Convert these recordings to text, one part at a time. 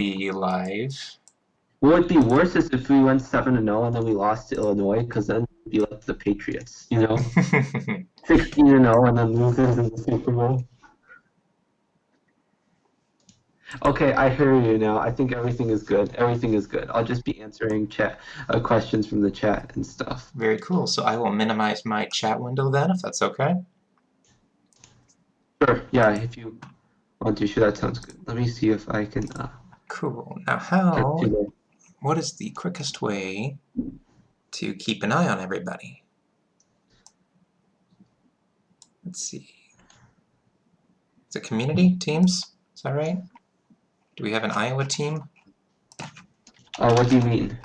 be live. What would be worse is if we went 7-0 and then we lost to Illinois, because then it'd be like the Patriots, 16-0 and then loses in the Super Bowl. Okay, I hear you now. I think everything is good. Everything is good. I'll just be answering questions from the chat and stuff. Very cool. So I will minimize my chat window then, if that's okay. Sure. Yeah, if you want to, sure, that sounds good. Let me see if I can. Cool. Now, what is the quickest way to keep an eye on everybody? Let's see. Is it community teams? Is that right? Do we have an Iowa team? What do you mean?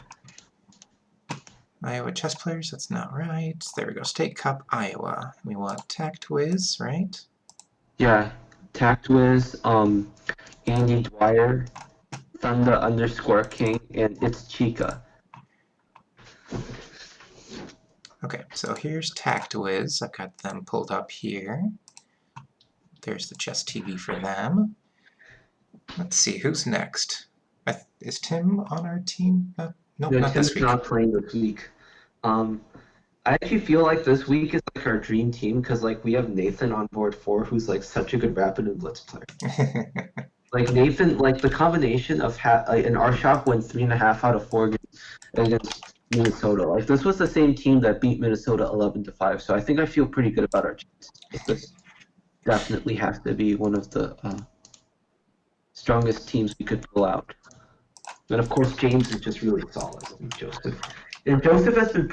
Iowa chess players? That's not right. There we go. State Cup, Iowa. We want TactWiz, right? Yeah, TactWiz, Andy Dwyer, Thunder_King, and it's Chica. Okay, so here's TactWiz. I've got them pulled up here. There's the chess TV for them. Let's see, who's next? Is Tim on our team? Nope, No, not Tim's this week. not playing this week. I actually feel like this week is like our dream team because like we have Nathan on board 4, who's like such a good rapid and blitz player. Like Nathan, like the combination of and our shop went 3.5 out of 4 games against Minnesota. Like this was the same team that beat Minnesota 11-5. So I think I feel pretty good about our chances. This definitely has to be one of the strongest teams we could pull out. And of course, James is just really solid. And Joseph. And Joseph has been.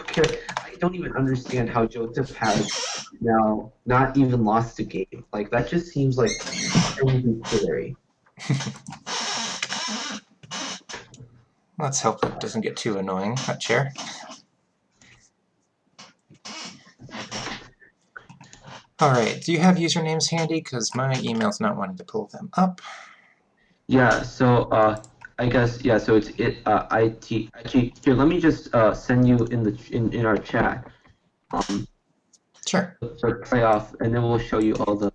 I don't even understand how Joseph has now not even lost a game. Like that just seems like crazy scary. Let's hope it doesn't get too annoying, that chair. Alright, do you have usernames handy? Because my email's not wanting to pull them up. Yeah, so I guess yeah, so it's IT. Actually, here, let me just send you in our chat. Sure. For playoff, and then we'll show you all the.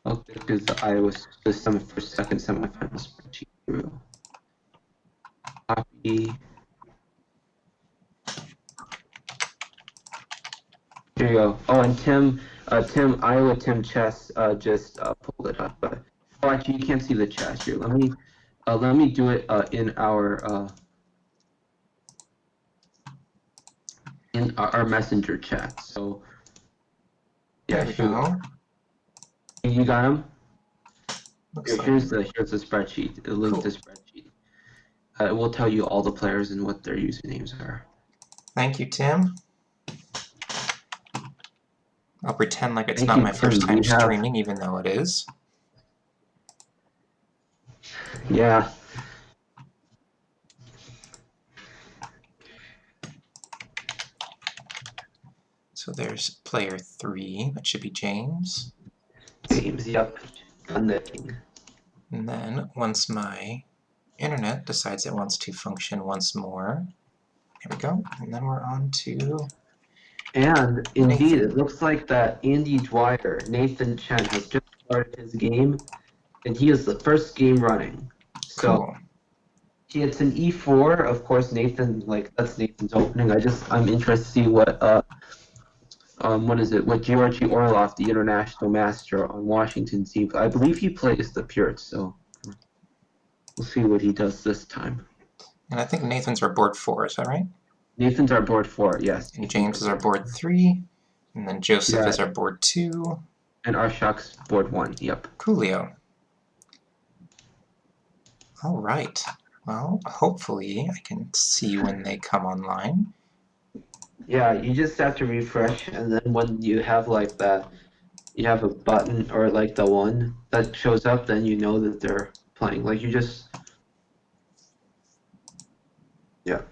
Okay, because the Iowa system for second semifinal spreadsheet through. Copy. Here you go. Oh, and Tim, Iowa Tim Chess just pulled it up. But oh, actually, you can't see the chat here. Let me do it in our messenger chat. So yeah, there we go. You got him. Here's like... the spreadsheet. The link to spreadsheet. It will tell you all the players and what their usernames are. Thank you, Tim. I'll pretend like it's not my first time streaming, even though it is. Yeah. So there's player 3. That should be James. James, yep. And then once my internet decides it wants to function once more, here we go. And then we're on to. And indeed, it looks like that Andy Dwyer, Nathan Chen, has just started his game, and he is the first game running. So cool. It's an E4. Of course, Nathan, like that's Nathan's opening. I'm interested to see what what Georgy Orlov, the international master on Washington team. I believe he plays the Pirates, so we'll see what he does this time. And I think Nathan's our board 4, is that right? Nathan's our board 4, yes. And James is our board 3, and then Joseph is our board 2. And Arshak's board 1, yep. Coolio. All right. Well, hopefully I can see when they come online. Yeah, you just have to refresh, and then when you have like that, you have a button or like the one that shows up, then you know that they're playing. Like you just, yeah.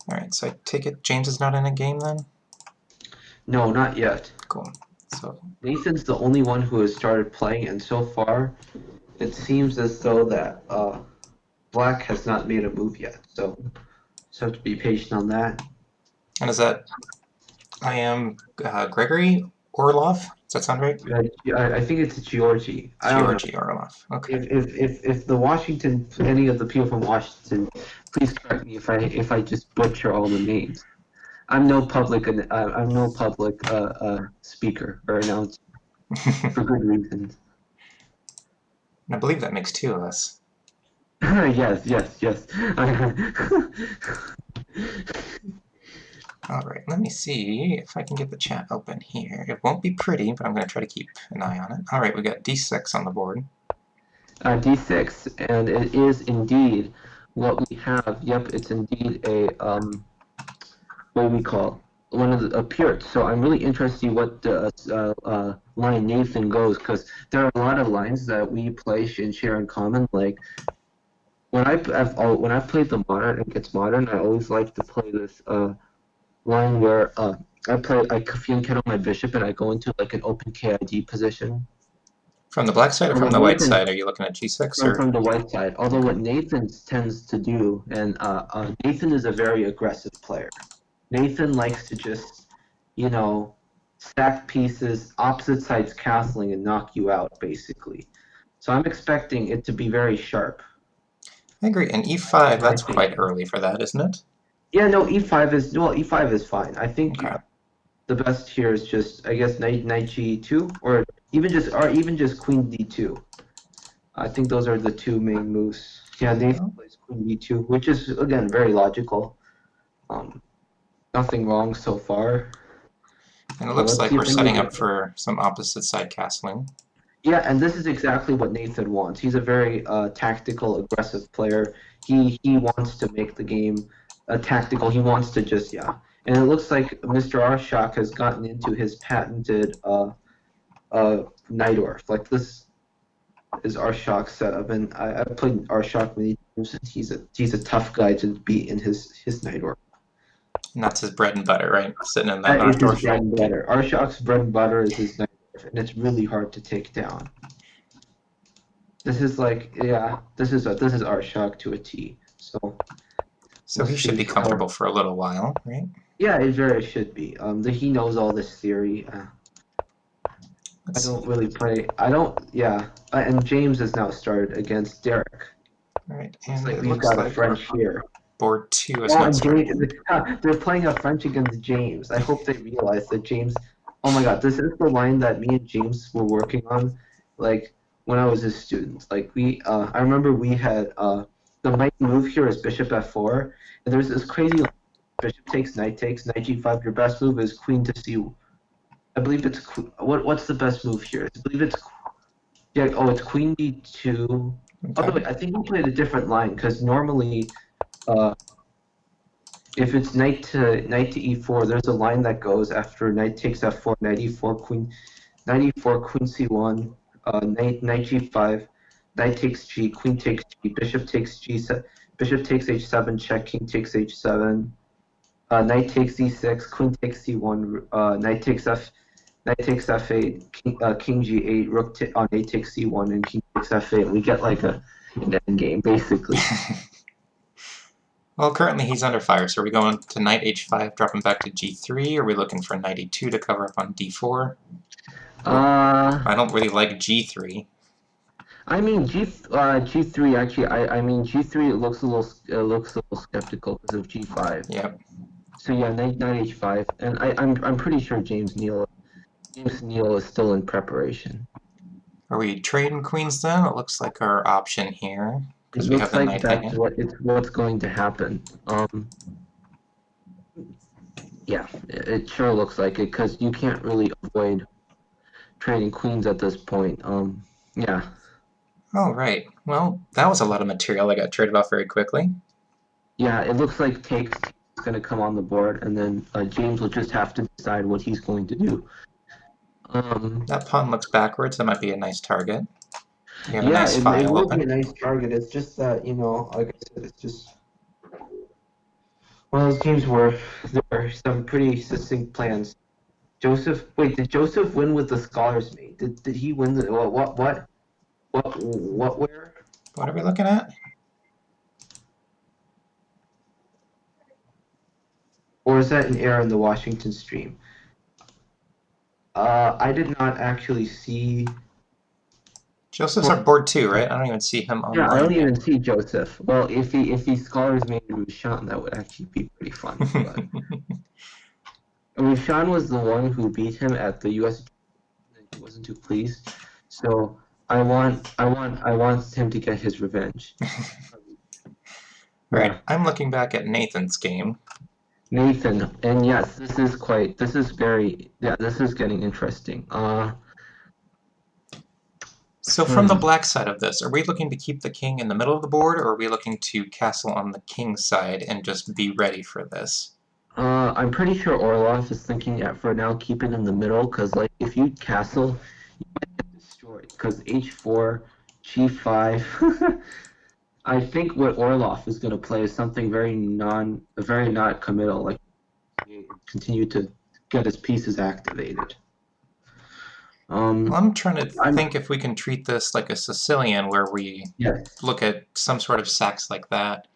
All right, so I take it James is not in a game then? No, not yet. Cool. So Nathan's the only one who has started playing, and so far, it seems as though that Black has not made a move yet. So have to be patient on that. And is that I am Gregory Orlov? that sound right? I think it's Georgie. I don't know. Georgi Orlov. Okay. If the Washington, any of the people from Washington, please correct me if I just butcher all the names. I'm no public speaker or announcer for good reasons. I believe that makes two of us. Yes, yes, yes. All right, let me see if I can get the chat open here. It won't be pretty, but I'm going to try to keep an eye on it. All right, we got D6 on the board. D6, and it is indeed what we have. Yep, it's indeed a what do we call one of the appeared. So I'm really interested to see what the line Nathan goes, because there are a lot of lines that we play and share in common. Like when I've played the modern and gets modern, I always like to play this line where I field kettle my bishop and I go into like an open KID position. From the black side or from Although the white Nathan, side? Are you looking at G6 or? from the white side. Although Okay. what Nathan tends to do, and Nathan is a very aggressive player. Nathan likes to just, you know, stack pieces, opposite sides castling, and knock you out, basically. So I'm expecting it to be very sharp, I agree. And in E5, my that's quite opinion. early for that, isn't it? Yeah, no, E5 is fine. I think Okay. the best here is just, I guess, knight G2, or even just Queen D2. I think those are the two main moves. Yeah, Nathan Well, plays Queen D2, which is again very logical. Um, Nothing wrong so far. and it looks Let's like see we're if any of setting the up for some opposite side castling. Yeah, and this is exactly what Nathan wants. He's a very tactical, aggressive player. He wants to make the game tactical. He wants to just And it looks like Mr. Arshak has gotten into his patented Nightorf. Like this is Arshak's setup, and I played Arshak many times. And he's a tough guy to beat in his Nightorf. And that's his bread and butter, right? Sitting in that That is his North. bread and butter. Arshak's bread and butter is his Nightorf, and it's really hard to take down. This is this is our shock to a T. So So we'll he should see be how. comfortable for a little while, right? Yeah, it very should be. He knows all this theory. I Let's don't see. really play. I don't. Yeah, and James has now started against Derek. All right, Looks and like it we've looks got a like our French here. board 2 has Oh, not and started James, yet. they're playing a French against James. I hope they realize that James. Oh my God, this is the line that me and James were working on, like when I was his student. I remember we had the might move here is Bishop F4, and there's this crazy line, Bishop takes, Knight G5. Your best move is Queen to C. I believe it's what's the best move here? I believe it's yeah. Oh, it's Queen D2. Oh no, Okay. wait, I think we played a different line because normally. Uh, if it's knight to e4, there's a line that goes after knight takes f4, knight e4, queen c1, knight g5, knight takes g, queen takes g, bishop takes g7, bishop takes h7, check, king takes h7, knight takes e6, queen takes c1, knight takes f8, king g8, knight takes c1, and king takes f8. We get like an end game basically. Well, currently he's under fire, so are we going to knight h5, dropping back to g3? Are we looking for knight e2 to cover up on d4? I don't really like g3. I mean G3 actually I mean G3 it looks a little skeptical because of G5. Yep. So yeah, knight H5, and I'm pretty sure James Neal is still in preparation. Are we trading queens then? It looks like our option here, It because we have looks the like knight hanging. what's going to happen. Yeah, it sure looks like it because you can't really avoid trading queens at this point. Yeah. All right. Well, that was a lot of material that got traded off very quickly. Yeah, it looks like takes is going to come on the board, and then James will just have to decide what he's going to do. That pawn looks backwards. That might be a nice target. We have a Yeah, nice it file will be a open. nice target. It's just that, like I said, it's just one of those games where there are some pretty succinct plans. Did Joseph win with the Scholars Mate? Did he win the where? What are we looking at? Or is that an error in the Washington stream? I did not actually see. Joseph's Well, on board 2, right? I don't even see him yeah, I online don't yet. even see Joseph. Well, if he scholars made Rushan, that would actually be pretty fun. But Rushan was the one who beat him at the U.S. and he wasn't too pleased. So I want him to get his revenge. All right, Yeah, I'm looking back at Nathan's game. Nathan, and yes, this is getting interesting. So from the Hmm. black side of this, are we looking to keep the king in the middle of the board, or are we looking to castle on the king's side and just be ready for this? I'm pretty sure Orlov is thinking that for now keep it in the middle, because like if you castle, you might get destroyed. Because H4, G5. I think what Orlov is going to play is something very not committal, like continue to get his pieces activated. Well, Um, I'm trying to I'm think if we can treat this like a Sicilian, where we Yes, look at some sort of sacks like that.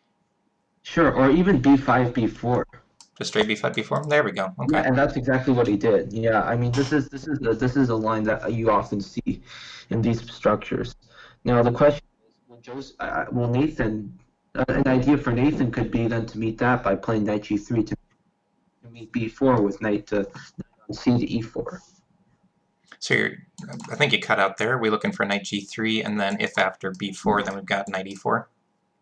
sure, or even B5, B4. Just straight b5, b4? There we go. Yeah, Okay. and that's exactly what he did. Yeah, I mean, this is a line that you often see in these structures. Now the question is, will Nathan? An idea for Nathan could be then to meet that by playing knight G3 to meet B4 with knight to C to E4. So I think you cut out there. Are we looking for knight g3, and then if after b4, then we've got knight e4?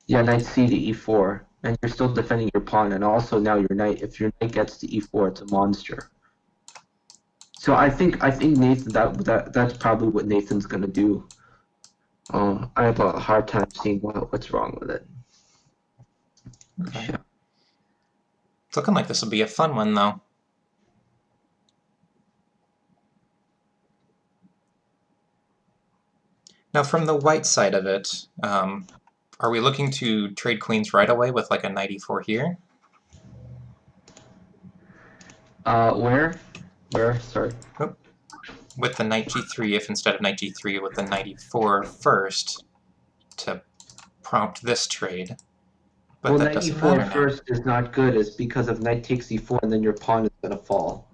Yeah, knight C to E4, and you're still defending your pawn, and also now your knight. If your knight gets to E4, it's a monster. So I think Nathan that's probably what Nathan's gonna do. I have a hard time seeing what's wrong with it. Okay. It's looking like this will be a fun one, though. Now, from the white side of it, are we looking to trade queens right away with like a knight e4 here? Where? Where? Sorry. Oh, with the knight g3, if instead of knight g3 with the knight e4 first to prompt this trade, but Well, that knight doesn't E4 matter now. first is not good. It's because of knight takes E4, and then your pawn is gonna fall.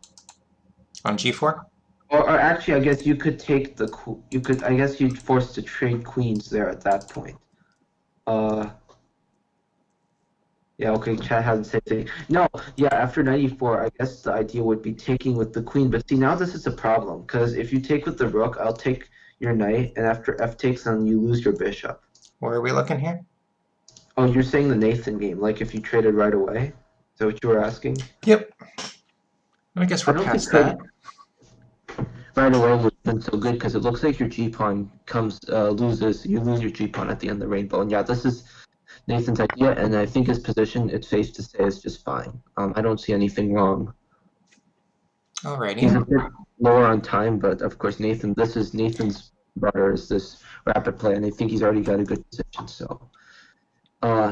On g4? Or actually, I guess you could take you could. I guess you'd force to trade queens there at that point. Uh, Yeah, okay, chat hasn't said anything. No, yeah, after 94, I guess the idea would be taking with the queen. But see, now this is a problem, because if you take with the rook, I'll take your knight, and after f takes, then you lose your bishop. Where are we looking here? Oh, you're saying the Nathan game, like if you traded right away? Is that what you were asking? Yep. I guess I we're don't think past that. trading right away would have been so good, because it looks like your g-pawn you lose your g-pawn at the end of the rainbow. And yeah, this is Nathan's idea, and I think his position, it's safe to say, is just fine. I don't see anything wrong. He's a Alrighty. bit lower on time, but of course, this is Nathan's brother, is this rapid play, and I think he's already got a good position. So,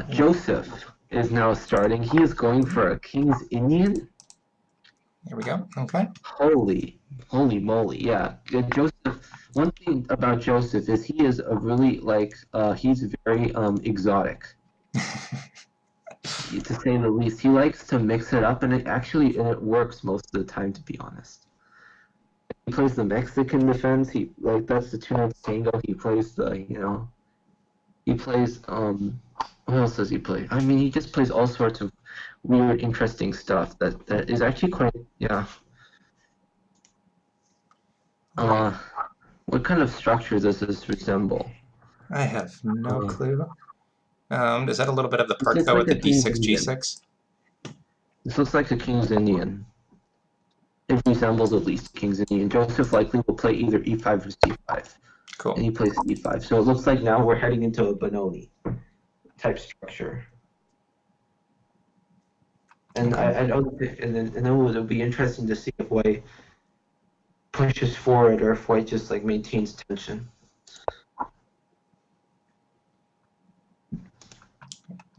Joseph is now starting. He is going for a King's Indian. Here we go. Okay. Holy moly! Yeah, Joseph. One thing about Joseph is he is a really he's very exotic, to say the least. He likes to mix it up, and it works most of the time, to be honest. He plays the Mexican defense. That's the two-note tango. He plays he plays what else does he play? I mean, he just plays all sorts of weird, interesting stuff that is actually quite, yeah. Alright. Uh, what kind of structure does this resemble? I have no Uh, clue. Is that a little bit of the this park looks though like with a the King's d6, Indian. g6? This looks like a King's Indian. It resembles at least a King's Indian. Joseph likely will play either e5 or c5, and Cool. he plays e5. So it looks like now we're heading into a Benoni type structure. And Okay. I don't think, and then it'll be interesting to see if White pushes forward or if White just like maintains tension.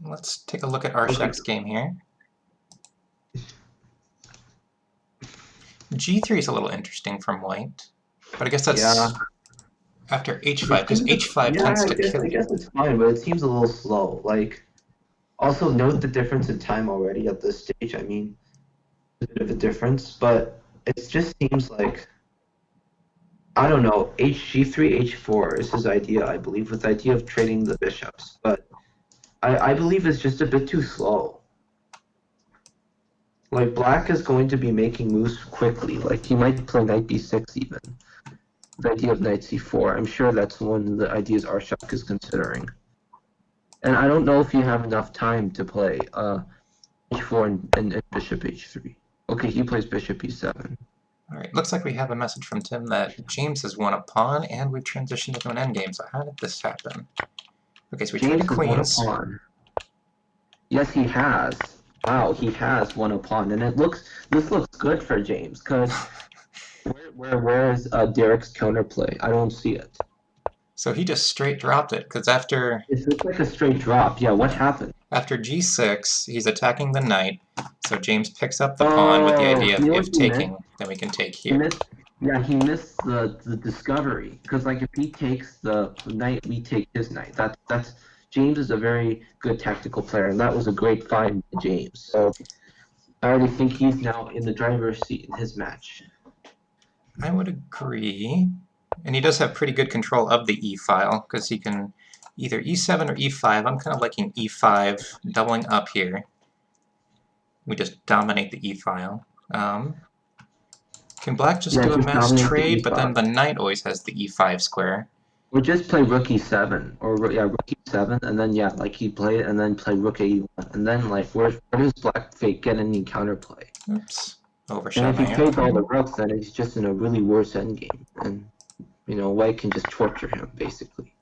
Let's take a look at Okay. Arshak's game here. g3 is a little interesting from white, but I guess Yeah. that's after It h5, because seems h5 yeah, tends I to guess kill I you. guess it's fine, but it seems a little slow. Like also note the difference in time already at this stage. I mean, a bit of a difference, but it just seems like I don't know, HG3, H4 is his idea, I believe, with the idea of trading the bishops. But I believe it's just a bit too slow. Like, black is going to be making moves quickly. Like, he might play knight b6 even. The idea of knight c4. I'm sure that's one of the ideas Arshak is considering. And I don't know if you have enough time to play h4 and bishop h3. Okay, he plays bishop e7. Alright, looks like we have a message from Tim that James has won a pawn, and we've transitioned into an endgame, so how did this happen? Okay, so we James traded has won a queens. pawn. Yes, he has. Wow, he has won a pawn, and this looks good for James. Because where is Derek's counterplay? I don't see it. So he just straight dropped it, because after It looks like a straight drop. Yeah, what happened? g6, he's attacking the knight, so James picks up the pawn with the Oh, idea you of know what if he missed? taking, then we can take He here. missed. Yeah, he missed the discovery. Because like if he takes the knight, we take his knight. That's James is a very good tactical player, and that was a great find by James. So I already think he's now in the driver's seat in his match. I would agree. And he does have pretty good control of the e-file, because he can either e7 or e5. I'm kind of liking e5, doubling up here. We just dominate the e-file. Can black just Yeah, do a just mass dominate the trade, but then e5. the knight always has the e5 square? Or just play rook e7, or yeah, rook e7, and then yeah, like he played, and then play rook a1, and then like where does black fake get any counterplay? Oops, And overshot if he my trades all the arrow. rooks, then he's just in a really worse endgame, and white can just torture him basically.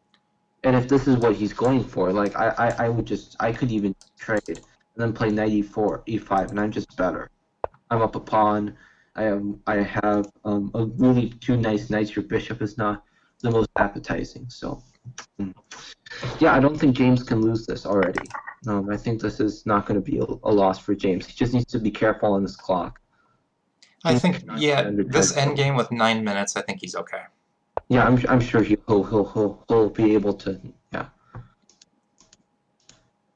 And if this is what he's going for, like I could even trade and then play knight e4, e5, and I'm just better. I'm up a pawn. I have a really two nice knights. Your bishop is not the most appetizing. So yeah, I don't think James can lose this already. I think this is not going to be a loss for James. He just needs to be careful on this clock. I He needs think, to not get yeah, under this tempo. endgame with 9 minutes, I think he's okay. Yeah, I'm sure he'll be able to. Yeah.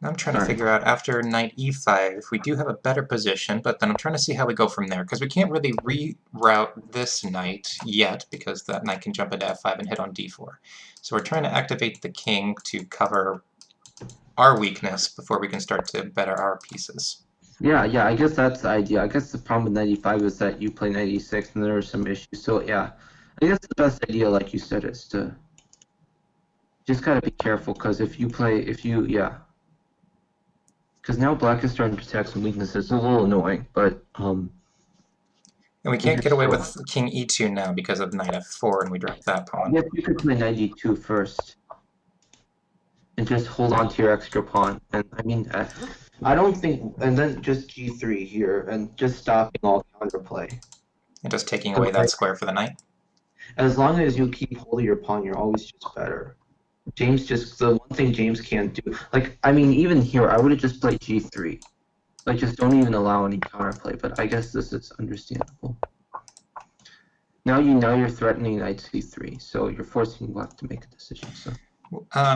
I'm trying to All right. figure out after knight e5 if we do have a better position, but then I'm trying to see how we go from there, because we can't really reroute this knight yet, because that knight can jump into f5 and hit on d4. So we're trying to activate the king to cover our weakness before we can start to better our pieces. Yeah. I guess that's the idea. I guess the problem with 95 is that you play 96 and there are some issues. So yeah, I guess the best idea, like you said, is to just gotta be careful because yeah, because now black is starting to attack some weaknesses. It's a little annoying, but And we we can't get just away with king e2 now because of knight f4, and we drop that pawn. yes, you could play 92 first and just hold on to your extra pawn. And I mean, I don't think, and then just g3 here and just stopping all counterplay. And just taking away 'Cause, that like, square for the knight. as long as you keep holding your pawn, you're always just better. James just the one thing James can't do. Like I mean, even here, I would have just played g3. Like just don't even allow any counterplay. But I guess this is understandable. Now you're threatening knight c3, so you're forcing black to make a decision. So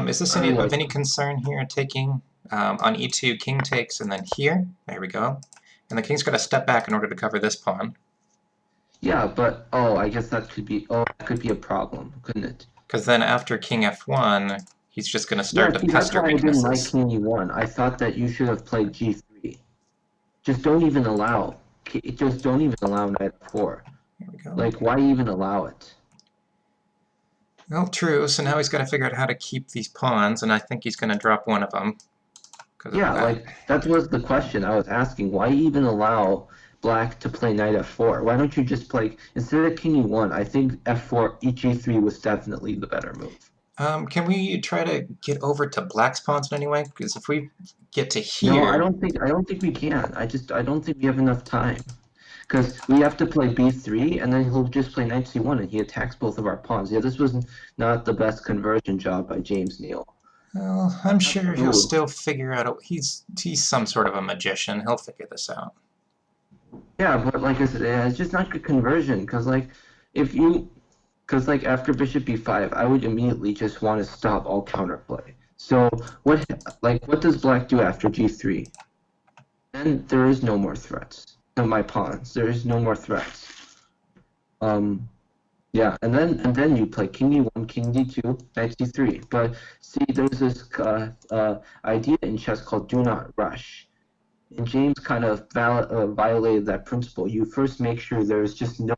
Is this I of like any concern here, taking on e2, king takes, and then here? There we go. And the king's got to step back in order to cover this pawn. yeah, but I guess that could be a problem, couldn't it? Because then after king f1, he's just going to Yeah, start to see, that's pester why I didn't like weaknesses. king e1. I thought that you should have played g3. Just don't even allow. Just don't even allow knight f4. There we go. Like, why even allow it? Well, true, so now he's got to figure out how to keep these pawns, and I think he's going to drop one of them because of Yeah, that. like that was the question I was asking. Why even allow black to play knight f4? Why don't you just play instead of king e1? I think f4 e3 was definitely the better move. Can we try to get over to black's pawns in any way? Because if we get to No, here, I don't think we can. I don't think we have enough time because we have to play b3 and then he'll just play knight c1 and he attacks both of our pawns. Yeah, this was not the best conversion job by James Neal. well, I'm Not the sure he'll move. still figure out. He's some sort of a magician. He'll figure this out. Yeah, but like I said, it's just not good conversion because like if you because like after bishop b5, I would immediately just want to stop all counterplay. So what does black do after g3? Then there is no more threats to my pawns. There is no more threats. Um, Yeah, and then you play king e1, king d2, knight c3. But see, there's this idea in chess called do not rush. And James kind of violated that principle. You first make sure there's just no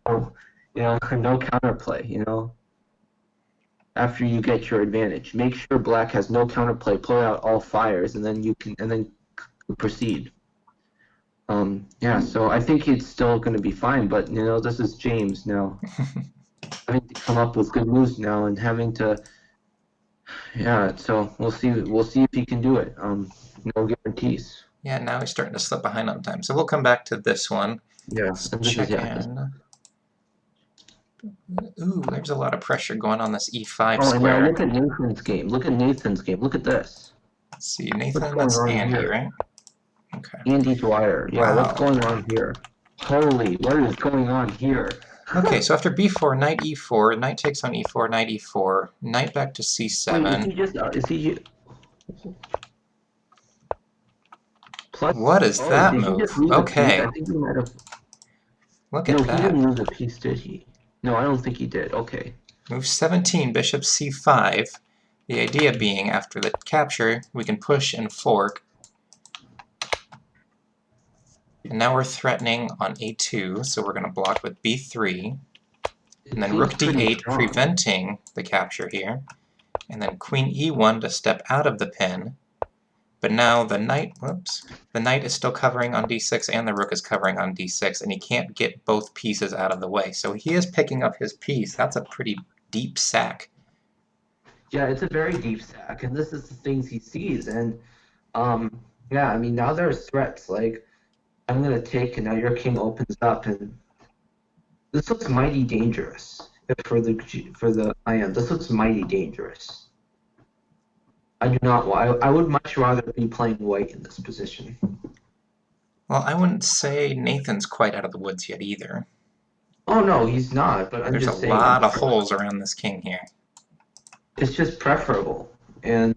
counterplay, after you get your advantage. Make sure black has no counterplay, play out all fires, and then proceed. Yeah, so I think it's still going to be fine, but this is James now, having to come up with good moves now and having to, yeah. So we'll see if he can do it. No guarantees. Yeah, now he's starting to slip behind on time. So we'll come back to this one. Yeah, Let's and this is check yeah. This, in. Ooh, there's a lot of pressure going on this e5 oh, and now square. look at Nathan's game. Look at Nathan's game. Look at this. Let's see, What's Nathan, going that's on Andy, here? right? Okay. Andy Dwyer. Yeah, what's Wow. going on here? Holy, what is going on here? Okay, so after b4, knight e4, knight takes on e4, knight e4, knight back to Wait, is c7. he just? Is he plus? What is Oh, that did he just move? lose a piece? I Okay, think he might have. look No, at he that. didn't lose a piece, did he? No, I don't think he did. Okay. Move 17, bishop c5. The idea being, after the capture, we can push and fork. And now we're threatening on a2, so we're going to block with b3. And It then seems rook pretty d8, strong. preventing the capture here. And then queen e1 to step out of the pin. But now the knight, whoops, the knight is still covering on d6 and the rook is covering on d6, and he can't get both pieces out of the way. So he is picking up his piece. That's a pretty deep sack. Yeah, it's a very deep sack, and this is the things he sees. And yeah, I mean now there's threats like I'm gonna take, and now your king opens up, and this looks mighty dangerous for the IM. This looks mighty dangerous. I do not. I would much rather be playing white in this position. Well, I wouldn't say Nathan's quite out of the woods yet either. Oh no, he's not. But I'm There's a just saying, lot of holes around this king here. it's just preferable, and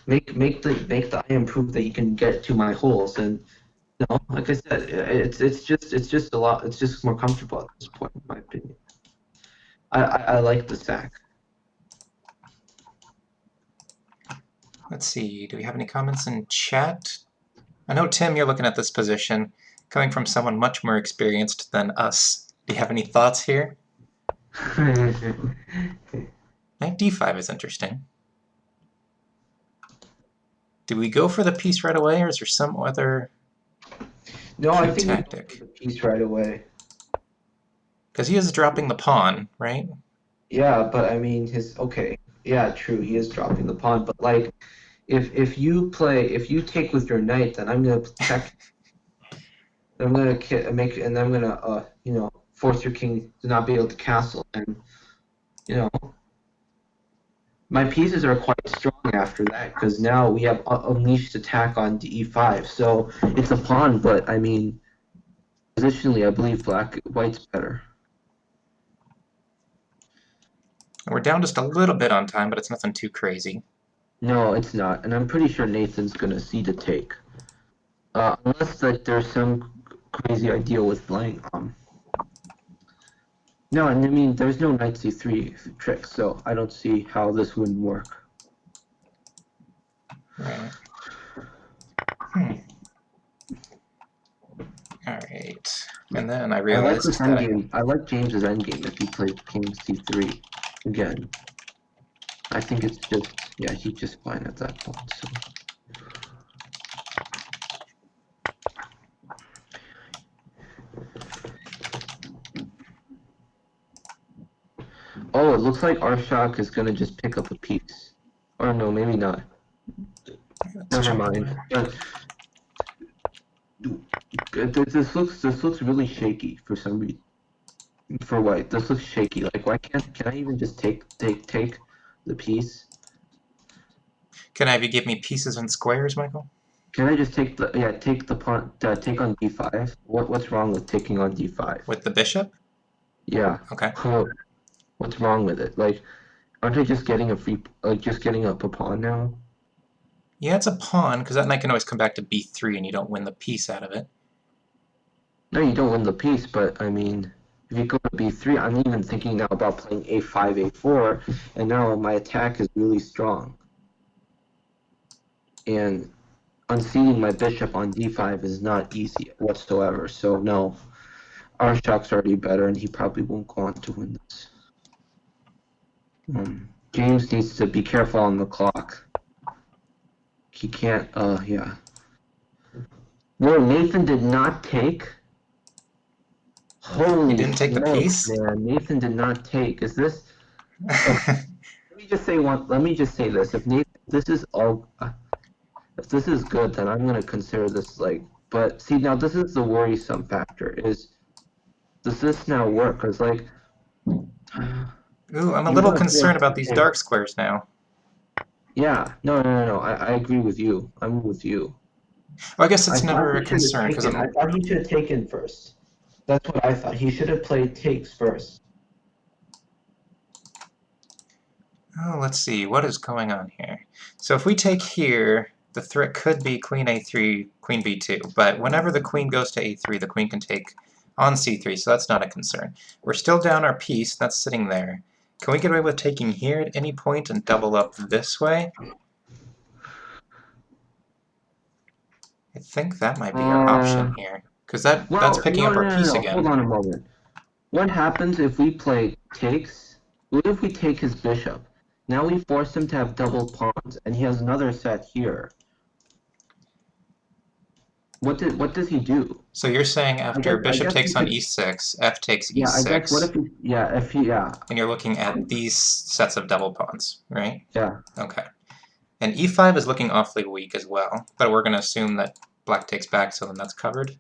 make the IM prove that you can get to my holes. And like I said, it's just a lot. It's just more comfortable at this point, in my opinion. I like the sack. Let's see, do we have any comments in chat? I know, Tim, you're looking at this position, coming from someone much more experienced than us. Do you have any thoughts here? Knight d5 is interesting. Do we go for the piece right away, or is there some other No, I cute think you go for tactic? the piece right away. Because he is dropping the pawn, right? Yeah, but I mean his okay. Yeah, true. He is dropping the pawn, but like if you take with your knight, then I'm gonna check. I'm gonna make, and I'm gonna force your king to not be able to castle, and you know my pieces are quite strong after that because now we have unleashed attack on e5. So it's a pawn, but I mean positionally, I believe white's better. We're down just a little bit on time, but it's nothing too crazy. No, it's not, and I'm pretty sure Nathan's gonna see the take, unless like there's some crazy idea with playing. No, and I mean there's no knight c3 trick, so I don't see how this wouldn't work. Right. Alright. And then I I like this realized that endgame. I like James's endgame if he played king c3 again. I think it's just yeah, he's just fine at that point. So. Oh, it looks like Arshak is gonna just pick up a piece. Or no, maybe not. let's Never check mind. in. This looks really shaky for some reason. For white, this looks shaky. Like, why can I even just take the piece? Can I have you give me pieces and squares, Michael? Can I just take the pawn take on d5? What's wrong with taking on d5? With the bishop? Yeah. Okay. Oh, what's wrong with it? Like, aren't I just getting just getting up a pawn now? Yeah, it's a pawn, because that knight can always come back to b3 and you don't win the piece out of it. No, you don't win the piece, but I mean, If you go to b3, I'm even thinking now about playing a5, a4, and now my attack is really strong. And unseating my bishop on d5 is not easy whatsoever. So no, our shock's already better, and he probably won't go on to win this. James needs to be careful on the clock. He can't. Yeah. No, Nathan did not take. Holy He didn't take the smokes, piece? man! Nathan did not take. Is this? Okay. Let me just say one. Let me just say this: if Nathan, this is all. If this is good, then I'm gonna consider this like. But see, now this is the worrisome factor: is does this now work? Cause like, Ooh, I'm a you're little gonna force. concerned about these dark squares now. Yeah, no. I agree with you. I'm with you. Well, I guess I it's thought never a he should have concern, because taken. I I'm... thought he should have taken first. That's what I thought. He should have played takes first. Oh, let's see, what is going on here? So if we take here, the threat could be queen a3, queen b2, but whenever the queen goes to a3, the queen can take on c3, so that's not a concern. We're still down our piece, that's sitting there. Can we get away with taking here at any point and double up this way? I think that might be our option here, because that's Well, picking up our piece no. Hold again. on a moment. What happens if we play takes? What if we take his bishop? Now we force him to have double pawns, and he has another set here. What does he do? So you're saying after I bishop guess he takes on could. e6, f takes Yeah, I guess what e6, if he? Yeah, if he. Yeah, and you're looking at these sets of double pawns, right? yeah. Okay. And e5 is looking awfully weak as well, but we're going to assume that black takes back, so then that's covered.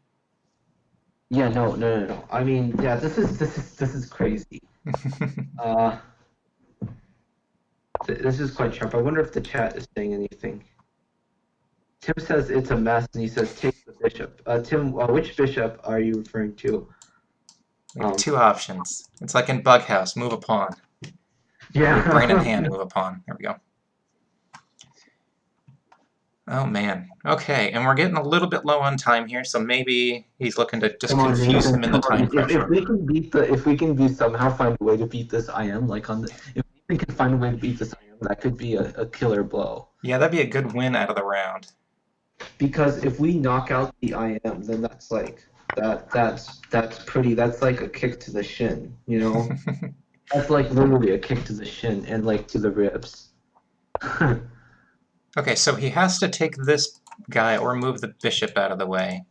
Yeah, no. I mean, yeah, this is crazy. Uh, this is quite sharp. I wonder if the chat is saying anything. Tim says it's a mess, and he says take the bishop. Tim, which bishop are you referring to? We have two options. It's like in Bughouse, move a pawn. Or with brain in Yeah. hand, move a pawn. There we go. Oh man. Okay, and we're getting a little bit low on time here, so maybe he's looking to just Come on, confuse Nathan. him in the Come on. time If pressure. we can beat the, if we can be somehow find a way to beat this IM, like on the, if we can find a way to beat this IM, that could be a killer blow. Yeah, that'd be a good win out of the round. Because if we knock out the IM, then that's like that's pretty. That's like a kick to the shin. You know, that's like literally a kick to the shin and like to the ribs. Okay, so he has to take this guy or move the bishop out of the way.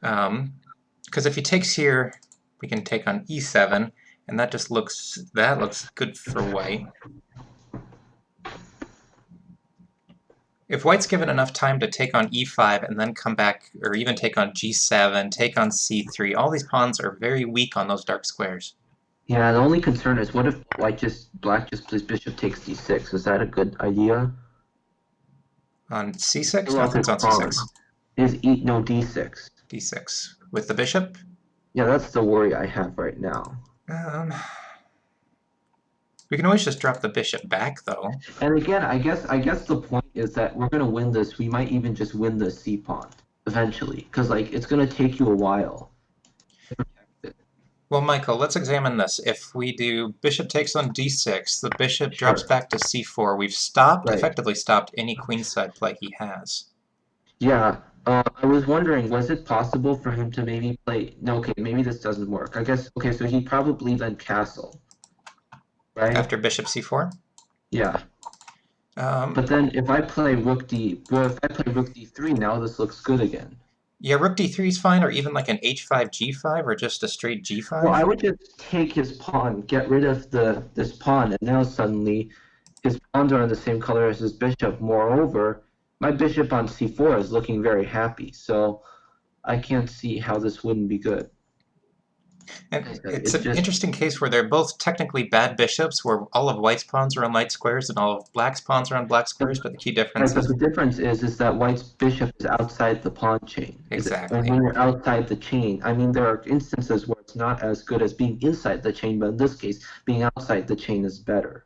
Because if he takes here, we can take on e7, and that looks good for white. If white's given enough time to take on e5 and then come back, or even take on g7, take on c3, all these pawns are very weak on those dark squares. Yeah, the only concern is what if black just plays bishop takes d6? Is that a good idea? On c6? Fill up his Nothing's on pawn. c6. Is no d6. d6. With the bishop? Yeah, that's the worry I have right now. We can always just drop the bishop back, though. And again, I guess the point is that we're gonna win this. We might even just win the c pawn eventually, because like it's gonna take you a while. Well, Michael, let's examine this. If we do bishop takes on d6, the bishop drops Sure. back to c4. We've Right. effectively stopped any queenside play he has. Yeah. I was wondering, was it possible for him to maybe play? No, okay, maybe this doesn't work. I guess okay, so he probably then castle, right? After bishop c4? Yeah. Um, But then if I play if I play rook d3, now this looks good again. yeah, rook d3 is fine, or even like an h5, g5, or just a straight Well, I g5. would just take his pawn, get rid of this pawn, and now suddenly his pawns are in the same color as his bishop. Moreover, my bishop on c4 is looking very happy, so I can't see how this wouldn't be good. And it's It's an just interesting case where they're both technically bad bishops, where all of white's pawns are on light squares and all of black's pawns are on black squares, but the key difference right, but is the difference is that white's bishop is outside the pawn chain. And exactly. when you're outside the chain, I mean, there are instances where it's not as good as being inside the chain, but in this case, being outside the chain is better.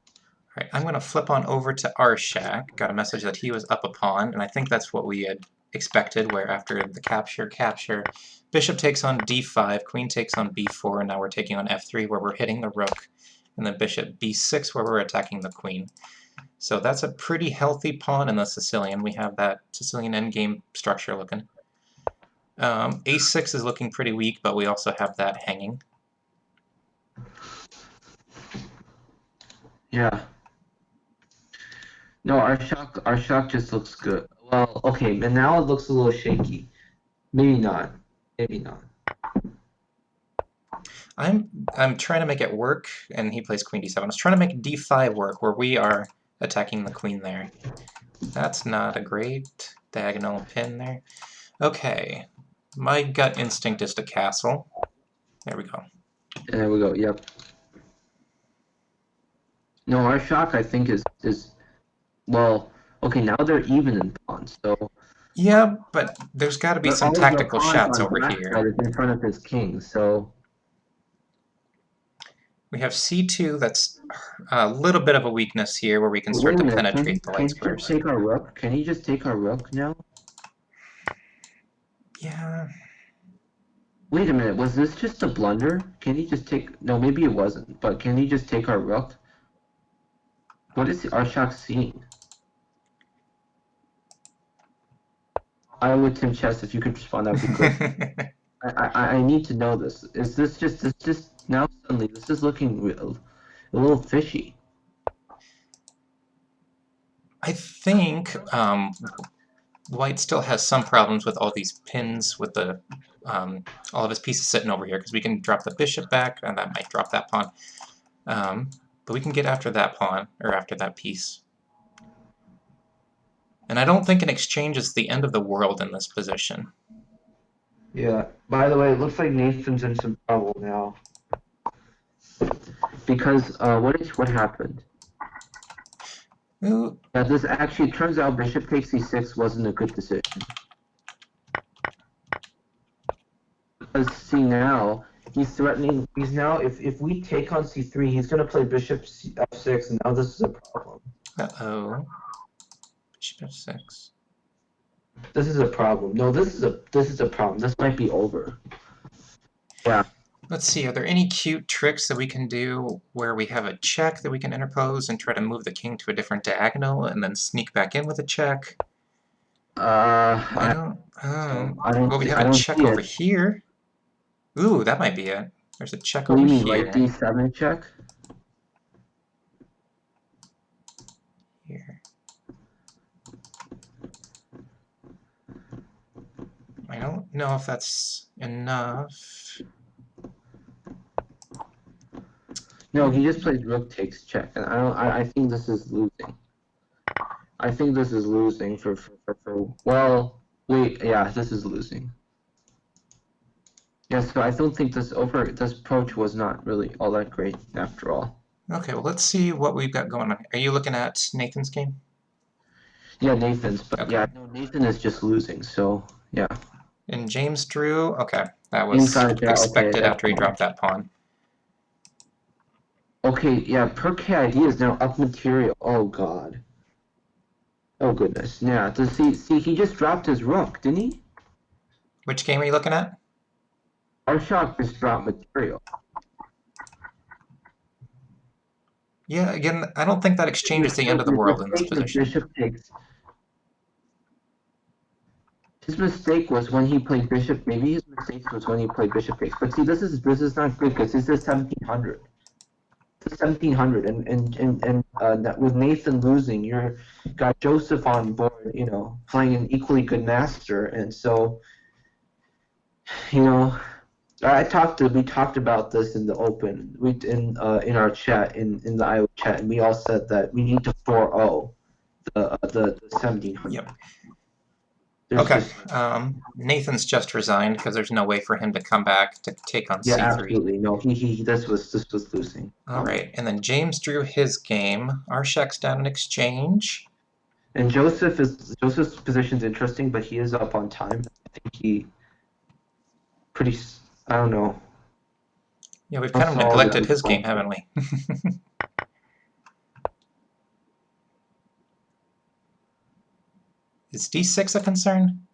All right, I'm going to flip on over to Arshak. Got a message that he was up a pawn, and I think that's what we had expected, where after the capture, bishop takes on d5, queen takes on b4, and now we're taking on f3 where we're hitting the rook, and then bishop b6 where we're attacking the queen. So that's a pretty healthy pawn in the Sicilian. We have that Sicilian endgame structure looking. a6 is looking pretty weak, but we also have that hanging. Yeah. No, our shock just looks good. Well, okay, and now it looks a little shaky. Maybe not. Maybe not. I'm trying to make it work, and he plays queen d7. I was trying to make d5 work, where we are attacking the queen there. That's not a great diagonal pin there. Okay, my gut instinct is to castle. There we go. There we go. Yep. No, our shock I think is well. Okay, now they're even in pawns, so. Yeah, but there's got to be But some all of the tactical pawns shots on over black here. side is in front of his king, so. We have c2, that's a little bit of a weakness here, where we can Wait start a to minute. penetrate the Can white he just squares. take our rook? Can he just take our rook now? Yeah. Wait a minute. Was this just a blunder? Can he just take? No, maybe it wasn't. But can he just take our rook? What is our shock seeing? I would Tim Chess if you could respond. That would be great. I need to know this. Is this just now suddenly this is looking a little fishy? I think White still has some problems with all these pins with the all of his pieces sitting over here, because we can drop the bishop back, and that might drop that pawn. But we can get after that pawn, or after that piece. And I don't think an exchange is the end of the world in this position. Yeah. By the way, it looks like Nathan's in some trouble now. Because what happened? Ooh. Yeah, this actually turns out bishop takes c6 wasn't a good decision. Because see now he's threatening. He's now if we take on c3, he's gonna play bishop f6, and now this is a problem. Uh-oh. Bishop f6. This is a problem. No, this is a problem. This might be over. Yeah. Let's see, are there any cute tricks that we can do where we have a check that we can interpose and try to move the king to a different diagonal and then sneak back in with a check? I don't. Well, we have I a don't check see over it. here. Ooh, that might be it. There's a check What do over you mean, like here. d7 check? Here. I don't know if that's enough. No, he just plays rook takes check, and I think this is losing. I think this is losing for well, wait, yeah, this is losing. Yeah, so I don't think this approach was not really all that great after all. Okay, well, let's see what we've got going on. Are you looking at Nathan's game? Yeah, Nathan's, but Okay. yeah, no, Nathan is just losing, so yeah. And James drew. Okay, that was Inside that, expected okay, after he dropped that pawn. Okay, yeah, per KID is now up material. Oh god. Oh goodness. Yeah, see he just dropped his rook, didn't he? Which game are you looking at? Our shock just dropped material. Yeah, again, I don't think that exchange is the end of the world in this position. Bishop takes. His mistake was when he played bishop. Maybe his mistake was when he played bishop takes. But see, this is not good because this is 1700. This is 1700, and with Nathan losing, you're got Joseph on board. You know, playing an equally good master, and so, you know. We talked about this in the open, in our chat, in the IO chat, and we all said that we need to 4-0 the 1700. Yep. There's Okay. just, Nathan's just resigned because there's no way for him to come back to take on yeah, c3. absolutely. No, this was losing. All right, and then James drew his game. Arshak's down an exchange. And Joseph's position's interesting, but he is up on time. I think he I don't know. Yeah, we've kind of neglected his game, haven't we? Is d6 a concern?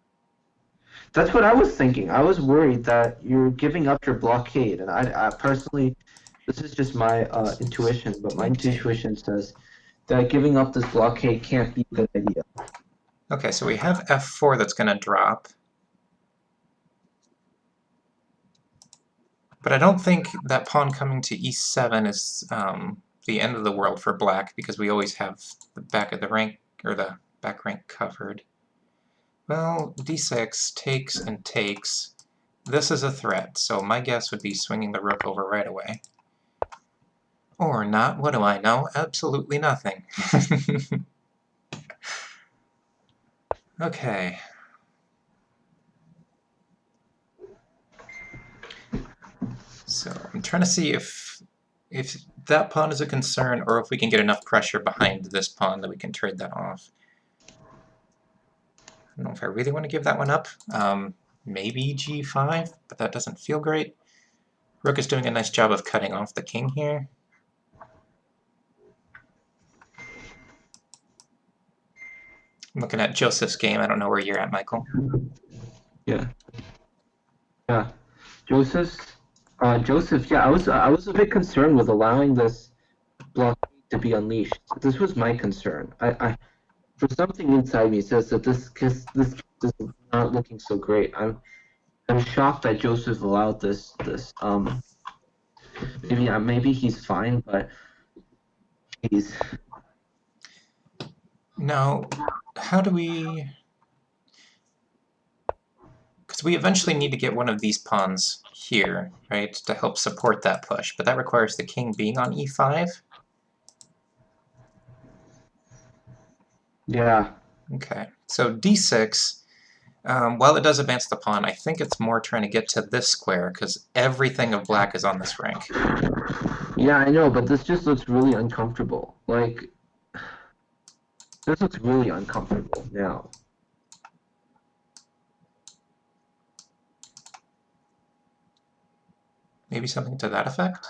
That's what I was thinking. I was worried that you're giving up your blockade, and I personally, this is just my intuition, but my Take, take. intuition says that giving up this blockade can't be a good idea. Okay, so we have f4 that's going to drop. But I don't think that pawn coming to e7 is the end of the world for black, because we always have the back of the rank, or the back rank covered. Well, d6 takes and takes. This is a threat, so my guess would be swinging the rook over right away. Or not, what do I know? Absolutely nothing. Okay. So I'm trying to see if that pawn is a concern, or if we can get enough pressure behind this pawn that we can trade that off. I don't know if I really want to give that one up. Maybe g5, but that doesn't feel great. Rook is doing a nice job of cutting off the king here. I'm looking at Joseph's game. I don't know where you're at, Michael. Yeah. Yeah. Joseph, yeah, I was a bit concerned with allowing this blockade to be unleashed. This was my concern. For something inside me says that this is not looking so great. I'm shocked that Joseph allowed this. Maybe he's fine, but he's Now, how do we... Because we eventually need to get one of these pawns here, right, to help support that push, but that requires the king being on e5? yeah. Okay, so d6, while it does advance the pawn, I think it's more trying to get to this square, because everything of black is on this rank. Yeah, I know, but this just looks really uncomfortable. Like this looks really uncomfortable now. Maybe something to that effect?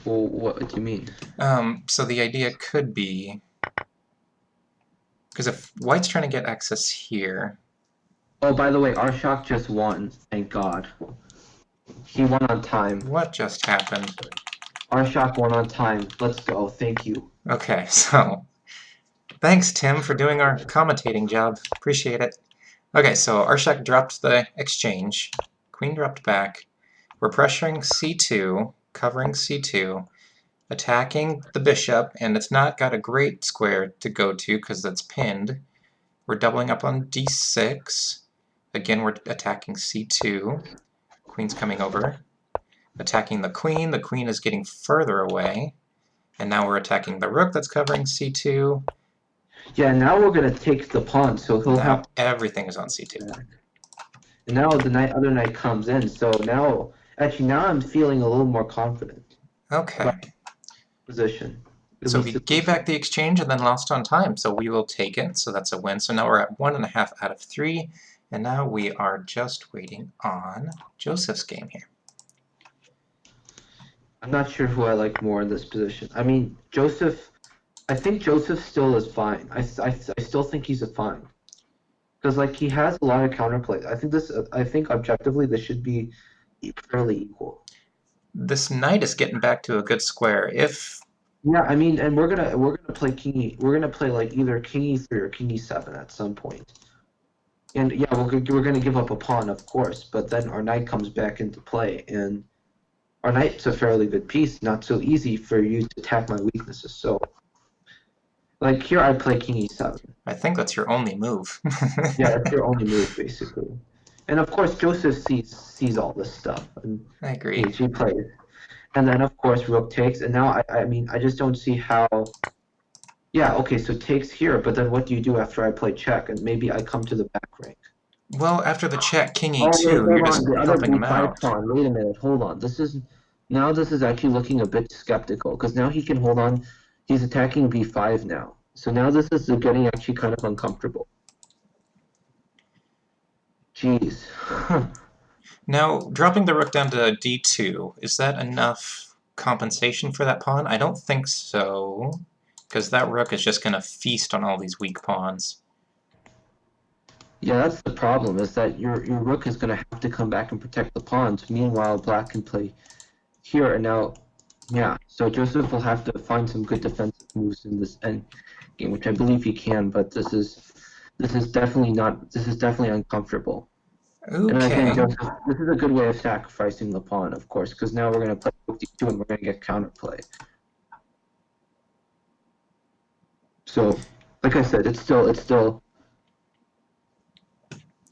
Well, what do you mean? So the idea could be... Because if white's trying to get access here... Oh, by the way, Arshak just won. Thank God. He won on time. What just happened? Arshak won on time. Let's go. Thank you. Okay, so... Thanks, Tim, for doing our commentating job. Appreciate it. Okay, so Arshak dropped the exchange. Queen dropped back. We're pressuring c2, covering c2, attacking the bishop, and it's not got a great square to go to because it's pinned. We're doubling up on d6. Again, we're attacking c2. Queen's coming over. Attacking the queen. The queen is getting further away. And now we're attacking the rook that's covering c2. Yeah, now we're gonna take the pawn, so he'll Now have. everything is on c2. And now the other knight comes in, so now I'm feeling a little more confident. Okay. Position. So we gave back the exchange and then lost on time, so we will take it. So that's a win. So now we're at 1.5 out of 3, and now we are just waiting on Joseph's game here. I'm not sure who I like more in this position. I mean, Joseph. I think Joseph still is fine. I still think he's a fine. Because like he has a lot of counterplays. I think objectively this should be fairly equal. This knight is getting back to a good square. If Yeah, I mean, and we're gonna play we're gonna play like either king e3 or king e7 at some point. And yeah, we're gonna give up a pawn, of course, but then our knight comes back into play, and our knight's a fairly good piece. Not so easy for you to attack my weaknesses. So, like here, I play king e7. I think that's your only move. Yeah, that's your only move, basically. And of course, Joseph sees all this stuff, and I agree. he plays. And then of course rook takes, and now I mean I just don't see how. Yeah, okay, so takes here, but then what do you do after I play check, and maybe I come to the back rank? Well, after the check, king Oh e2, wait, you're hold just on, the other helping him b5 out. pawn. Wait a minute, hold on. This is actually looking a bit skeptical because now he can hold on. He's attacking b5 now, so now this is getting actually kind of uncomfortable. Jeez. Now, dropping the rook down to d2, is that enough compensation for that pawn? I don't think so, because that rook is just going to feast on all these weak pawns. Yeah, that's the problem, is that your rook is going to have to come back and protect the pawns. Meanwhile, black can play here and now. Yeah, so Joseph will have to find some good defensive moves in this end game, which I believe he can, but this is definitely uncomfortable. And again, Okay. Joseph, this is a good way of sacrificing the pawn, of course, because now we're going to play 52 and we're going to get counterplay. So, like I said, it's still.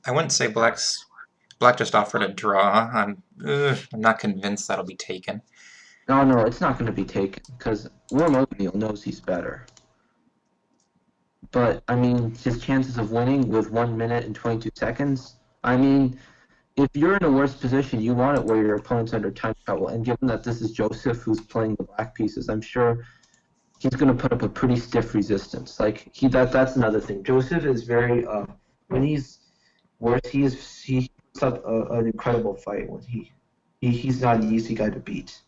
I wouldn't say Black just offered a draw. I'm not convinced that'll be taken. No, no, it's not going to be taken because Warren O'Neill knows he's better. But I mean, his chances of winning with 1 minute and 22 seconds. I mean, if you're in a worse position, you want it where your opponent's under time trouble. And given that this is Joseph who's playing the black pieces, I'm sure he's going to put up a pretty stiff resistance. Like that's another thing. Joseph is very when he's worse, he puts up an incredible fight when he's not an easy guy to beat.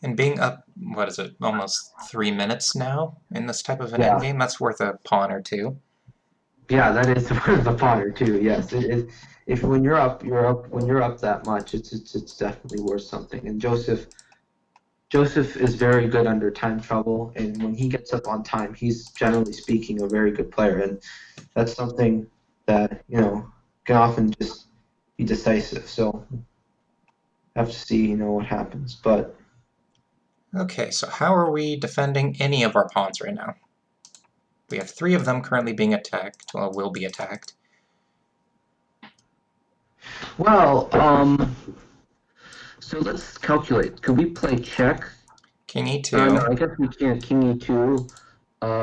And being up, what is it, almost 3 minutes now in this type of an Yeah, endgame, that's worth a pawn or two. yeah, that is the fodder too. Yes, if when you're up, you're up. When you're up that much, it's definitely worth something. And Joseph is very good under time trouble, and when he gets up on time, he's generally speaking a very good player, and that's something that can often just be decisive. So have to see what happens. But Okay, so how are we defending any of our pawns right now? We have 3 of them currently being attacked, well, will be attacked. well, so let's calculate. Could we play check? King No, e2. I guess we can't. King e2.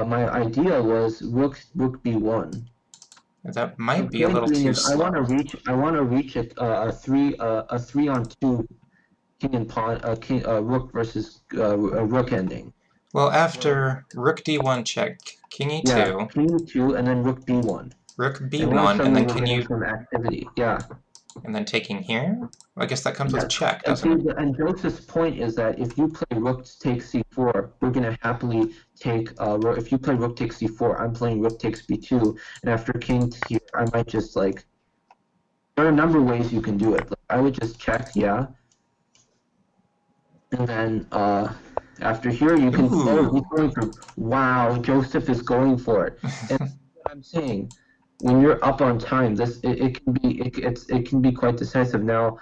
My idea was rook b1. That The might be a point little being too is slow. I want to reach a 3-on-2 king and pawn rook versus a rook ending. Well, after rook d1 check, king Yeah, e2, king e2 and then rook b1. rook And now b1, and suddenly then we're can getting you, some activity. Yeah. and then taking here? Well, I guess that comes with Yes. check, And doesn't see, it? and Joseph's point is that if you play rook takes c4, we're going to happily take. If you play rook takes c4, I'm playing rook takes b2, and after king here, I might just like. There are a number of ways you can do it. Like, I would just check, yeah, and then after here you can. Oh, he's Ooh. going for. Wow, Joseph is going for it. And what I'm saying, when you're up on time, it can be it can be quite decisive. Now,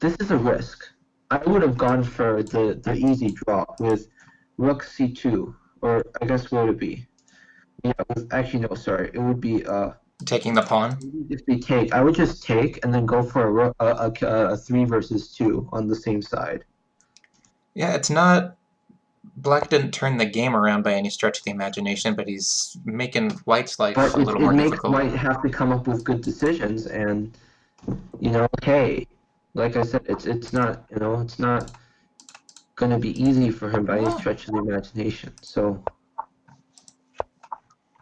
this is a risk. I would have gone for the easy draw with rook c2, or I guess what would it be? Yeah, actually no, sorry, it would be Taking the pawn? maybe just be take. I would just take and then go for a 3 versus 2 on the same side. Yeah, it's not... Black didn't turn the game around by any stretch of the imagination, but he's making White's life But a little it more makes difficult. White have to come up with good decisions, and hey, like I said, it's not it's not going to be easy for him by any stretch of the imagination. So.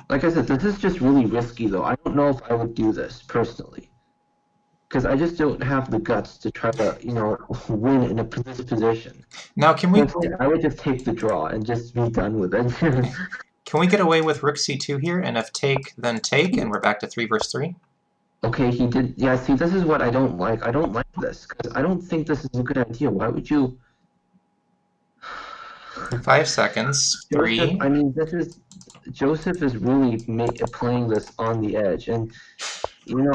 Like I said, this is just really risky, though. I don't know if I would do this personally, because I just don't have the guts to try to, win in this position. Now, can we Personally, I would just take the draw and just be done with it. can we get away with rook c2 here, and if take, then take, and we're back to 3 versus 3? Okay, he did. Yeah, see, this is what I don't like. I don't like this because I don't think this is a good idea. Why would you, 5 seconds. Joseph? 3. I mean, Joseph is really playing this on the edge, and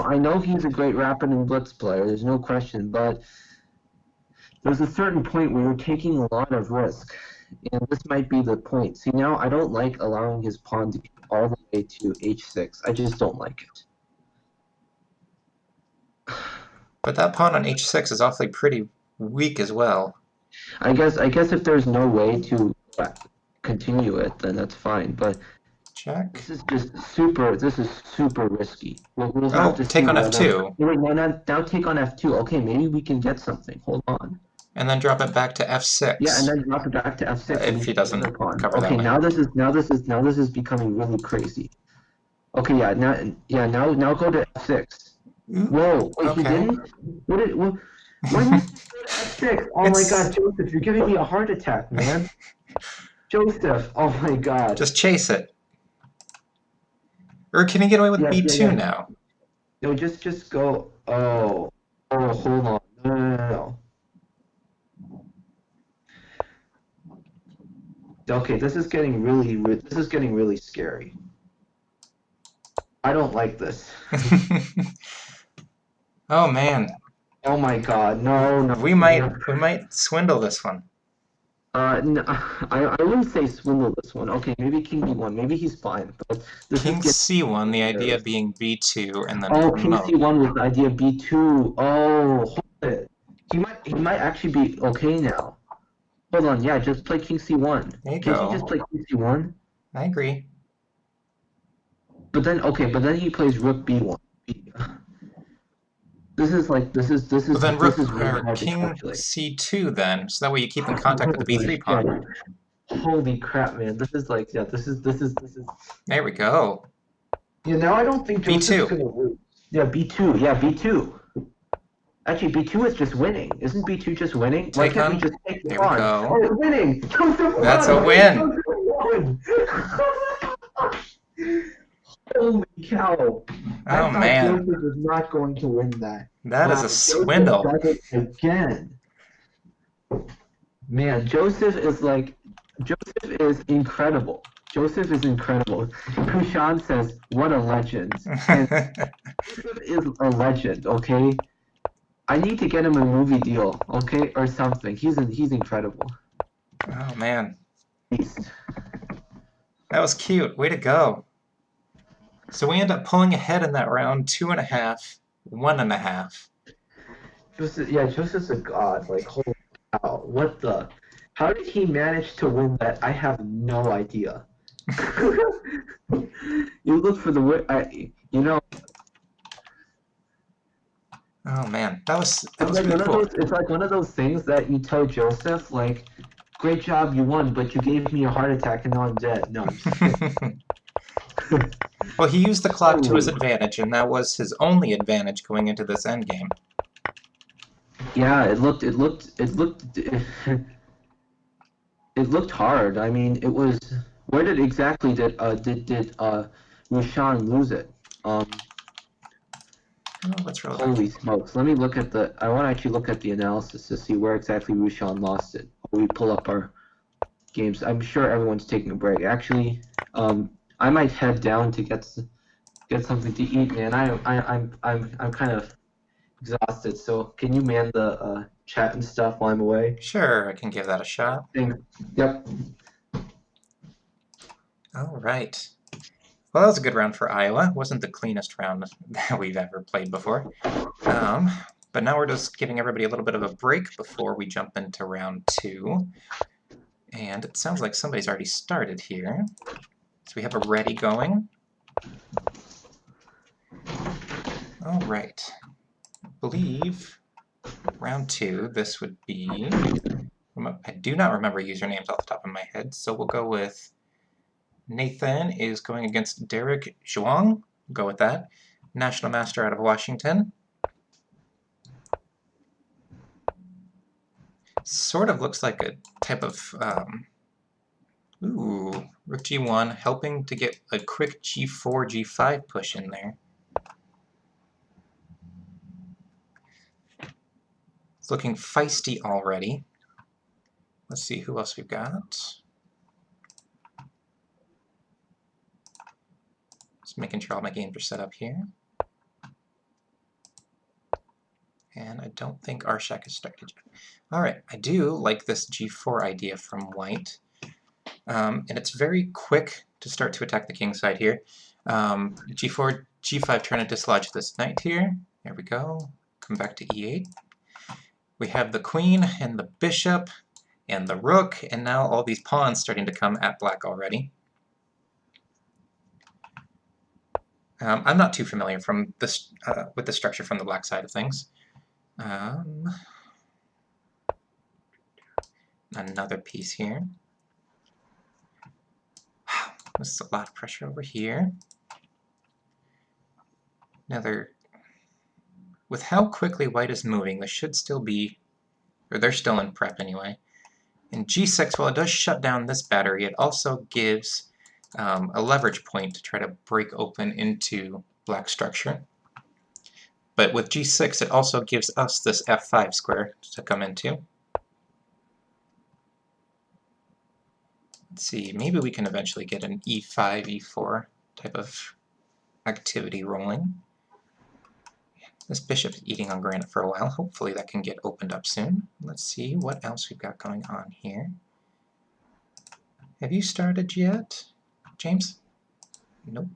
I know he's a great rapid and blitz player. There's no question, but there's a certain point where you're taking a lot of risk, and this might be the point. See, now I don't like allowing his pawn to get all the way to h6. I just don't like it. But that pawn on h6 is awfully pretty weak as well. I guess if there's no way to continue it, then that's fine. But Check. this is just super. This is super risky. We'll have Oh, to see take on whether. f2, Wait, now take on f2. Okay, maybe we can get something. Hold on. and then drop it back to Yeah, and f6, then drop it back to f6 and if we he get the doesn't other pawn. cover that Okay, way. now this is becoming really crazy. Okay, now go to f6. Ooh, Whoa, wait, he okay. didn't? Why did he go to f6? Oh my It's... God, Joseph, you're giving me a heart attack, man. Joseph, oh my God. just chase it. Or can he get away with Yeah, yeah, b2 yeah. now? No, just go. Oh, hold on. No. Okay, this is getting really scary. I don't like this. Oh man, Oh my God, no, no, we no. might swindle this one. No, I wouldn't say swindle this one. Okay, maybe King B1. Maybe he's fine, but this is King getting c1, the idea scary. being b2 and then Oh, King promote. C1 with the idea B2. Oh, hold it. He might actually be okay now. Hold on, yeah, just play King C1. There you Can't he just go. play King C1? I agree. But then he plays Rook B1. Well, then This rook is really or hard to king calculate. c2 then, so that way you keep in Oh contact with the b3 my pawn. God. Holy crap, man. This is like, yeah, this is. There we go. Yeah, now I don't think Joseph's b2. gonna lose. Yeah, B2. Yeah, B2. Actually, B2 is just winning. Isn't B2 just winning? Why Take can't we on. just take the There we pawn? go. Oh, it's winning! Joseph That's a won! win. Joseph won! Holy cow! I Oh thought man, Joseph was not going to win that. that is Wow, a Joseph swindle. does it again. Man, Joseph is incredible. Joseph is incredible. Kushan says, "What a legend!" And Joseph is a legend. Okay, I need to get him a movie deal. Okay, or something. He's incredible. Oh man, Beast. that was cute. Way to go. So we end up pulling ahead in that round, 2.5, 1.5. Joseph's a god. Like, holy cow! What the? How did he manage to win that? I have no idea. You look for the you know, Oh man, that was really cool. it's like one of those things that you tell Joseph, like, great job, you won, but you gave me a heart attack and now I'm dead. No, I'm just kidding. Well, he used the clock to his Holy. advantage, and that was his only advantage going into this endgame. Yeah, it looked hard. I mean, it was. Where did exactly did Rushan lose it? Oh, let's roll it back. Holy smokes! Let me look at the. I want to actually look at the analysis to see where exactly Rushan lost it. We pull up our games. I'm sure everyone's taking a break. Actually, I might head down to get something to eat, man. I'm kind of exhausted. So can you man the chat and stuff while I'm away? Sure, I can give that a shot. Thanks. Yep. All right. Well, that was a good round for Iowa. Wasn't the cleanest round that we've ever played before. But now we're just giving everybody a little bit of a break before we jump into round 2. And it sounds like somebody's already started here. So we have a ready going. All right. I believe round 2, this would be... I do not remember usernames off the top of my head, so we'll go with Nathan is going against Derek Zhuang. Go with that. National Master out of Washington. Sort of looks like a type of... ooh, Rook G1, helping to get a quick G4, G5 push in there. It's looking feisty already. Let's see who else we've got. Just making sure all my games are set up here. And I don't think Arshak has started yet. Alright, I do like this G4 idea from white. And it's very quick to start to attack the king side here. G4, G5, trying to dislodge this knight here. There we go. Come back to E8. We have the queen and the bishop and the rook, and now all these pawns starting to come at black already. I'm not too familiar from this with the structure from the black side of things. Another piece here. Wow, this is a lot of pressure over here. With how quickly white is moving, this should still be, or they're still in prep anyway. In G6, while it does shut down this battery, it also gives a leverage point to try to break open into black structure. But with g6, it also gives us this f5 square to come into. Let's see, maybe we can eventually get an e5, e4 type of activity rolling. This bishop is eating on granite for a while. Hopefully that can get opened up soon. Let's see what else we've got going on here. Have you started yet, James? Nope.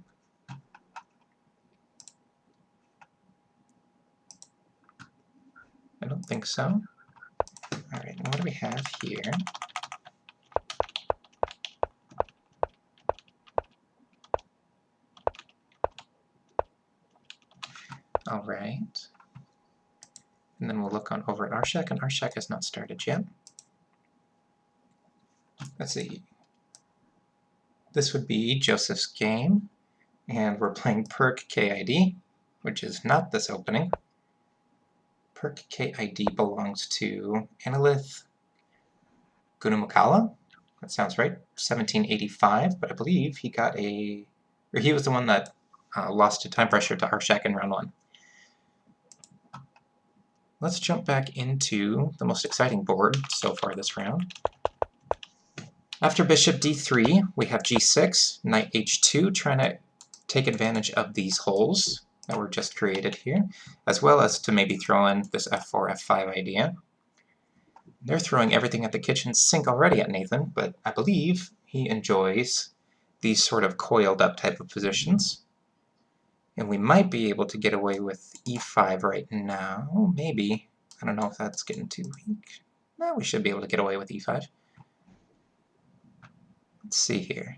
I don't think so. Alright, what do we have here? Alright. And then we'll look on over at Arshak, and Arshak has not started yet. Let's see. This would be Joseph's game, and we're playing Perk KID, which is not this opening. Perk KID belongs to Analith Gunamakala. That sounds right. 1785, but I believe he got a... or he was the one that lost to time pressure to Arshak in round 1. Let's jump back into the most exciting board so far this round. After bishop d3, we have g6, knight h2, trying to take advantage of these holes that were just created here, as well as to maybe throw in this f4, f5 idea. They're throwing everything at the kitchen sink already at Nathan, but I believe he enjoys these sort of coiled up type of positions. And we might be able to get away with e5 right now, maybe. I don't know if that's getting too weak. No, we should be able to get away with e5. Let's see here.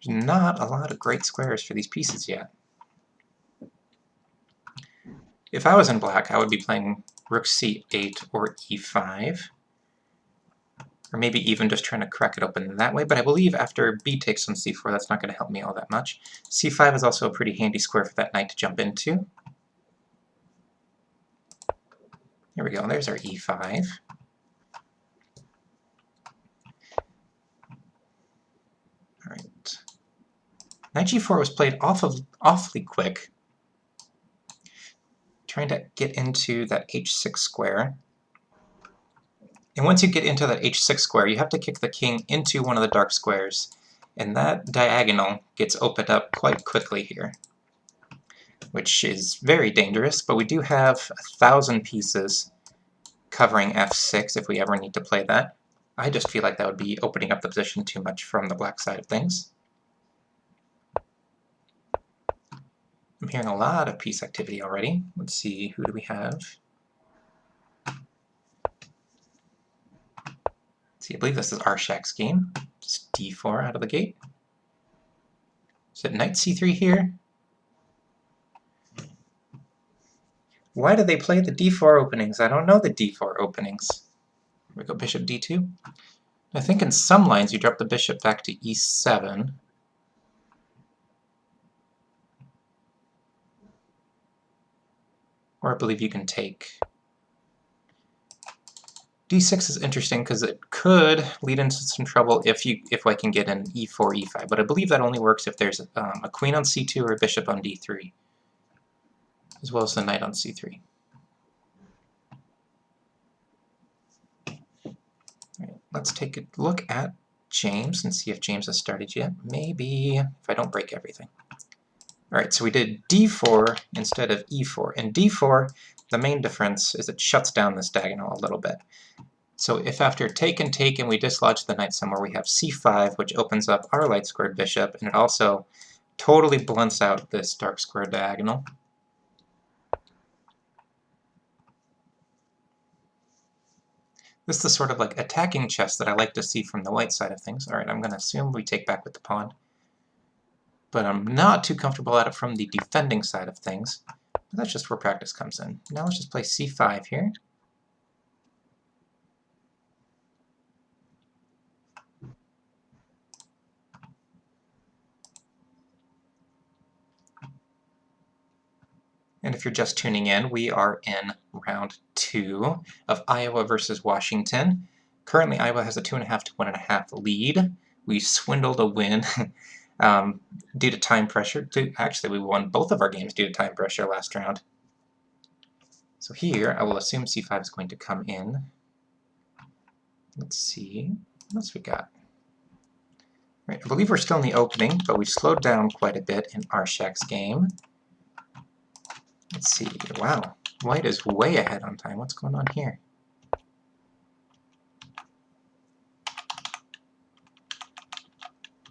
There's not a lot of great squares for these pieces yet. If I was in black, I would be playing rook c8 or e5. Or maybe even just trying to crack it open that way, but I believe after b takes on c4, that's not going to help me all that much. c5 is also a pretty handy square for that knight to jump into. There we go, there's our e5. Alright. Knight g4 was played awfully quick. Trying to get into that h6 square. And once you get into that h6 square, you have to kick the king into one of the dark squares. And that diagonal gets opened up quite quickly here, which is very dangerous, but we do have 1,000 pieces covering f6 if we ever need to play that. I just feel like that would be opening up the position too much from the black side of things. I'm hearing a lot of piece activity already. Let's see, who do we have? See, I believe this is Arshak's game. Just d4 out of the gate. Is it knight c3 here? Why do they play the d4 openings? I don't know the d4 openings. Here we go, bishop d2. I think in some lines you drop the bishop back to e7. Or I believe you can take... d6 is interesting because it could lead into some trouble if I can get an e4, e5, but I believe that only works if there's a queen on c2 or a bishop on d3, as well as the knight on c3. Right, let's take a look at James and see if James has started yet. Maybe if I don't break everything. Alright, so we did d4 instead of e4. In d4, the main difference is it shuts down this diagonal a little bit. So if after take and take and we dislodge the knight somewhere, we have c5, which opens up our light squared bishop, and it also totally blunts out this dark square diagonal. This is the sort of like attacking chess that I like to see from the white side of things. Alright, I'm going to assume we take back with the pawn. But I'm not too comfortable at it from the defending side of things. But that's just where practice comes in. Now let's just play c5 here. And if you're just tuning in, we are in round 2 of Iowa versus Washington. Currently, Iowa has a 2.5 to 1.5 lead. We swindled a win due to time pressure. Actually, we won both of our games due to time pressure last round. So here, I will assume c5 is going to come in. Let's see, what else we got? Right, I believe we're still in the opening, but we've slowed down quite a bit in Arshak's game. Let's see, wow, white is way ahead on time. What's going on here?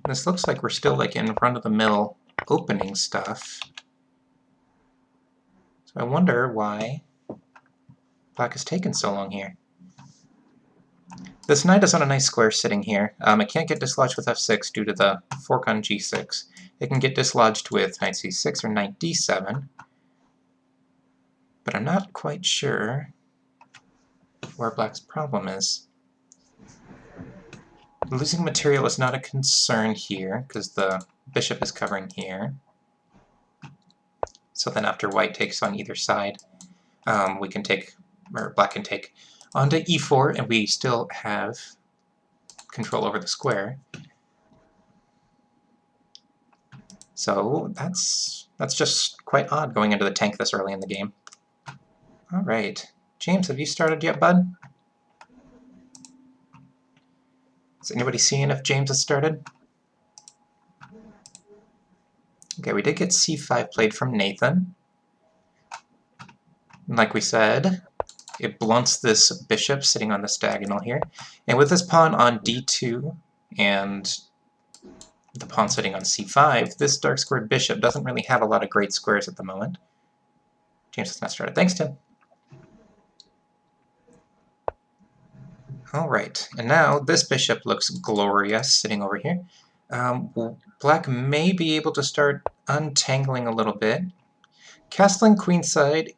This looks like we're still like in run-of-the-mill opening stuff. So I wonder why black has taken so long here. This knight is on a nice square sitting here. It can't get dislodged with f6 due to the fork on g6. It can get dislodged with knight c6 or knight d7. But I'm not quite sure where black's problem is. Losing material is not a concern here, because the bishop is covering here. So then after white takes on either side, we can take, or black can take onto e4, and we still have control over the square. So that's just quite odd going into the tank this early in the game. Alright. James, have you started yet, bud? Is anybody seeing if James has started? Okay, we did get c5 played from Nathan. And like we said, it blunts this bishop sitting on this diagonal here. And with this pawn on d2 and the pawn sitting on c5, this dark squared bishop doesn't really have a lot of great squares at the moment. James has not started. Thanks, Tim. Alright, and now this bishop looks glorious sitting over here. Black may be able to start untangling a little bit. Castling queenside,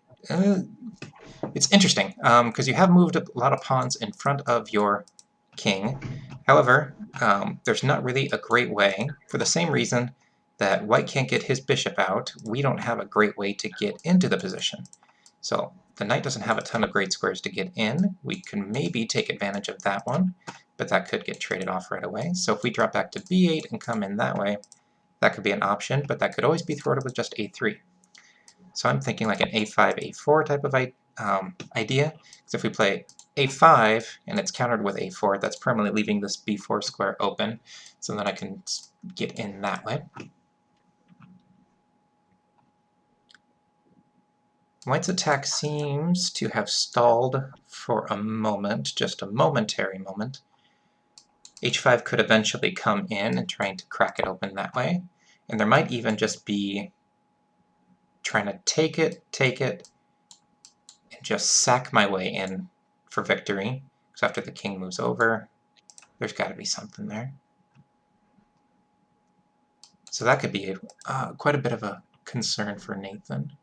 it's interesting, because you have moved a lot of pawns in front of your king. However, there's not really a great way. For the same reason that white can't get his bishop out, we don't have a great way to get into the position. So the knight doesn't have a ton of great squares to get in. We can maybe take advantage of that one, but that could get traded off right away. So if we drop back to b8 and come in that way, that could be an option, but that could always be thwarted with just a3. So I'm thinking like an a5, a4 type of idea, because if we play a5 and it's countered with a4, that's permanently leaving this b4 square open, so that I can get in that way. White's attack seems to have stalled for a moment, just a momentary moment. h5 could eventually come in and trying to crack it open that way, and there might even just be trying to take it, and just sack my way in for victory. So after the king moves over, there's got to be something there. So that could be quite a bit of a concern for Nathan.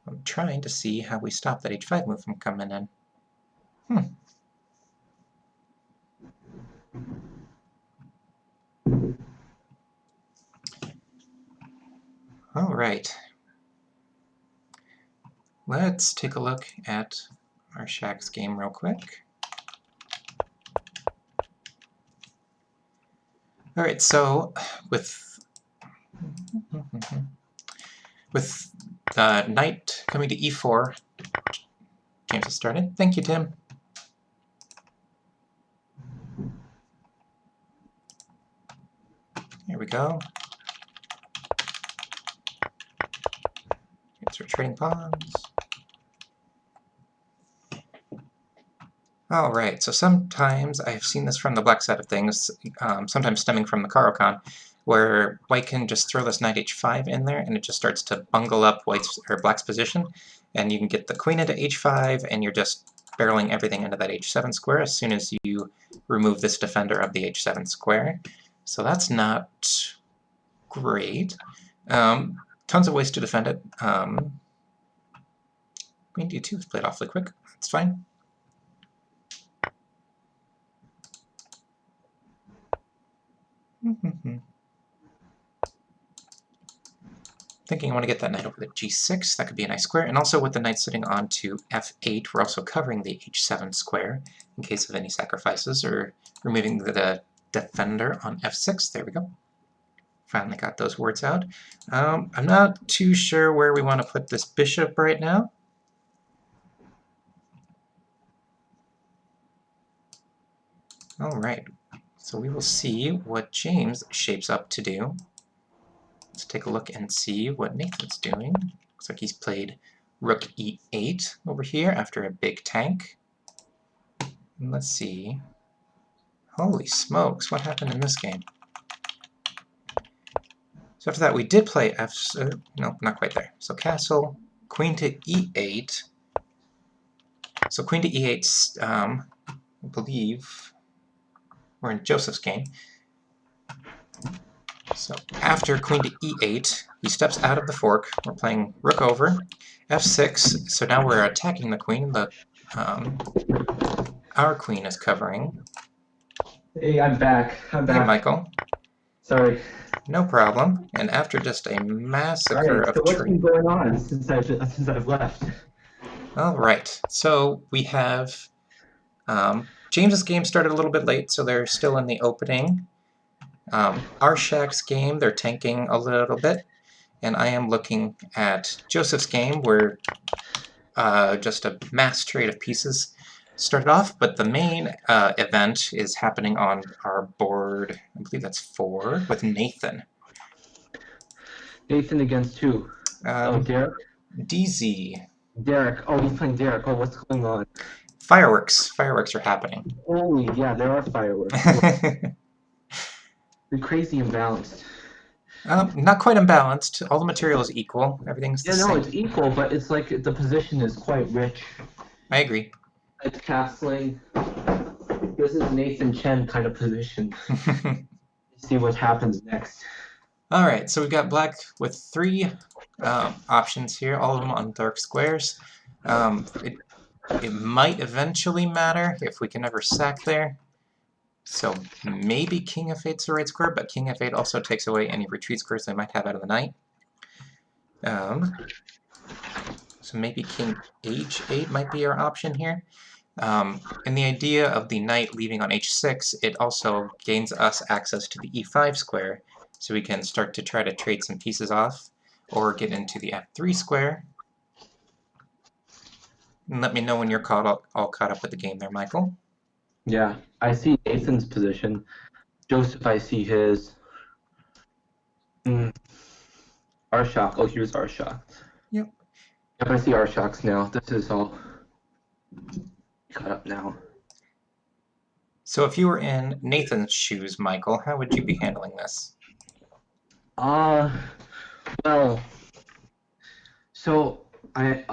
I'm trying to see how we stop that h5 move from coming in. All right. Let's take a look at Arshak's game real quick. All right, so with knight coming to e4, James has started. Thank you, Tim. Here we go. It's our trading pawns. Alright, so sometimes I've seen this from the black side of things, sometimes stemming from the Caro-Kann, where white can just throw this knight h5 in there and it just starts to bungle up black's position, and you can get the queen into h5 and you're just barreling everything into that h7 square as soon as you remove this defender of the h7 square. So that's not great. Tons of ways to defend it. Queen d2 is played awfully quick. That's fine. Thinking I want to get that knight over to g6, that could be a nice square, and also with the knight sitting onto f8, we're also covering the h7 square in case of any sacrifices, or removing the defender on f6. There we go. Finally got those words out. I'm not too sure where we want to put this bishop right now. Alright, so we will see what James shapes up to do. Let's take a look and see what Nathan's doing. Looks like he's played rook e8 over here after a big tank. And let's see. Holy smokes, what happened in this game? So after that we did play no, not quite there. So castle, queen to e8. So queen to e8, I believe we're in Joseph's game. So after queen to e8, he steps out of the fork. We're playing rook over, f6. So now we're attacking the queen. Our queen is covering. Hey, I'm back. Hey, Michael. Sorry. No problem. And after just a massacre Alright, so of what's been going on since I've left? All right. So we have James's game started a little bit late, so they're still in the opening. Arshak's game, they're tanking a little bit, and I am looking at Joseph's game, where just a mass trade of pieces started off, but the main event is happening on our board, I believe that's 4, with Nathan. Nathan against who? Derek? DZ. Derek. Oh, he's playing Derek. Oh, what's going on? Fireworks. Fireworks are happening. Holy, yeah, there are fireworks. They're crazy imbalanced. Not quite imbalanced. All the material is equal. Everything's the same. Yeah, no, it's equal, but it's like the position is quite rich. I agree. It's castling. This is Nathan Chen kind of position. See what happens next. Alright, so we've got black with 3 options here, all of them on dark squares. It might eventually matter if we can ever sack there. So maybe king f8's the right square, but king f8 also takes away any retreat squares they might have out of the knight. So maybe king h8 might be our option here. And the idea of the knight leaving on h6, it also gains us access to the e5 square, so we can start to try to trade some pieces off, or get into the f3 square. And let me know when you're all caught up with the game there, Michael. Yeah, I see Nathan's position. Joseph, I see his. Arshak. Oh, here's Arshak. Yep. Yep, I see Arshak's now. This is all caught up now. So if you were in Nathan's shoes, Michael, how would you be handling this? Well, so hard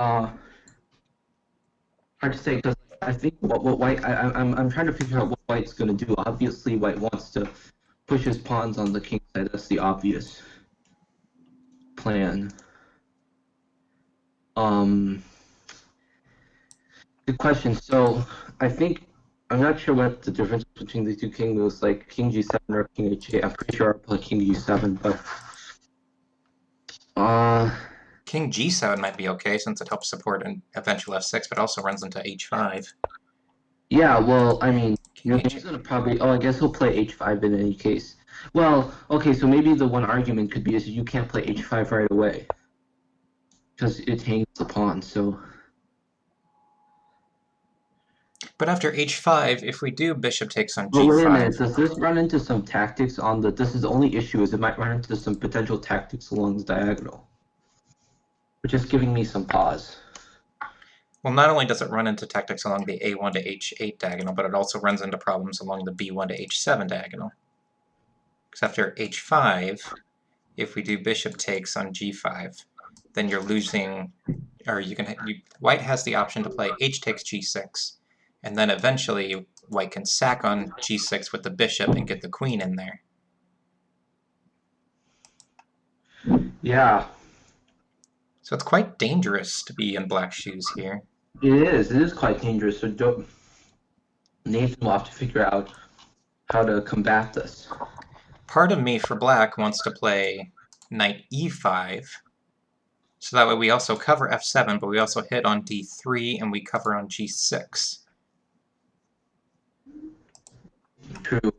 to say, because I think what white, I'm trying to figure out what white's gonna do. Obviously, white wants to push his pawns on the king side. That's the obvious plan. Good question. So I think I'm not sure what the difference between the two king moves, like king g7 or king h8. I'm pretty sure I'll play king g7, but King g7 might be okay, since it helps support an eventual f6, but also runs into h5. Yeah, well, I mean, King he's gonna probably. Oh, I guess he'll play h5 in any case. Well, okay, so maybe the one argument could be is you can't play h5 right away because it hangs the pawn. So. But after h5, if we do bishop takes on But wait a minute, g5... does this run into some tactics on the... This is the only issue, is it might run into some potential tactics along the diagonal. Which is giving me some pause. Well, not only does it run into tactics along the a1 to h8 diagonal, but it also runs into problems along the b1 to h7 diagonal. Because after h5, if we do bishop takes on g5, then you're losing... Or white has the option to play h takes g6, and then eventually white can sack on g6 with the bishop and get the queen in there. Yeah. So it's quite dangerous to be in black shoes here. It is quite dangerous, so Nathan will have to figure out how to combat this. Part of me for black wants to play knight e5, So that way we also cover f7, but we also hit on d3, and we cover on g6. True.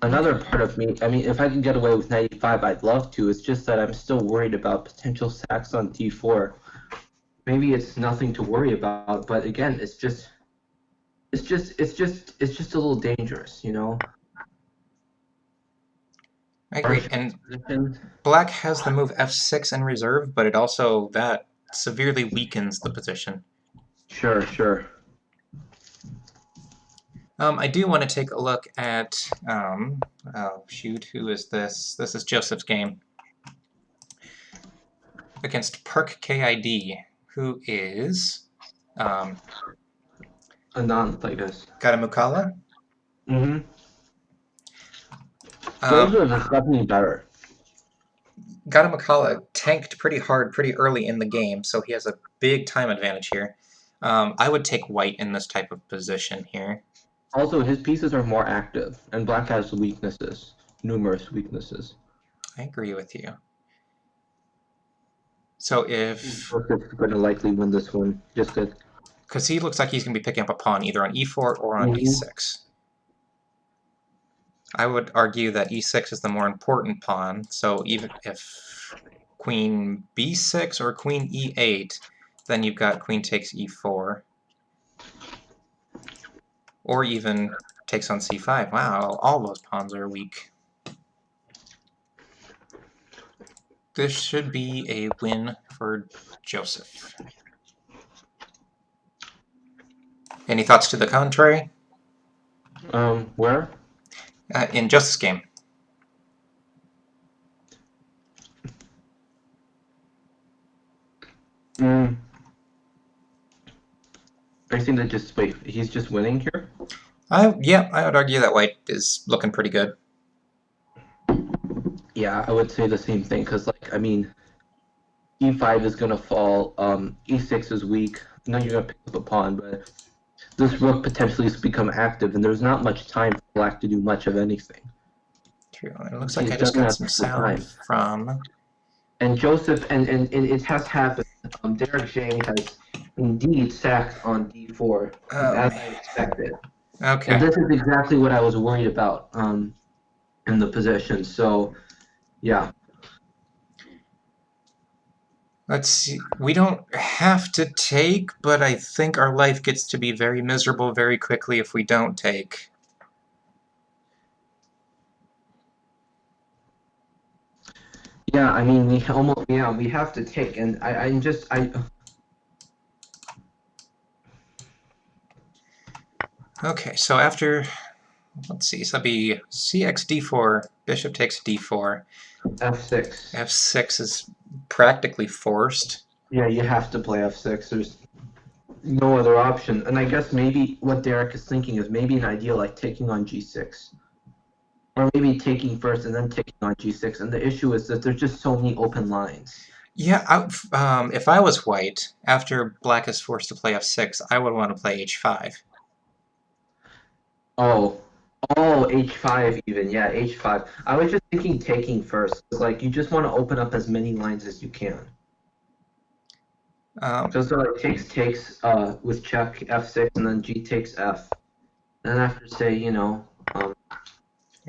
Another part of me, I mean, if I can get away with knight e5, I'd love to. It's just that I'm still worried about potential sacks on d4. Maybe it's nothing to worry about, but again, it's just a little dangerous, you know. I agree. And black has the move f6 in reserve, but it also that severely weakens the position. Sure, sure. I do want to take a look at, oh shoot, who is this? This is Joseph's game. Against Park KID, who is Anand, I guess. Garamukala. Mm-hmm. Joseph is definitely better. Garamukala tanked pretty hard pretty early in the game, so he has a big time advantage here. I would take white in this type of position here. Also, his pieces are more active, and black has weaknesses, numerous weaknesses. I agree with you. So if... Joseph's going to likely win this one, just good. Because he looks like he's going to be picking up a pawn either on e4 or on e6. I would argue that e6 is the more important pawn, so even if queen b6 or queen e8, then you've got queen takes e4. Or even takes on c5. Wow, all those pawns are weak. This should be a win for Joseph. Any thoughts to the contrary? Where? In Joseph's game. I think that just, wait, he's just winning here? Yeah, I would argue that white is looking pretty good. Yeah, I would say the same thing, because, like, I mean, e5 is going to fall, e6 is weak. I know you're going to pick up a pawn, but this rook potentially has become active, and there's not much time for black to do much of anything. True. It looks like I just got some sound from... And Joseph, and it has happened. Derek Zhang has indeed sacked on d4, as I expected. Okay. And this is exactly what I was worried about in the position. So, yeah. Let's see. We don't have to take, but I think our life gets to be very miserable very quickly if we don't take. Yeah, I mean, we have to take, and Okay, so after, let's see, so that'd be cx d4, bishop takes d4. f6. f6 is practically forced. Yeah, you have to play f6. There's no other option. And I guess maybe what Derek is thinking is maybe an idea like taking on g6. Or maybe taking first and then taking on g6. And the issue is that there's just so many open lines. Yeah, if I was white, after black is forced to play f6, I would want to play h5. Oh, h5 even. Yeah, h5. I was just thinking taking first. Like, you just want to open up as many lines as you can. So like takes with check f6 and then g takes f. And after say,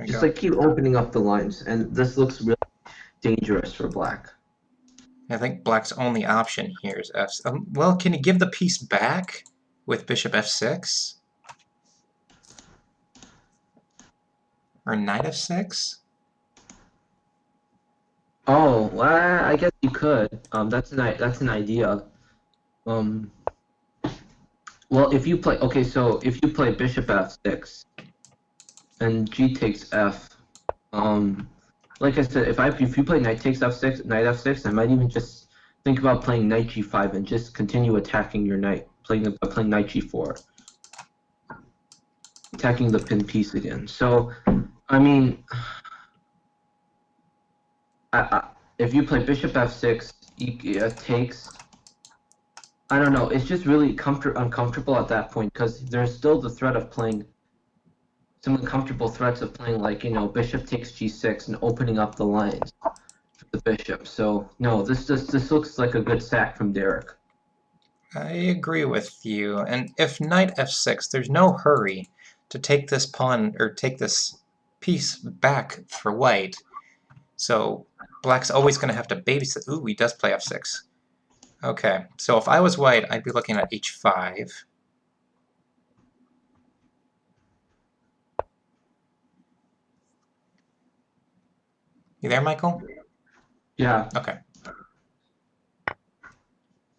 just like keep opening up the lines. And this looks really dangerous for black. I think black's only option here is f. Well, can he give the piece back with bishop f6? Or knight f6? Oh, well, I guess you could. That's an idea. Well, if you play if you play bishop f6 and g takes f, like I said, if you play knight takes f6, knight f6, I might even just think about playing knight g5 and just continue attacking your knight, playing knight g4, attacking the pin piece again. So, I mean, if you play bishop f6, takes. I don't know. It's just really uncomfortable at that point because there's still the threat of playing some uncomfortable threats of playing like bishop takes g6 and opening up the lines. for the bishop. So no, this looks like a good sack from Derek. I agree with you. And if knight f6, there's no hurry to take this pawn or take this piece back for white. So black's always going to have to babysit. Ooh, he does play f6. Okay, so if I was white, I'd be looking at h5. You there, Michael? Yeah, Okay.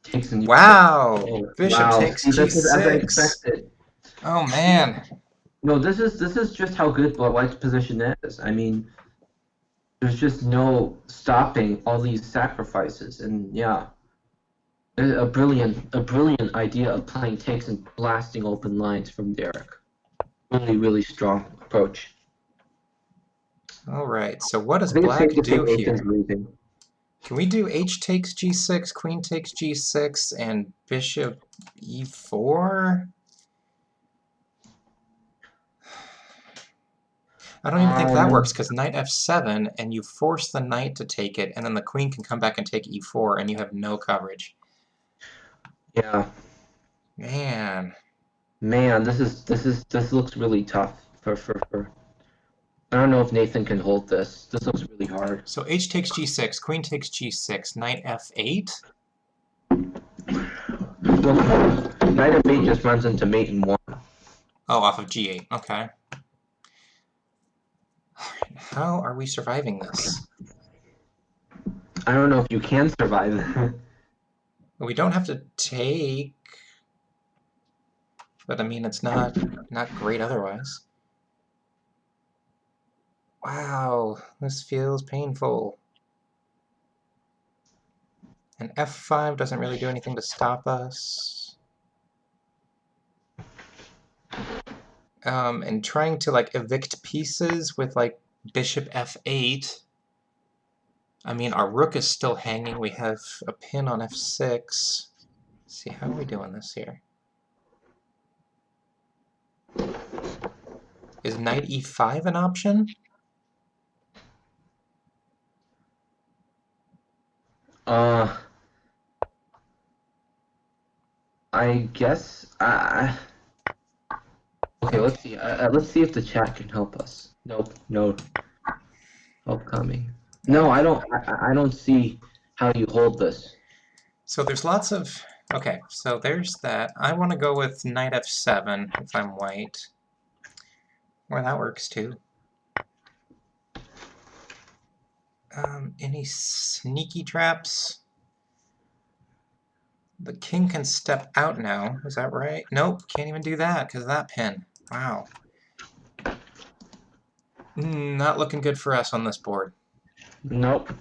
takes and Wow! oh, Bishop wow. takes See, this is as I g6. expected. Oh, man. No, this is just how good White's position is. I mean, there's just no stopping all these sacrifices, and yeah, a brilliant idea of playing takes and blasting open lines from Derek. Really, really strong approach. All right, so what does I think it's black safe to say do Nathan's here? losing. Can we do h takes g6, queen takes g6, and bishop e4? I don't even think that Um, works, because knight f7, and you force the knight to take it, and then the queen can come back and take e4, and you have no coverage. yeah, Man. man, this looks really tough for. I don't know if Nathan can hold this. This looks really hard. So h takes g6, queen takes g6, knight f8? Well, knight f8 just runs into mate in one. Oh, off of g8, okay. Alright, how are we surviving this? I don't know if you can survive that. We don't have to take, but I mean, it's not great otherwise. Wow, this feels painful. And f5 doesn't really do anything to stop us. And trying to like evict pieces with like bishop f8. I mean, our rook is still hanging. We have a pin on f6. Let's see, how are we doing this here? Is knight e5 an option? Uh, I guess. Okay, let's Okay. see. Let's see if the chat can help us. Nope, no help coming. No, I Okay. don't. I don't see how you hold this. So there's lots of... Okay, so there's that. I want to go with knight f7 if I'm white. Or that works too. Any sneaky traps? The king can step out now. Is that right? Nope, can't even do that because of that pin. Wow. Not looking good for us on this board. Nope.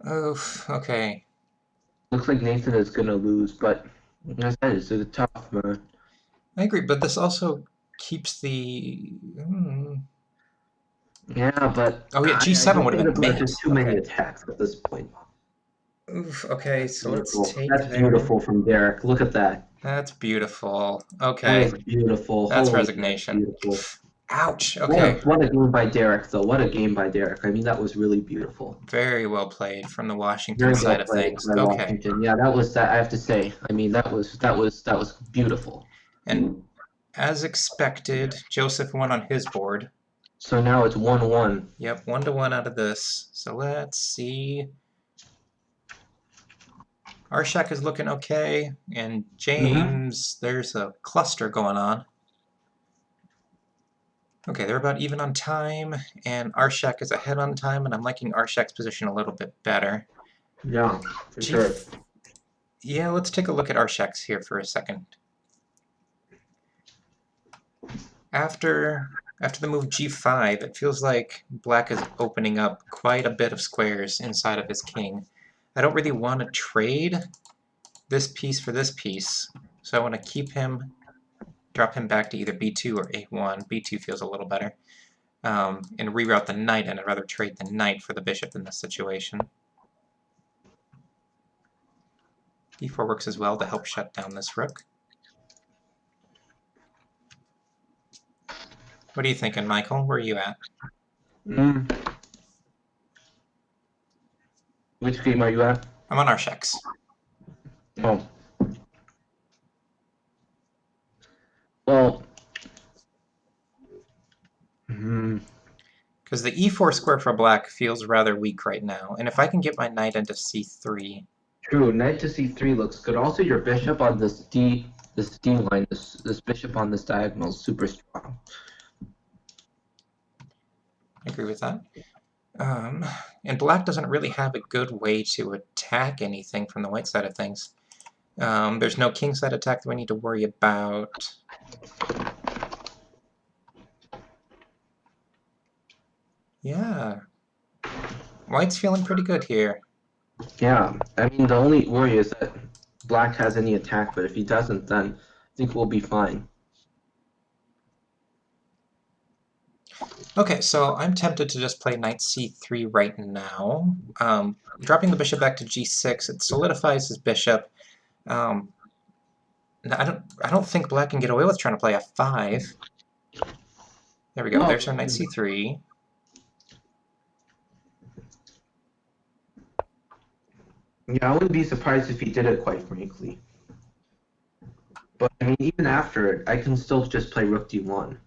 Oof, okay. Looks like Nathan is gonna lose, but as I said, it's a tough man. I agree, but this also keeps the... Yeah, but Oh yeah, I g7 just would have think the been black mate. has too many Okay. attacks at this point. Oof, okay, so let's Beautiful. take That's there. beautiful from Derek. Look at that. That's beautiful. That Okay, is beautiful. that's Holy, that's resignation. beautiful. Ouch, What a okay. what a game by Derek, though. What a game by Derek. I mean, that was really beautiful. Very well played from the Washington Very well side of played things. by Okay, Washington. Yeah, that was that. I have to say. I mean, that was beautiful. and as expected, Joseph won on his board. So now it's 1-1. Yep, 1-1 out of this. So let's see. Arshak is looking okay, and Mm-hmm. James, there's a cluster going on. Okay, they're about even on time, and Arshak is ahead on time, and I'm liking Arshak's position a little bit better. Yeah, for G sure. yeah, let's take a look at Arshak's here for a second. After the move g5, it feels like black is opening up quite a bit of squares inside of his king. I don't really want to trade this piece for this piece, so I want to keep him, drop him back to either b2 or a1. b2 feels a little better. And reroute the knight, and I'd rather trade the knight for the bishop in this situation. e4 works as well to help shut down this rook. What are you thinking, Michael? Where are you at? Mm. Which game are you at? I'm on Archex. Oh. Well. Mm, Because the e4 square for black feels rather weak right now, and if I can get my knight into c3... true. Knight to c3 looks good. Also, your bishop on this D line, this bishop on this diagonal is super strong. I agree with that. And black doesn't really have a good way to attack anything from the white side of things. There's no kingside attack that we need to worry about. Yeah. White's feeling pretty good here. Yeah, I mean, the only worry is that black has any attack, but if he doesn't, then I think we'll be fine. Okay, so I'm tempted to just play knight c3 right now. Dropping the bishop back to g6, it solidifies his bishop. I don't think black can get away with trying to play f5. There we go, Well, there's our knight c3. yeah, I wouldn't be surprised if he did it, quite frankly. But, I mean, even after it, I can still just play rook d1.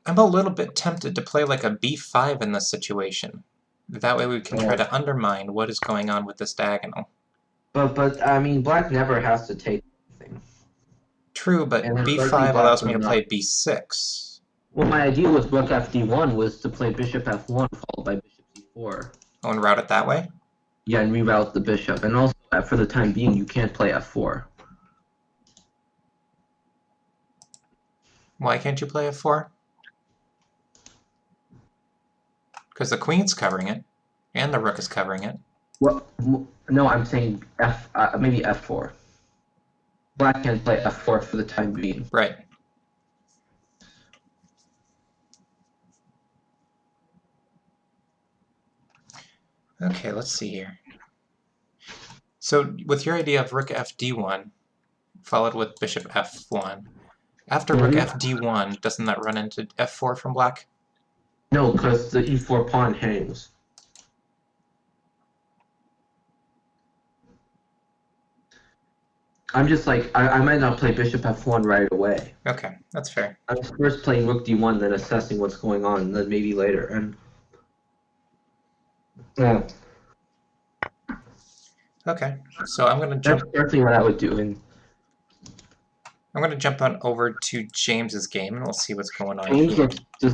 I'm a little bit tempted to play like a b5 in this situation. That way we can try to undermine what is going on with this diagonal. But I mean, black never has to take anything. True, but And it's likely b5 black allows me will to not. play b6. Well, my idea with rook fd1 was to play bishop f1 followed by bishop c4. Oh, and route it that way? Yeah, and reroute the bishop. And also, for the time being, you can't play f4. Why can't you play f4? Because the queen's covering it, and the rook is covering it. Well, no, I'm saying maybe f4. Black can play f4 for the time being. Right. Okay, let's see here. So with your idea of rook fd1, followed with bishop f1, after rook fd1, doesn't that run into f4 from black? No, because the e4 pawn hangs. I'm just like, I might not play bishop f1 right away. Okay, that's fair. I'm first playing rook d1, then assessing what's going on, and then maybe later. And yeah, Okay, so I'm gonna that's jump. personally what I would do. And I'm gonna jump on over to James's game, and we'll see what's going on James here.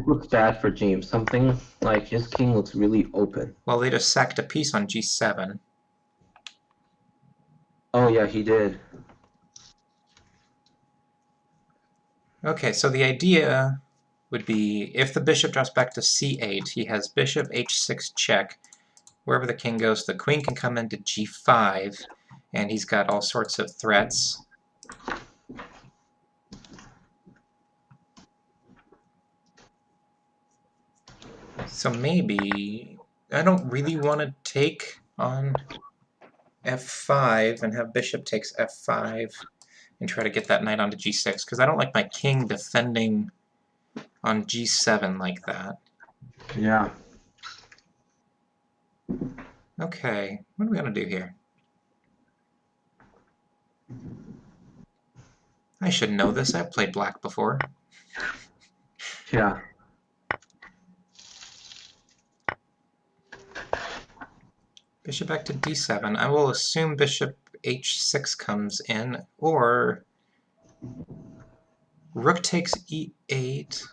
looks bad for James. Something like his king looks really open. Well, they just sacked a piece on g7. Oh yeah, he did. Okay, so the idea would be if the bishop drops back to c8, he has bishop h6 check. Wherever the king goes, the queen can come into g5, and he's got all sorts of threats. So maybe I don't really want to take on f5 and have bishop takes f5 and try to get that knight onto g6, because I don't like my king defending on g7 like that. Yeah. Okay, what are we going to do here? I should know this. I've played black before. Yeah. Bishop back to d7. I will assume bishop h6 comes in, or rook takes e8.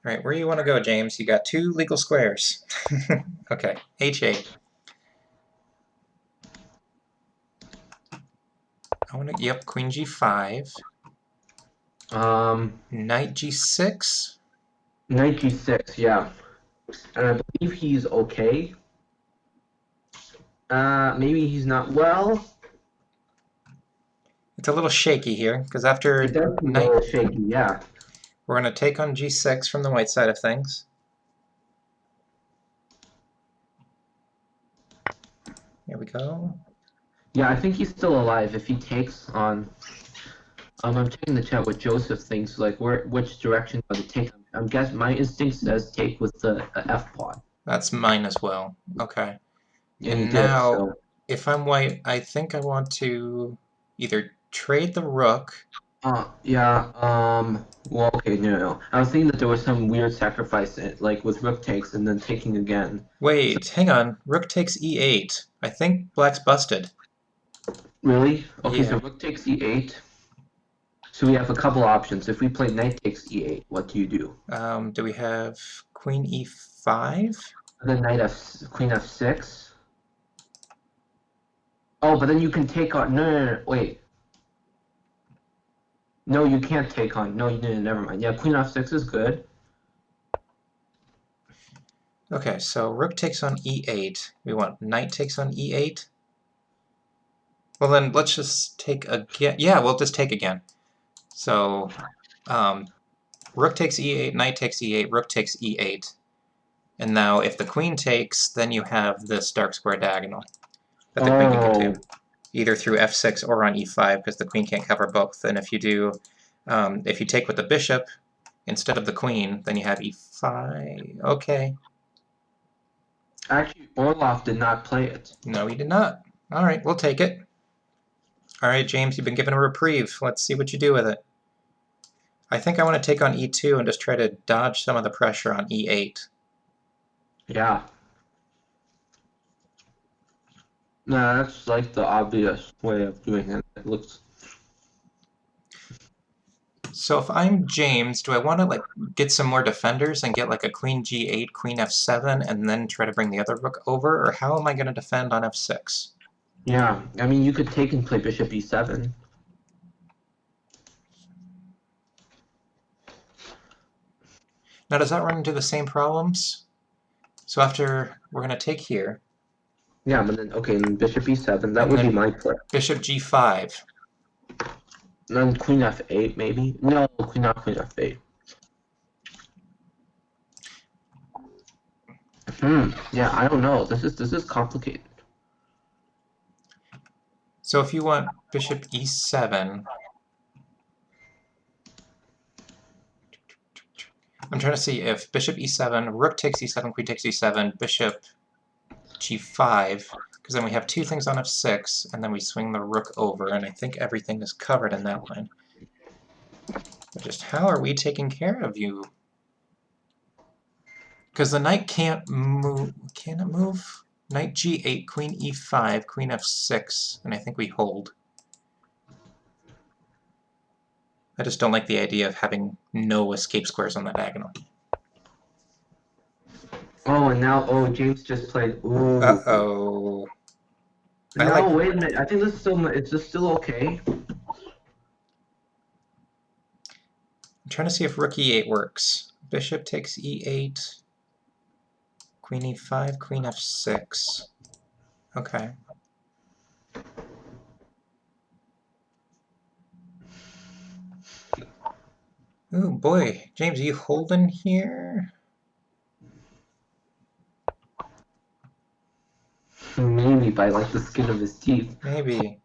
Alright, where do you want to go, James? You got two legal squares. Okay, h8. I want to, yep, queen g5. Knight g6. Knight g6, yeah. And I believe he's okay. Maybe he's not well. It's a little shaky here, because after It does seem a knight, little shaky, yeah. we're going to take on g6 from the white side of things. Here we go. Yeah, I think he's still alive if he takes on I'm checking the chat what Joseph thinks, like which direction do to take. I'm guessing my instinct says take with the F pawn, That's mine as well. Okay. and he And did. now, So, if I'm white, I think I want to either trade the rook. yeah. Well, okay, no. I was thinking that there was some weird sacrifice, like with rook takes and then taking again. So, Wait, hang on. Rook takes e8. I think black's busted. really? Okay, so Yeah. rook takes e8. So we have a couple options. If we play knight takes e8, what do you do? Do we have queen e5? Then queen f6. Oh, but then you can take on. No, wait. No, you can't take on. No, never mind. Yeah, queen f6 is good. Okay, so rook takes on e8. We want knight takes on e8. Well, then let's just take again. Yeah, we'll just take again. So, um, rook takes e8, knight takes e8, rook takes e8. And now if the queen takes, then you have this dark square diagonal that the queen can get to, Oh, either through f6 or on e5, because the queen can't cover both. And if you do, if you take with the bishop instead of the queen, then you have e5. Okay. actually, Orloff did not play it. No, he did not. All right, we'll take it. All right, James, you've been given a reprieve. Let's see what you do with it. I think I want to take on e2 and just try to dodge some of the pressure on e8. Yeah. No, that's like the obvious way of doing it. It looks. So if I'm James, do I want to like get some more defenders and get like a queen g8, queen f7, and then try to bring the other rook over, or how am I going to defend on f6? Yeah, I mean, you could take and play bishop e7. Now does that run into the same problems? So after we're going to take here, Yeah, but then okay, and bishop e7. That and would be then my play. bishop g5. And then queen f8 maybe. No, queen f8. Yeah, I don't know. This is complicated. So if you want bishop e7, I'm trying to see if bishop e7, rook takes e7, queen takes e7, bishop g5, because then we have two things on f6, and then we swing the rook over, and I think everything is covered in that line. But just how are we taking care of you? Because the knight can't move. Can it move? Knight g8, queen e5, queen f6, and I think we hold. I just don't like the idea of having no escape squares on the diagonal. Oh, and now James just played. Ooh. Uh-oh. I No, like... wait a minute. I think this is still okay. I'm trying to see if rook e8 works. Bishop takes e8, queen e5, queen f6. Okay. Oh boy, James, are you holding here? Maybe by like the skin of his teeth. Maybe.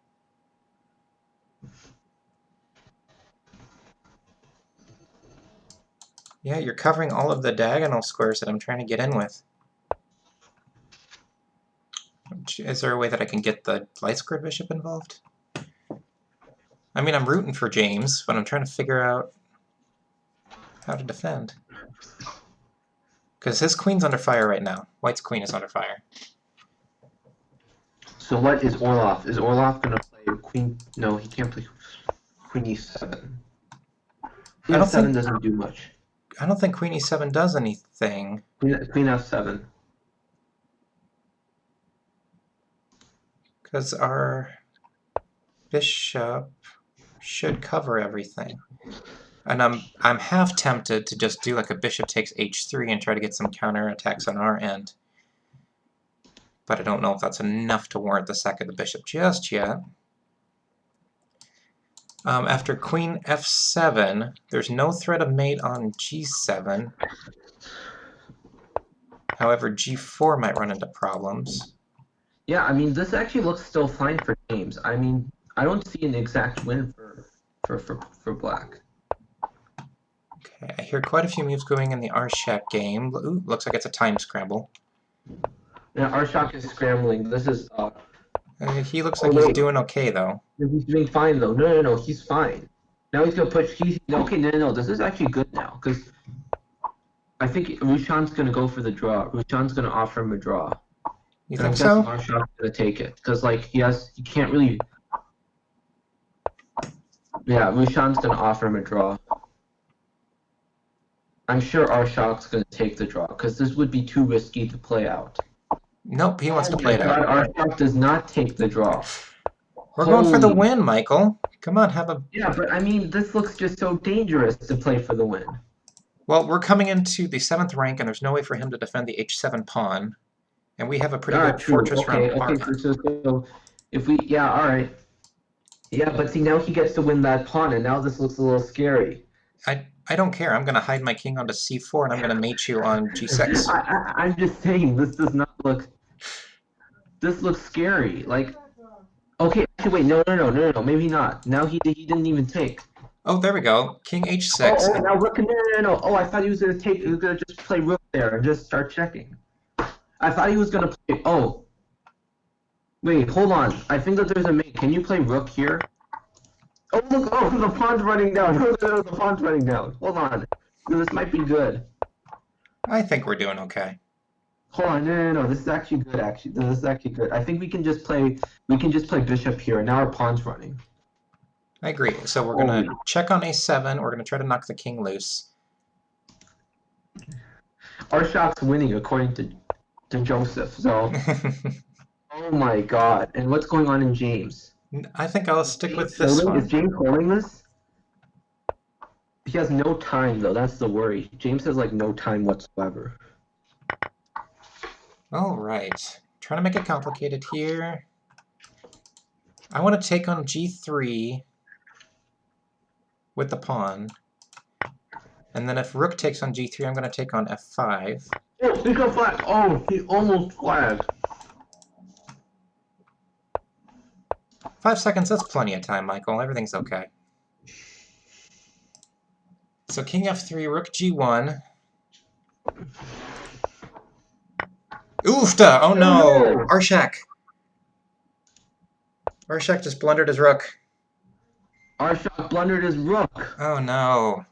Yeah, you're covering all of the diagonal squares that I'm trying to get in with. Is there a way that I can get the light squared bishop involved? I mean, I'm rooting for James, but I'm trying to figure out how to defend. Because his queen's under fire right now. White's queen is under fire. So what is Orloff? Is Orloff gonna play queen? No, he can't play queen e7. I Queen don't f7 think doesn't do much. I don't think queen e7 does anything. Queen f7. Because our bishop should cover everything. And I'm half tempted to just do like a bishop takes h3 and try to get some counterattacks on our end. But I don't know if that's enough to warrant the sack of the bishop just yet. After queen f7, there's no threat of mate on g7. However, g4 might run into problems. Yeah, I mean, this actually looks still fine for James. I mean, I don't see an exact win for. for black. Okay, I hear quite a few moves going in the Arshak game. Ooh, looks like it's a time scramble. Now Arshak is scrambling. This is He looks oh like he's wait, doing okay, though. he's doing fine though. No, he's fine. Now he's gonna push. He's okay. No. This is actually good now because I think Rushan's gonna go for the draw. Rushan's gonna offer him a draw, You and I'm think guessing so? Arshak's gonna take it because like he can't really. Yeah, Rushan's gonna offer him a draw. I'm sure Arshak's gonna take the draw because this would be too risky to play out. Nope, he wants Oh to my play it god, out. Arshak does not take the draw. We're going for the Holy. win, Michael. Come on, have a... Yeah, but I mean, this looks just so dangerous to play for the win. Well, we're coming into the 7th rank, and there's no way for him to defend the h7 pawn. And we have a pretty good True. fortress Okay, around our... so if we, yeah, all right. Yeah, but see, now he gets to win that pawn, and now this looks a little scary. I don't care. I'm going to hide my king onto c4, and I'm going to mate you on g6. I'm just saying, this does not look. This looks scary. Like, okay, actually, wait, no. Maybe not. Now he didn't even take. Oh, there we go. King h6. Oh, now look, no. Oh, I thought he was gonna take. He was gonna just play rook there and just start checking. I thought he was gonna play. Oh, wait, hold on. I think that there's a mate. Can you play rook here? Oh, look. Oh, the pawn's running down. No, the pawn's running down. Hold on. This might be good. I think we're doing okay. Hold on. No. This is actually good. Actually, this is actually good. I think we can just play. We can just play bishop here, and now our pawn's running. I agree. So we're going to check on a7. We're going to try to knock the king loose. Arshak's winning according to Joseph. So. Oh my god. And what's going on in James? I think I'll stick with this one. Is James holding this? He has no time, though. That's the worry. James has, like, no time whatsoever. All right. Trying to make it complicated here. I want to take on g3 with the pawn. And then if rook takes on g3, I'm going to take on f5. Oh, he got flagged. Oh, he almost flagged. 5 seconds, that's plenty of time, Michael. Everything's okay. So king f3, rook g1. Oofta! Oh no! Arshak! Arshak just blundered his rook. Arshak blundered his rook. Oh no.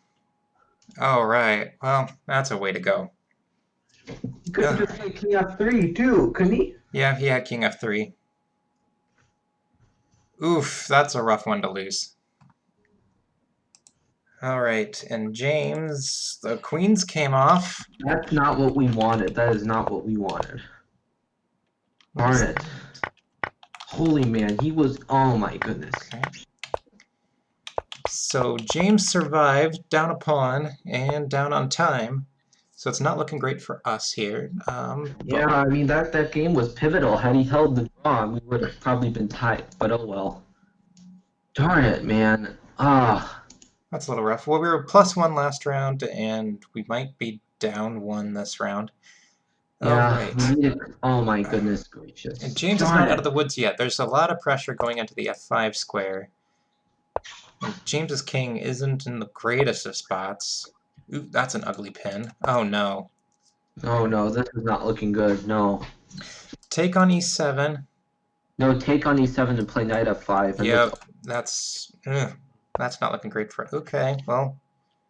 Oh right. Well, that's a way to go. He could just play king f3 too, couldn't he? Yeah, he had king f3. Oof, that's a rough one to lose. Alright, and James, the queens came off. That's not what we wanted. That is not what we wanted. Darn it. Holy man, he was... Oh my goodness. Okay. So James survived down a pawn and down on time. So it's not looking great for us here. Yeah, I mean, that game was pivotal. Had he held the draw, we would have probably been tight. But oh well. Darn it, man. That's a little rough. Well, we were +1 last round, and we might be down 1 this round. Yeah, right. Oh my goodness gracious. And James is not out of the woods yet. There's a lot of pressure going into the f5 square. And James's king isn't in the greatest of spots. Ooh, that's an ugly pin. Oh no. Oh no, this is not looking good. No. Take on e7. No, take on e7 and play knight f5. Yep, that's not looking great for... Okay, well...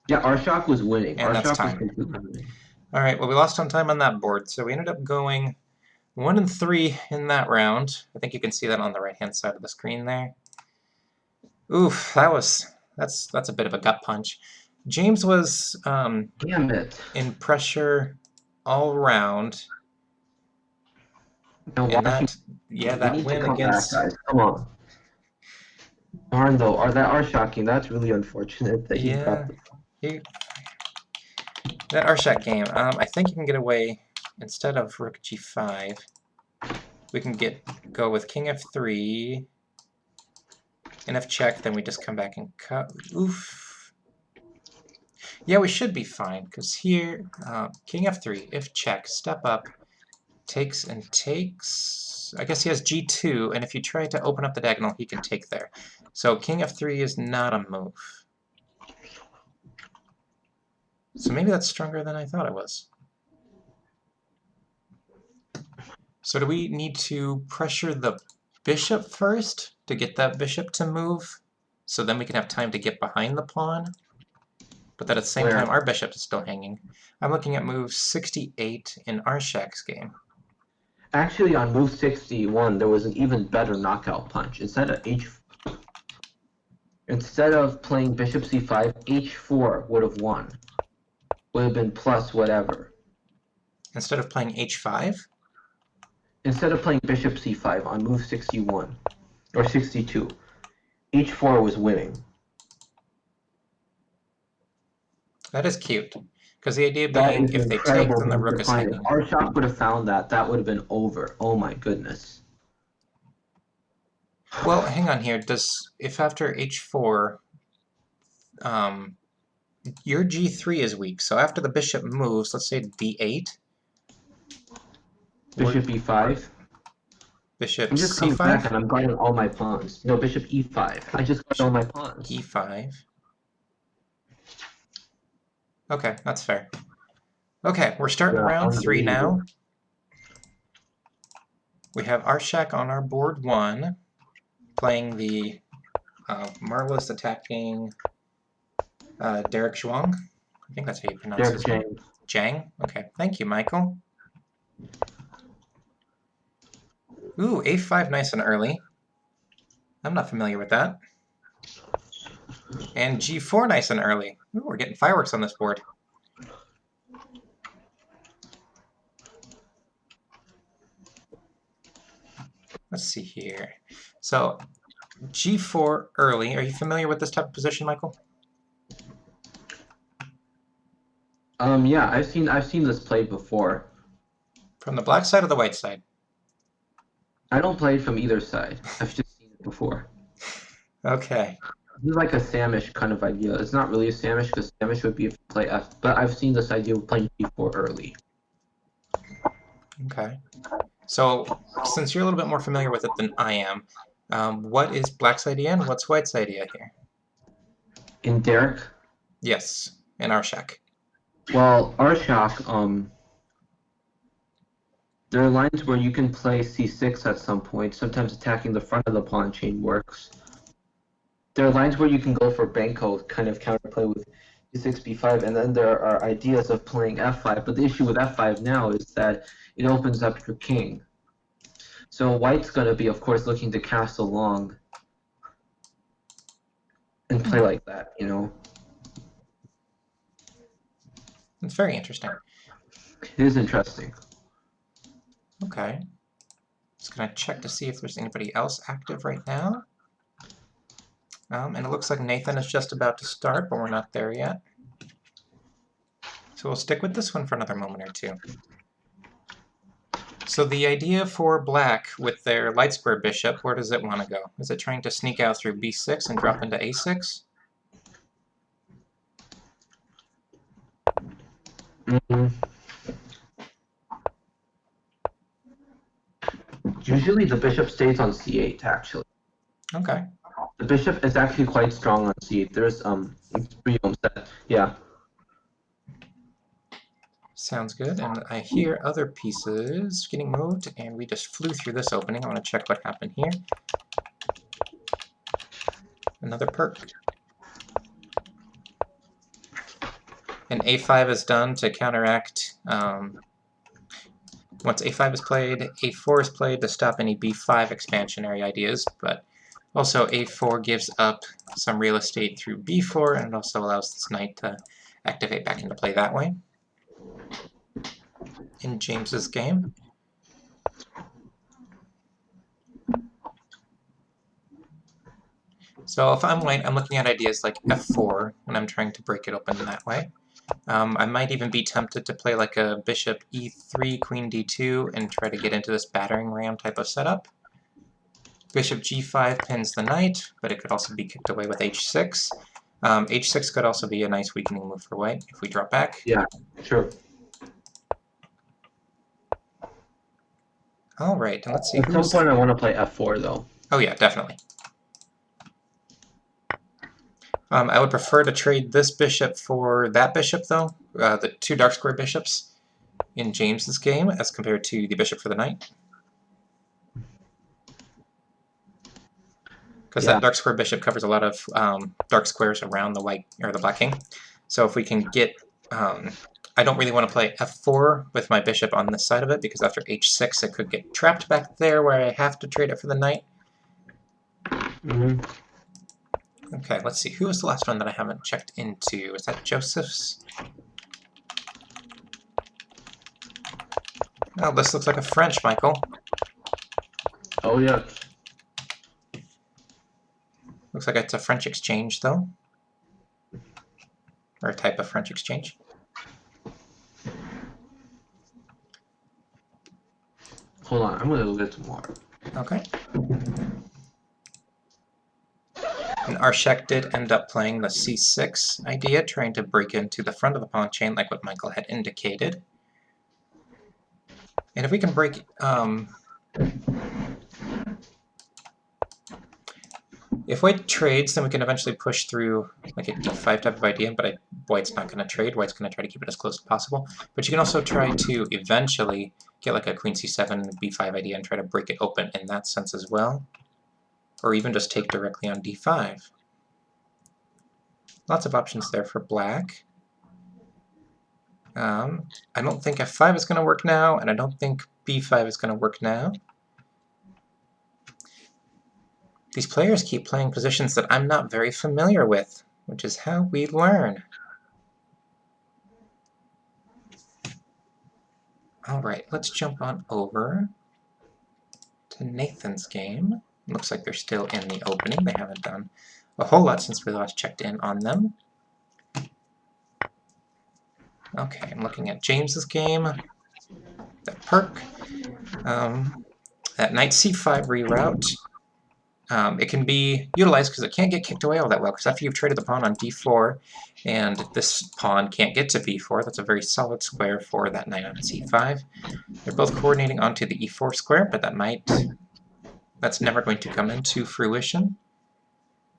Yeah, Arshak was winning. And Arshak that's time. was completely winning. Alright, well we lost on time on that board, so we ended up going 1 and 3 in that round. I think you can see that on the right-hand side of the screen there. Oof, that's a bit of a gut punch. James was Damn it. in pressure all around. And that win against... Back, guys. Come on. Darn though, that Arshak, that's really unfortunate that he dropped the... That Arshak game, I think you can get away, instead of rook g5, we can go with king f3, and if check, then we just come back and cut. Oof. Yeah, we should be fine, because here, king f3, if check, step up, takes and takes. I guess he has g2, and if you try to open up the diagonal, he can take there. So king f3 is not a move. So maybe that's stronger than I thought it was. So do we need to pressure the bishop first to get that bishop to move? So then we can have time to get behind the pawn? But at the same time, our bishop is still hanging. I'm looking at move 68 in Arshak's game. Actually, on move 61, there was an even better knockout punch. Instead of playing bishop c5, h4 would have won. Would have been plus whatever. Instead of playing h5? Instead of playing bishop c5 on move 61, or 62, h4 was winning. That is cute. Because the idea being, if they take, then the rook is hanging. If Arshak would have found that, that would have been over. Oh my goodness. Well, hang on here. If after h4, your g3 is weak, so after the bishop moves, let's say d8. Bishop e5. Bishop I'm just coming c5? back and I'm guarding all my pawns. No, bishop e5. I just guarded all my pawns. e5. Okay, that's fair. Okay, we're starting round 3 now. We have Arshak on our board 1, playing the marvelous attacking Derek Zhuang. I think that's how you pronounce his name. Jang? Okay, thank you, Michael. Ooh, a5 nice and early. I'm not familiar with that. And g4 nice and early. Ooh, we're getting fireworks on this board. Let's see here. So, g4 early. Are you familiar with this type of position, Michael? Yeah, I've seen this played before. From the black side or the white side? I don't play it from either side. I've just seen it before. Okay. This is like a Samish kind of idea. It's not really a Samish because Samish would be if you play F, but I've seen this idea of playing g4 early. Okay. So, since you're a little bit more familiar with it than I am, what is black's idea and what's white's idea here? In Derek? Yes, in Arshak. Well, Arshak, there are lines where you can play c6 at some point. Sometimes attacking the front of the pawn chain works. There are lines where you can go for Benko, kind of counterplay with d6, b5, and then there are ideas of playing f5. But the issue with f5 now is that it opens up your king. So white's going to be, of course, looking to castle long and play like that, you know. It's very interesting. It is interesting. Okay. Just gonna check to see if there's anybody else active right now. And it looks like Nathan is just about to start, but we're not there yet. So we'll stick with this one for another moment or two. So the idea for black with their light square bishop, where does it want to go? Is it trying to sneak out through b6 and drop into a6? Usually the bishop stays on c8, actually. Okay. The bishop is actually quite strong on c8. There's yeah. Sounds good, and I hear other pieces getting moved, and we just flew through this opening. I want to check what happened here. Another perk. And a5 is done to counteract. Once a5 is played, a4 is played to stop any b5 expansionary ideas, but also a4 gives up some real estate through b4, and it also allows this knight to activate back into play that way. In James's game. So if I'm white, I'm looking at ideas like f4, and I'm trying to break it open in that way. I might even be tempted to play like a bishop e3, queen d2, and try to get into this battering ram type of setup. Bishop g5 pins the knight, but it could also be kicked away with h6. H6 could also be a nice weakening move for white if we drop back. Yeah, sure. All right, and let's see. At some point I want to play f4, though. Oh yeah, definitely. I would prefer to trade this bishop for that bishop, though, the two dark square bishops in James's game, as compared to the bishop for the knight. Because that dark square bishop covers a lot of dark squares around the white or the black king. So if we can get, I don't really want to play f4 with my bishop on this side of it, because after h6 it could get trapped back there where I have to trade it for the knight. Okay, let's see. Who was the last one that I haven't checked into? Is that Joseph's? Oh, this looks like a French, Michael. Oh, yeah. Looks like it's a French exchange, though. Or a type of French exchange. Hold on, I'm gonna go get some water. Okay. And Arshek did end up playing the c6 idea, trying to break into the front of the pawn chain like what Michael had indicated. And if we can break... if white trades, then we can eventually push through like a d5 type of idea, but white's not going to trade. White's going to try to keep it as close as possible. But you can also try to eventually get like a queen c7, b5 idea and try to break it open in that sense as well. Or even just take directly on d5. Lots of options there for black. I don't think f5 is going to work now, and I don't think b5 is going to work now. These players keep playing positions that I'm not very familiar with, which is how we learn. Alright, let's jump on over to Nathan's game. Looks like they're still in the opening. They haven't done a whole lot since we last checked in on them. Okay, I'm looking at James's game. That perk. That knight c5 reroute. It can be utilized because it can't get kicked away all that well, because after you've traded the pawn on d4 and this pawn can't get to b4, that's a very solid square for that knight on c5. They're both coordinating onto the e4 square, but that's never going to come into fruition.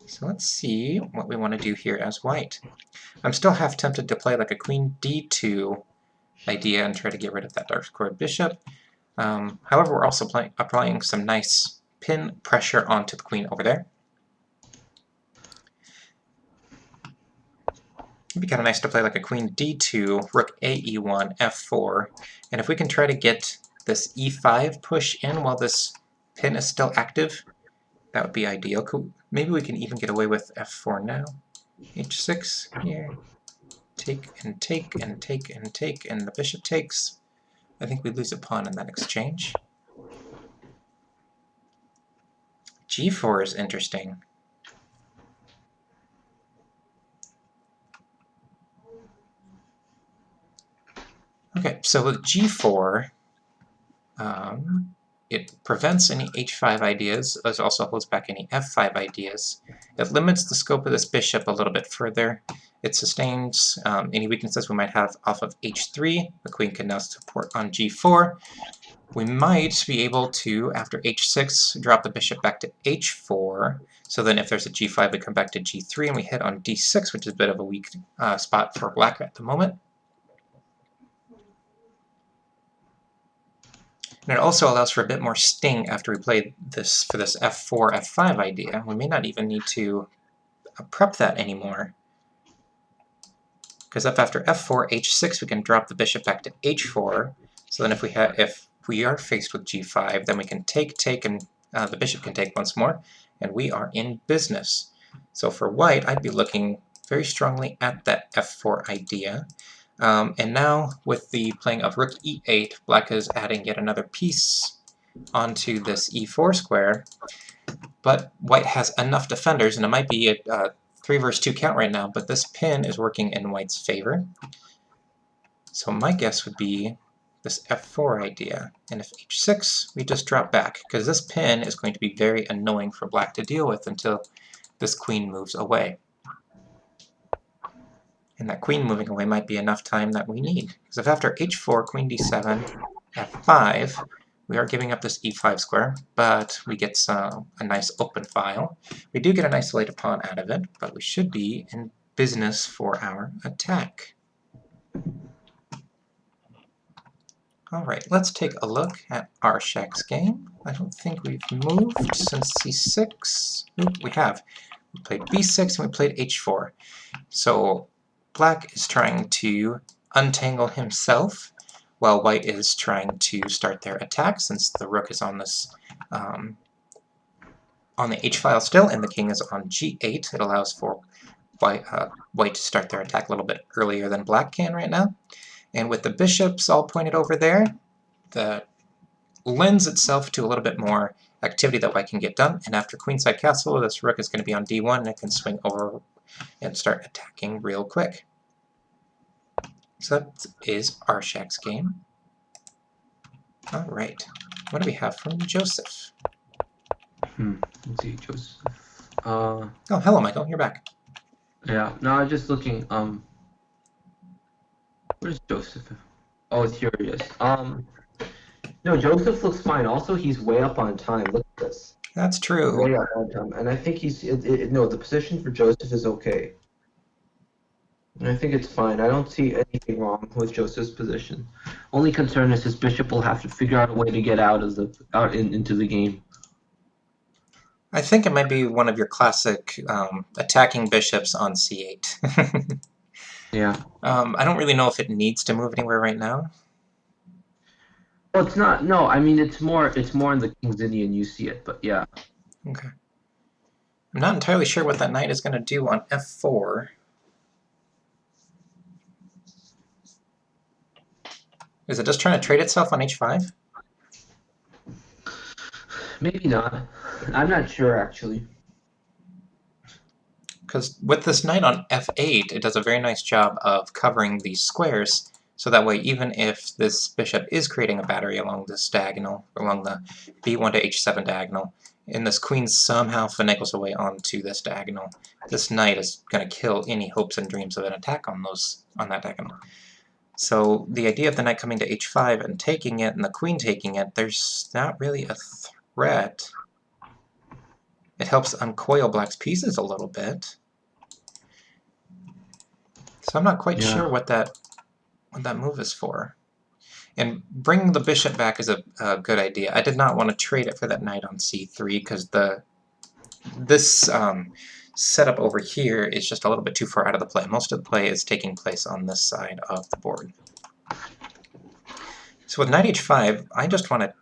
So let's see what we want to do here as white. I'm still half tempted to play like a queen d2 idea and try to get rid of that dark square bishop. However, we're also applying some nice pin pressure onto the queen over there. It'd be kind of nice to play like a queen d2, rook a e1, f4, and if we can try to get this e5 push in while this pin is still active, that would be ideal. Maybe we can even get away with f4 now. h6 here. Take and take and take and take, and the bishop takes. I think we lose a pawn in that exchange. g4 is interesting. Okay, so with g4, it prevents any h5 ideas, as also holds back any f5 ideas. It limits the scope of this bishop a little bit further. It sustains any weaknesses we might have off of h3. The queen can now support on g4. We might be able to, after h6, drop the bishop back to h4. So then if there's a g5, we come back to g3 and we hit on d6, which is a bit of a weak spot for black at the moment. And it also allows for a bit more sting after we play this for this f4, f5 idea. We may not even need to prep that anymore. Because if after f4, h6, we can drop the bishop back to h4. So then if we are faced with g5, then we can take, and the bishop can take once more, and we are in business. So for white, I'd be looking very strongly at that f4 idea. And now, with the playing of rook e8, black is adding yet another piece onto this e4 square, but white has enough defenders, and it might be a 3 versus 2 count right now, but this pin is working in white's favor. So my guess would be this f4 idea, and if h6, we just drop back, because this pin is going to be very annoying for black to deal with until this queen moves away. And that queen moving away might be enough time that we need. Because if after h4, queen d7, f5, We are giving up this e5 square, but we get a nice open file. We do get an isolated pawn out of it, but we should be in business for our attack. Alright, let's take a look at Arshak's game. I don't think we've moved since c6. Oop, we have. We played b6 and we played h4. So black is trying to untangle himself, while white is trying to start their attack, since the rook is on this on the h file still, and the king is on g8. It allows for white to start their attack a little bit earlier than black can right now. And with the bishops all pointed over there, that lends itself to a little bit more activity that white can get done. And after queenside castle, this rook is going to be on d1, and it can swing over and start attacking real quick. So that is Arshak's game. Alright, what do we have from Joseph? Let's see, Joseph. Oh, hello, Michael. You're back. Yeah, no, I'm just looking. Where's Joseph? Oh, it's here he is. No, Joseph looks fine. Also, he's way up on time. Look at this. That's true. Way up on time, and I think he's no. The position for Joseph is okay. And I think it's fine. I don't see anything wrong with Joseph's position. Only concern is his bishop will have to figure out a way to get out of into the game. I think it might be one of your classic attacking bishops on c8. Yeah. I don't really know if it needs to move anywhere right now. Well, it's not. No, I mean it's more in the King's Indian. You see it, but yeah. Okay. I'm not entirely sure what that knight is going to do on f4. Is it just trying to trade itself on h5? Maybe not. I'm not sure, actually. Because with this knight on f8, it does a very nice job of covering these squares, so that way even if this bishop is creating a battery along this diagonal, along the b1 to h7 diagonal, and this queen somehow finagles away onto this diagonal, this knight is going to kill any hopes and dreams of an attack on that diagonal. So the idea of the knight coming to h5 and taking it, and the queen taking it, there's not really a threat. It helps uncoil black's pieces a little bit. So I'm not quite sure what that move is for. And bringing the bishop back is a good idea. I did not want to trade it for that knight on c3, because this setup over here is just a little bit too far out of the play. Most of the play is taking place on this side of the board. So with knight h5, I just want to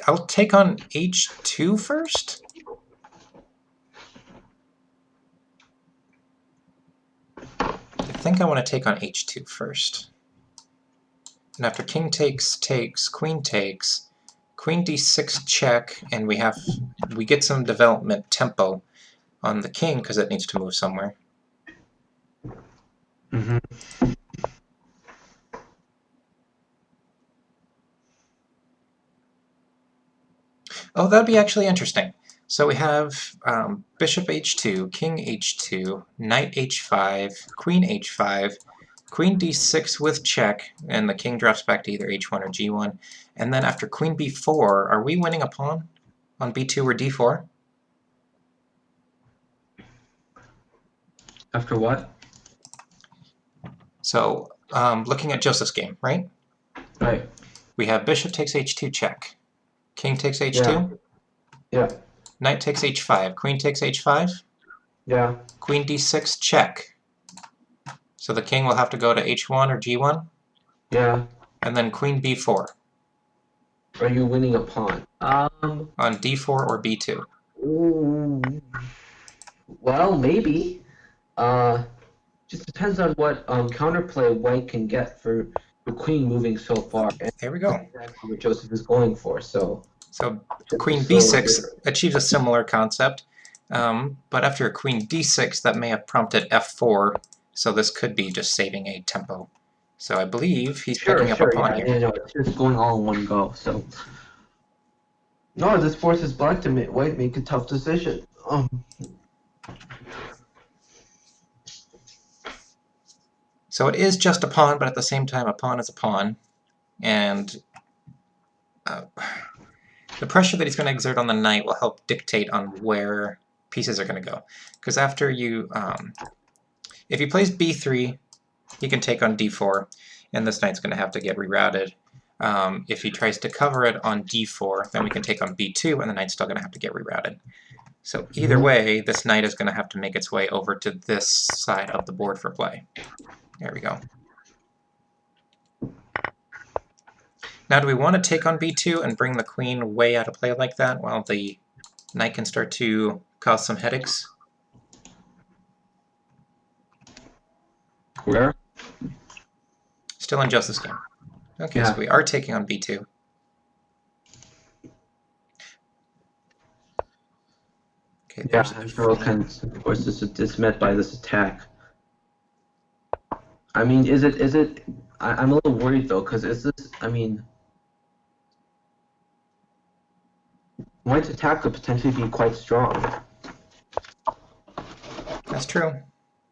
I'll take on h2 first. I think I want to take on h2 first. And after king takes, queen takes, queen d6 check, and we get some development tempo on the king because it needs to move somewhere. Mm-hmm. Oh, that'd be actually interesting. So we have bishop h2, king h2, knight h5, queen h5, queen d6 with check, and the king drops back to either h1 or g1. And then after queen b4, are we winning a pawn on b2 or d4? After what? So, looking at Joseph's game, right? Right. We have bishop takes h2 check, king takes h2, Yeah. knight takes h5, queen takes h5, Yeah. queen d6 check. So the king will have to go to h1 or g1. Yeah. And then queen b4. Are you winning a pawn? On d4 or b2. Well, maybe. Just depends on what counterplay white can get for the queen moving so far. And there we go. that's exactly what Joseph is going for. So queen b6 achieves a similar concept, but after queen d6, that may have prompted f4. So this could be just saving a tempo. So I believe he's picking up a pawn here. Yeah, it's just going all in one go. So no, this forces black to make a tough decision. So it is just a pawn, but at the same time, a pawn is a pawn. And the pressure that he's going to exert on the knight will help dictate on where pieces are going to go. Because after you, if he plays b3, he can take on d4, and this knight's going to have to get rerouted. If he tries to cover it on d4, then we can take on b2, and the knight's still going to have to get rerouted. So either way, this knight is going to have to make its way over to this side of the board for play. There we go. Now, do we want to take on b2 and bring the queen way out of play like that while the knight can start to cause some headaches? Where? Still in Joseph's game. Okay, Yeah. so we are taking on b2. Okay, Yeah, there's of course, this is met by this attack. I mean, is it? I'm a little worried though, because is this? I mean, White's attack could potentially be quite strong. That's true.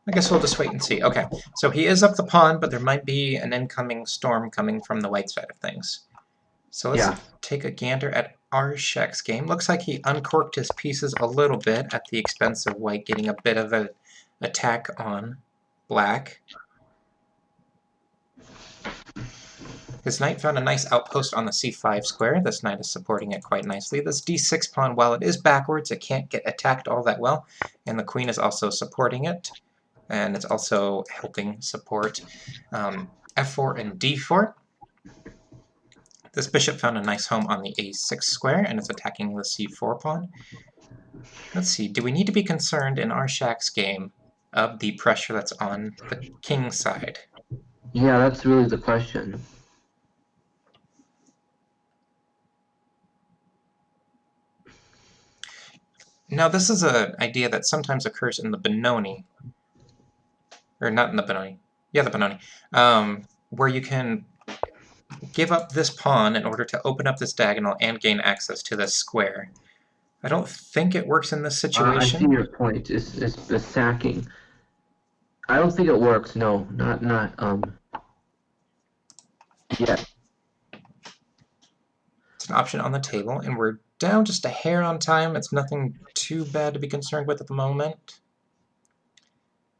I guess we'll just wait and see. Okay, so he is up the pawn, but there might be an incoming storm coming from the white side of things. So let's take a gander at Arshek's game. Looks like he uncorked his pieces a little bit at the expense of white getting a bit of an attack on black. His knight found a nice outpost on the c5 square. This knight is supporting it quite nicely. This d6 pawn, while it is backwards, it can't get attacked all that well, and the queen is also supporting it, and it's also helping support f4 and d4. This bishop found a nice home on the a6 square, and it's attacking the c4 pawn. Let's see, do we need to be concerned in Arshak's game of the pressure that's on the king side? Yeah, that's really the question. Now, this is an idea that sometimes occurs in the Benoni, or not in the Benoni, yeah, the Benoni, where you can give up this pawn in order to open up this diagonal and gain access to this square. I don't think it works in this situation. I see your point. It's the sacking. I don't think it works. No, not yeah. It's an option on the table, and we're down just a hair on time. It's nothing too bad to be concerned with at the moment.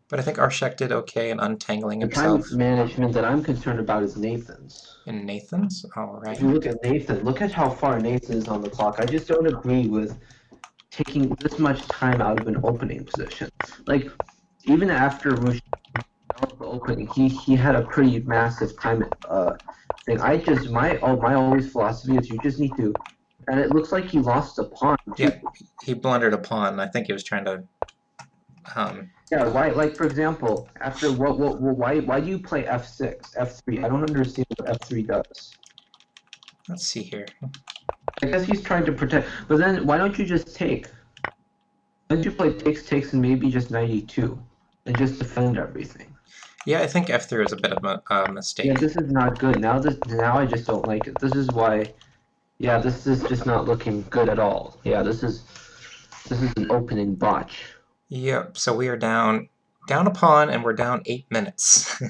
But I think Arshak did okay in untangling himself. The time management that I'm concerned about is Nathan's. In Nathan's? Alright. If you look at Nathan, look at how far Nathan is on the clock. I just don't agree with taking this much time out of an opening position. Like, even after Rush developed the opening, he had a pretty massive time thing. My always philosophy is you just need to, and it looks like he lost a pawn too. Yeah, he blundered a pawn. I think he was trying to yeah, why? Like for example, after why do you play f6, f3? I don't understand what f3 does. Let's see here. I guess he's trying to protect, but then why don't you just take? Why don't you play takes and maybe just 92 and just defend everything? Yeah, I think f3 is a bit of a mistake. Yeah, this is not good. Now I just don't like it. This is why. Yeah, this is just not looking good at all. Yeah, this is an opening botch. Yep, so we are down a pawn, and we're down 8 minutes.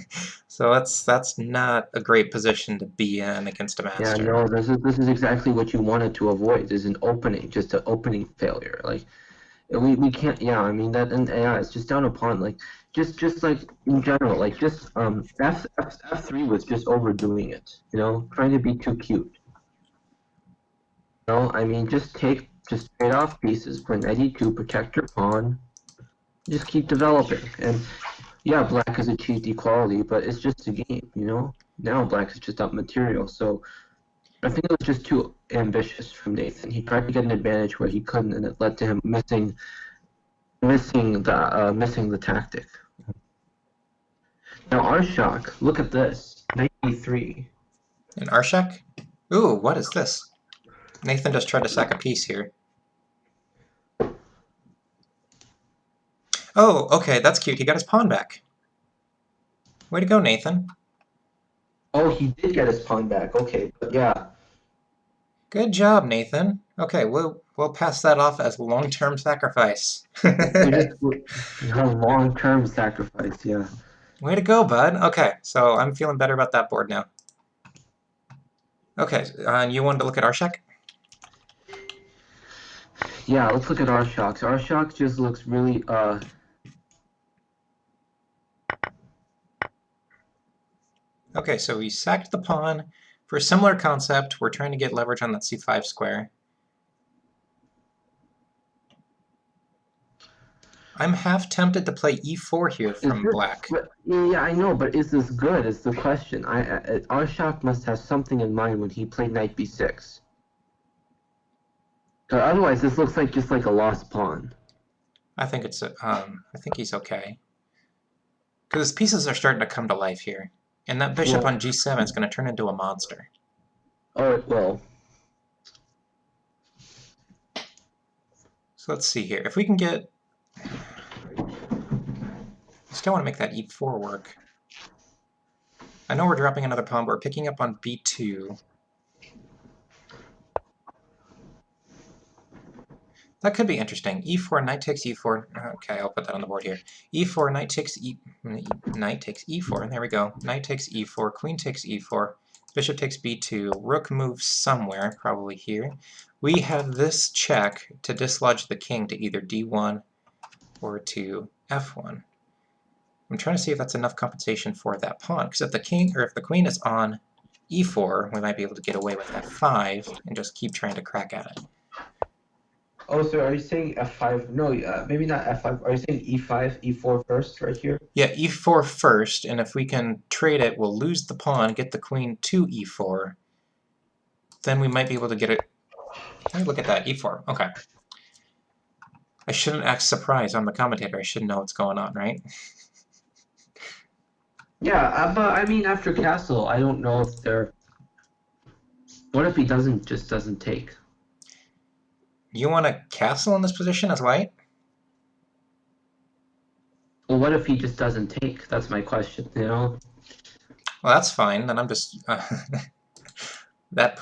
So that's not a great position to be in against a master. Yeah, no, this is exactly what you wanted to avoid, is an opening, just an opening failure. Like, we can't, yeah, I mean, that, and yeah, it's just down a pawn, like, just like, in general, like, just, F3 was just overdoing it, you know, trying to be too cute. You know, I mean, just trade off pieces, play knight e2, protect your pawn, just keep developing. And yeah, black has achieved equality, but it's just a game, you know? Now black is just up material, so I think it was just too ambitious from Nathan. He tried to get an advantage where he couldn't, and it led to him missing the tactic. Now Arshak, look at this, 93. And Arshak? Ooh, what is this? Nathan just tried to sack a piece here. Oh, okay, that's cute. He got his pawn back. Way to go, Nathan. Oh, he did get his pawn back. Okay, but yeah. Good job, Nathan. Okay, we'll pass that off as long-term sacrifice. Long-term sacrifice, yeah. Way to go, bud. Okay, so I'm feeling better about that board now. Okay, and you wanted to look at Arshak? Yeah, let's look at our shocks. Our shock just looks really Okay, so we sacked the pawn. For a similar concept, we're trying to get leverage on that c5 square. I'm half tempted to play e4 here is from this black. yeah, I know, but is this good is the question. Our shock must have something in mind when he played knight b6. Otherwise this looks like just like a lost pawn. I think it's I think he's okay. Because his pieces are starting to come to life here. And that bishop on g7 is going to turn into a monster. Oh, well. So let's see here. If we can get... Still want to make that e4 work. I know we're dropping another pawn, but we're picking up on b2. That could be interesting. e4, knight takes e4. Okay, I'll put that on the board here. e4, knight takes e4. There we go. Knight takes e4, queen takes e4, bishop takes b2, rook moves somewhere, probably here. We have this check to dislodge the king to either d1 or to f1. I'm trying to see if that's enough compensation for that pawn, because if the queen is on e4, we might be able to get away with f5 and just keep trying to crack at it. Oh, so are you saying f5? No, maybe not f5. Are you saying e5, e4 first, right here? Yeah, e4 first, and if we can trade it, we'll lose the pawn, get the queen to e4. Then we might be able to get it... Hey, look at that, e4. Okay. I shouldn't act surprised. I'm the commentator. I should know what's going on, right? Yeah, but I mean, after castle, I don't know if they're... What if he just doesn't take? You want a castle in this position as white? Well, what if he just doesn't take? That's my question, you know? Well, that's fine. Then I'm just... that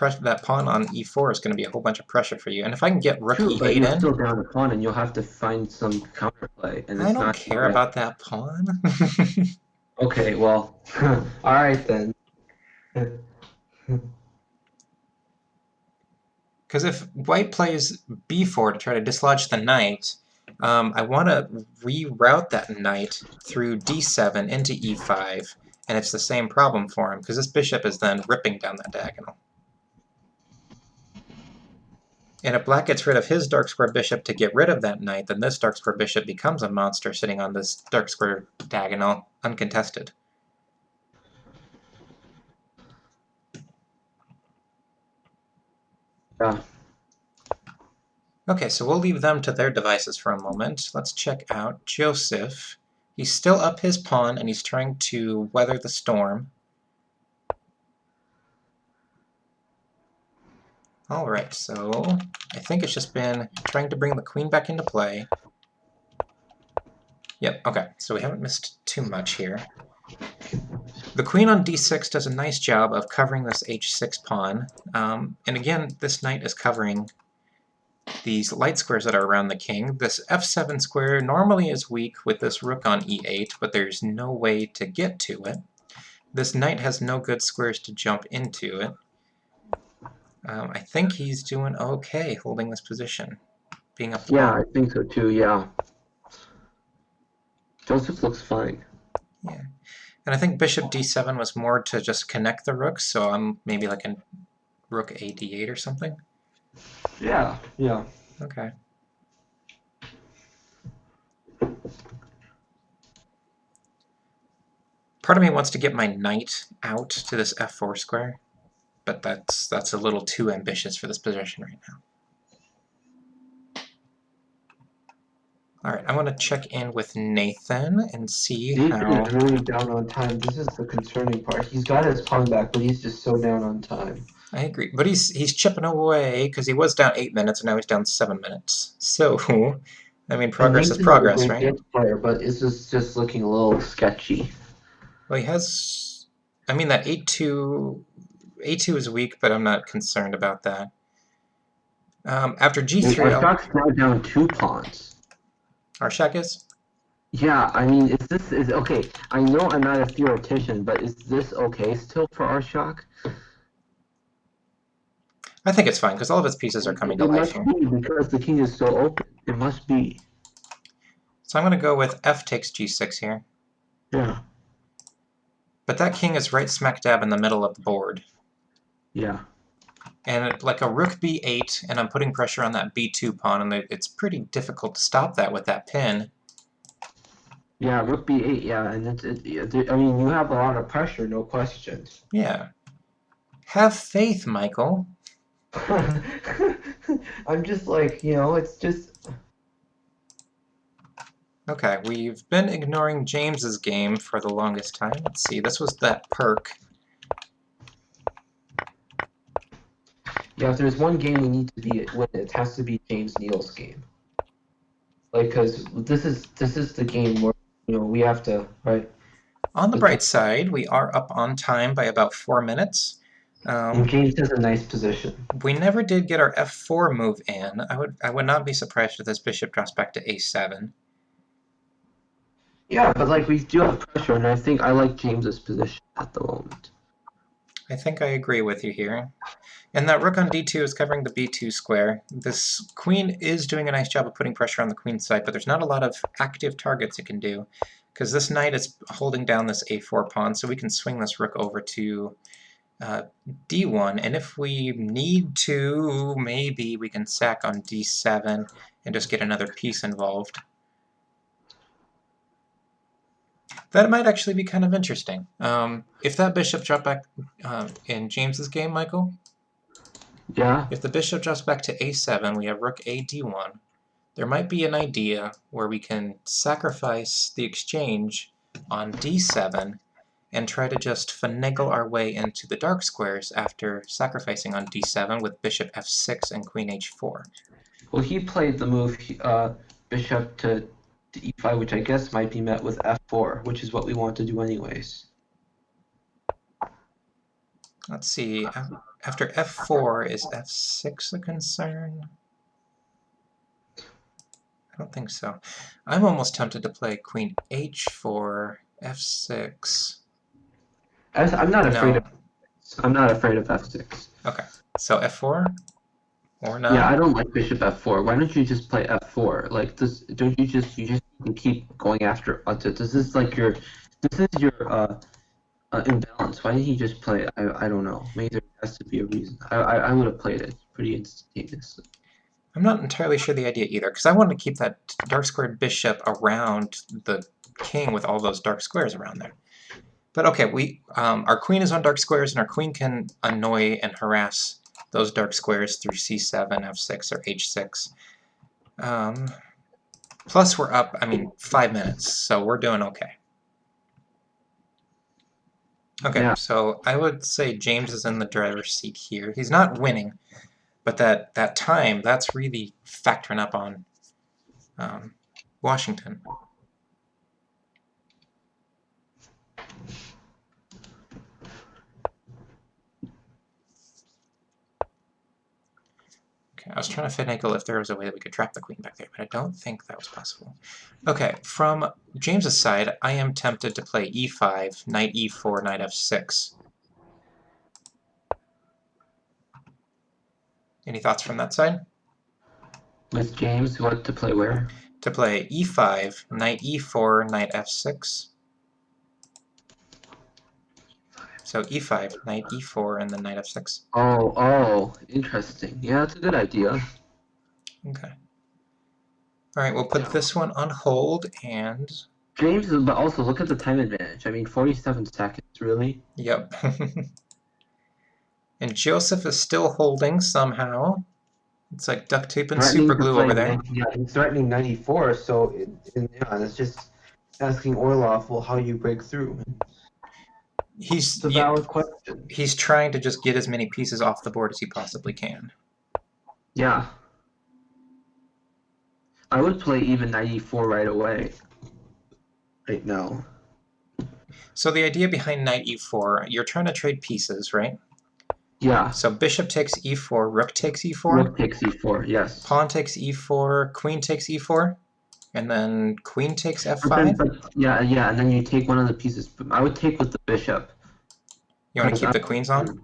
pawn on e4 is going to be a whole bunch of pressure for you. And if I can get rook True, but e8 you're in... still down a pawn, and you'll have to find some counterplay, and I it's don't not... care about that pawn. Okay, well, alright then. Because if white plays b4 to try to dislodge the knight, I want to reroute that knight through d7 into e5, and it's the same problem for him, because this bishop is then ripping down that diagonal. And if black gets rid of his dark square bishop to get rid of that knight, then this dark square bishop becomes a monster sitting on this dark square diagonal, uncontested. Yeah. Okay, so we'll leave them to their devices for a moment. Let's check out Joseph. He's still up his pawn, and he's trying to weather the storm. Alright, so I think it's just been trying to bring the queen back into play. Yep, okay, so we haven't missed too much here. The queen on d6 does a nice job of covering this h6 pawn. And again, this knight is covering these light squares that are around the king. This f7 square normally is weak with this rook on e8, but there's no way to get to it. This knight has no good squares to jump into it. I think he's doing okay holding this position, being up the Yeah, pawn. I think so too, yeah. Joseph looks fine. Yeah. And I think bishop d7 was more to just connect the rooks, so I'm maybe like a rook a d8 or something. Yeah, yeah. Okay. Part of me wants to get my knight out to this f4 square, but that's a little too ambitious for this position right now. Alright, I want to check in with Nathan and see Nathan how... is really down on time. This is the concerning part. He's got his pawn back, but he's just so down on time. I agree, but he's chipping away, because he was down 8 minutes, and now he's down 7 minutes. So, I mean, progress is progress, right? Nathan is a great player, but this is just looking a little sketchy. Well, he has... I mean, that 8-2 is weak, but I'm not concerned about that. After g3... Arshak's now down 2 pawns. Arshak is? Yeah, I mean, is okay? I know I'm not a theoretician, but is this okay still for Arshak? I think it's fine, because all of its pieces are coming to It life must here. be because the king is so open. It must be. So I'm going to go with f takes g6 here. Yeah. But that king is right smack dab in the middle of the board. Yeah. And like a rook b8, and I'm putting pressure on that b2 pawn, and it's pretty difficult to stop that with that pin. Yeah, rook b8, yeah, and I mean, you have a lot of pressure, no question. Yeah. Have faith, Michael. I'm just like, it's just. Okay, we've been ignoring James's game for the longest time. Let's see, this was that perk. Yeah, if there's one game we need to win, it has to be James Neal's game. Like, because this is the game where we have to, right? On the bright side, we are up on time by about 4 minutes. And James has a nice position. We never did get our f4 move in. I would not be surprised if this bishop drops back to a7. Yeah, but like we do have pressure, and I think I like James's position at the moment. I think I agree with you here. And that rook on d2 is covering the b2 square. This queen is doing a nice job of putting pressure on the queen side, but there's not a lot of active targets it can do, because this knight is holding down this a4 pawn, so we can swing this rook over to d1, and if we need to, maybe we can sack on d7 and just get another piece involved. That might actually be kind of interesting. If that bishop dropped back in James's game, Michael, Yeah. if the bishop drops back to a7, we have rook a d1. There might be an idea where we can sacrifice the exchange on d7 and try to just finagle our way into the dark squares after sacrificing on d7 with bishop f6 and queen h4. Well, he played the move bishop to e5, which I guess might be met with f4, which is what we want to do anyways. Let's see, after f4, is f6 a concern? I don't think so. I'm almost tempted to play queen h4, f6. I'm not afraid of. I'm not afraid of f6. Okay, so f4 or not? Yeah, I don't like bishop f4. Why don't you just play f4? Like this, don't you just keep going after? This is like your imbalance. Why didn't he just play? I don't know. Maybe there has to be a reason. I would have played it pretty instantaneously. I'm not entirely sure the idea either, because I wanted to keep that dark squared bishop around the king with all those dark squares around there. But okay, our queen is on dark squares, and our queen can annoy and harass those dark squares through c7, f6, or h6. Plus we're up, 5 minutes, so we're doing okay. Okay, yeah. So I would say James is in the driver's seat here. He's not winning, but that time, that's really factoring up on Washington. Okay, I was trying to finagle if there was a way that we could trap the queen back there, but I don't think that was possible. Okay, from James's side, I am tempted to play e5, knight e4, knight f6. Any thoughts from that side? With James, what to play where? To play e5, knight e4, knight f6. So e5, knight e4, and then knight f6. Oh, interesting. Yeah, that's a good idea. Okay. All right, we'll put this one on hold, and... James, but also look at the time advantage. 47 seconds, really? Yep. And Joseph is still holding somehow. It's like duct tape and super glue over there. Yeah, he's threatening 94, so it's just asking Orlov, well, how you break through. It's a valid question. He's trying to just get as many pieces off the board as he possibly can. Yeah. I would play even 94 right away. Right now. So the idea behind knight e4, you're trying to trade pieces, right? Yeah. So bishop takes e4, rook takes e4. Rook takes e4, yes. Pawn takes e4, queen takes e4, and then queen takes f5. Yeah, and then you take one of the pieces. I would take with the bishop. You want to keep the queens on?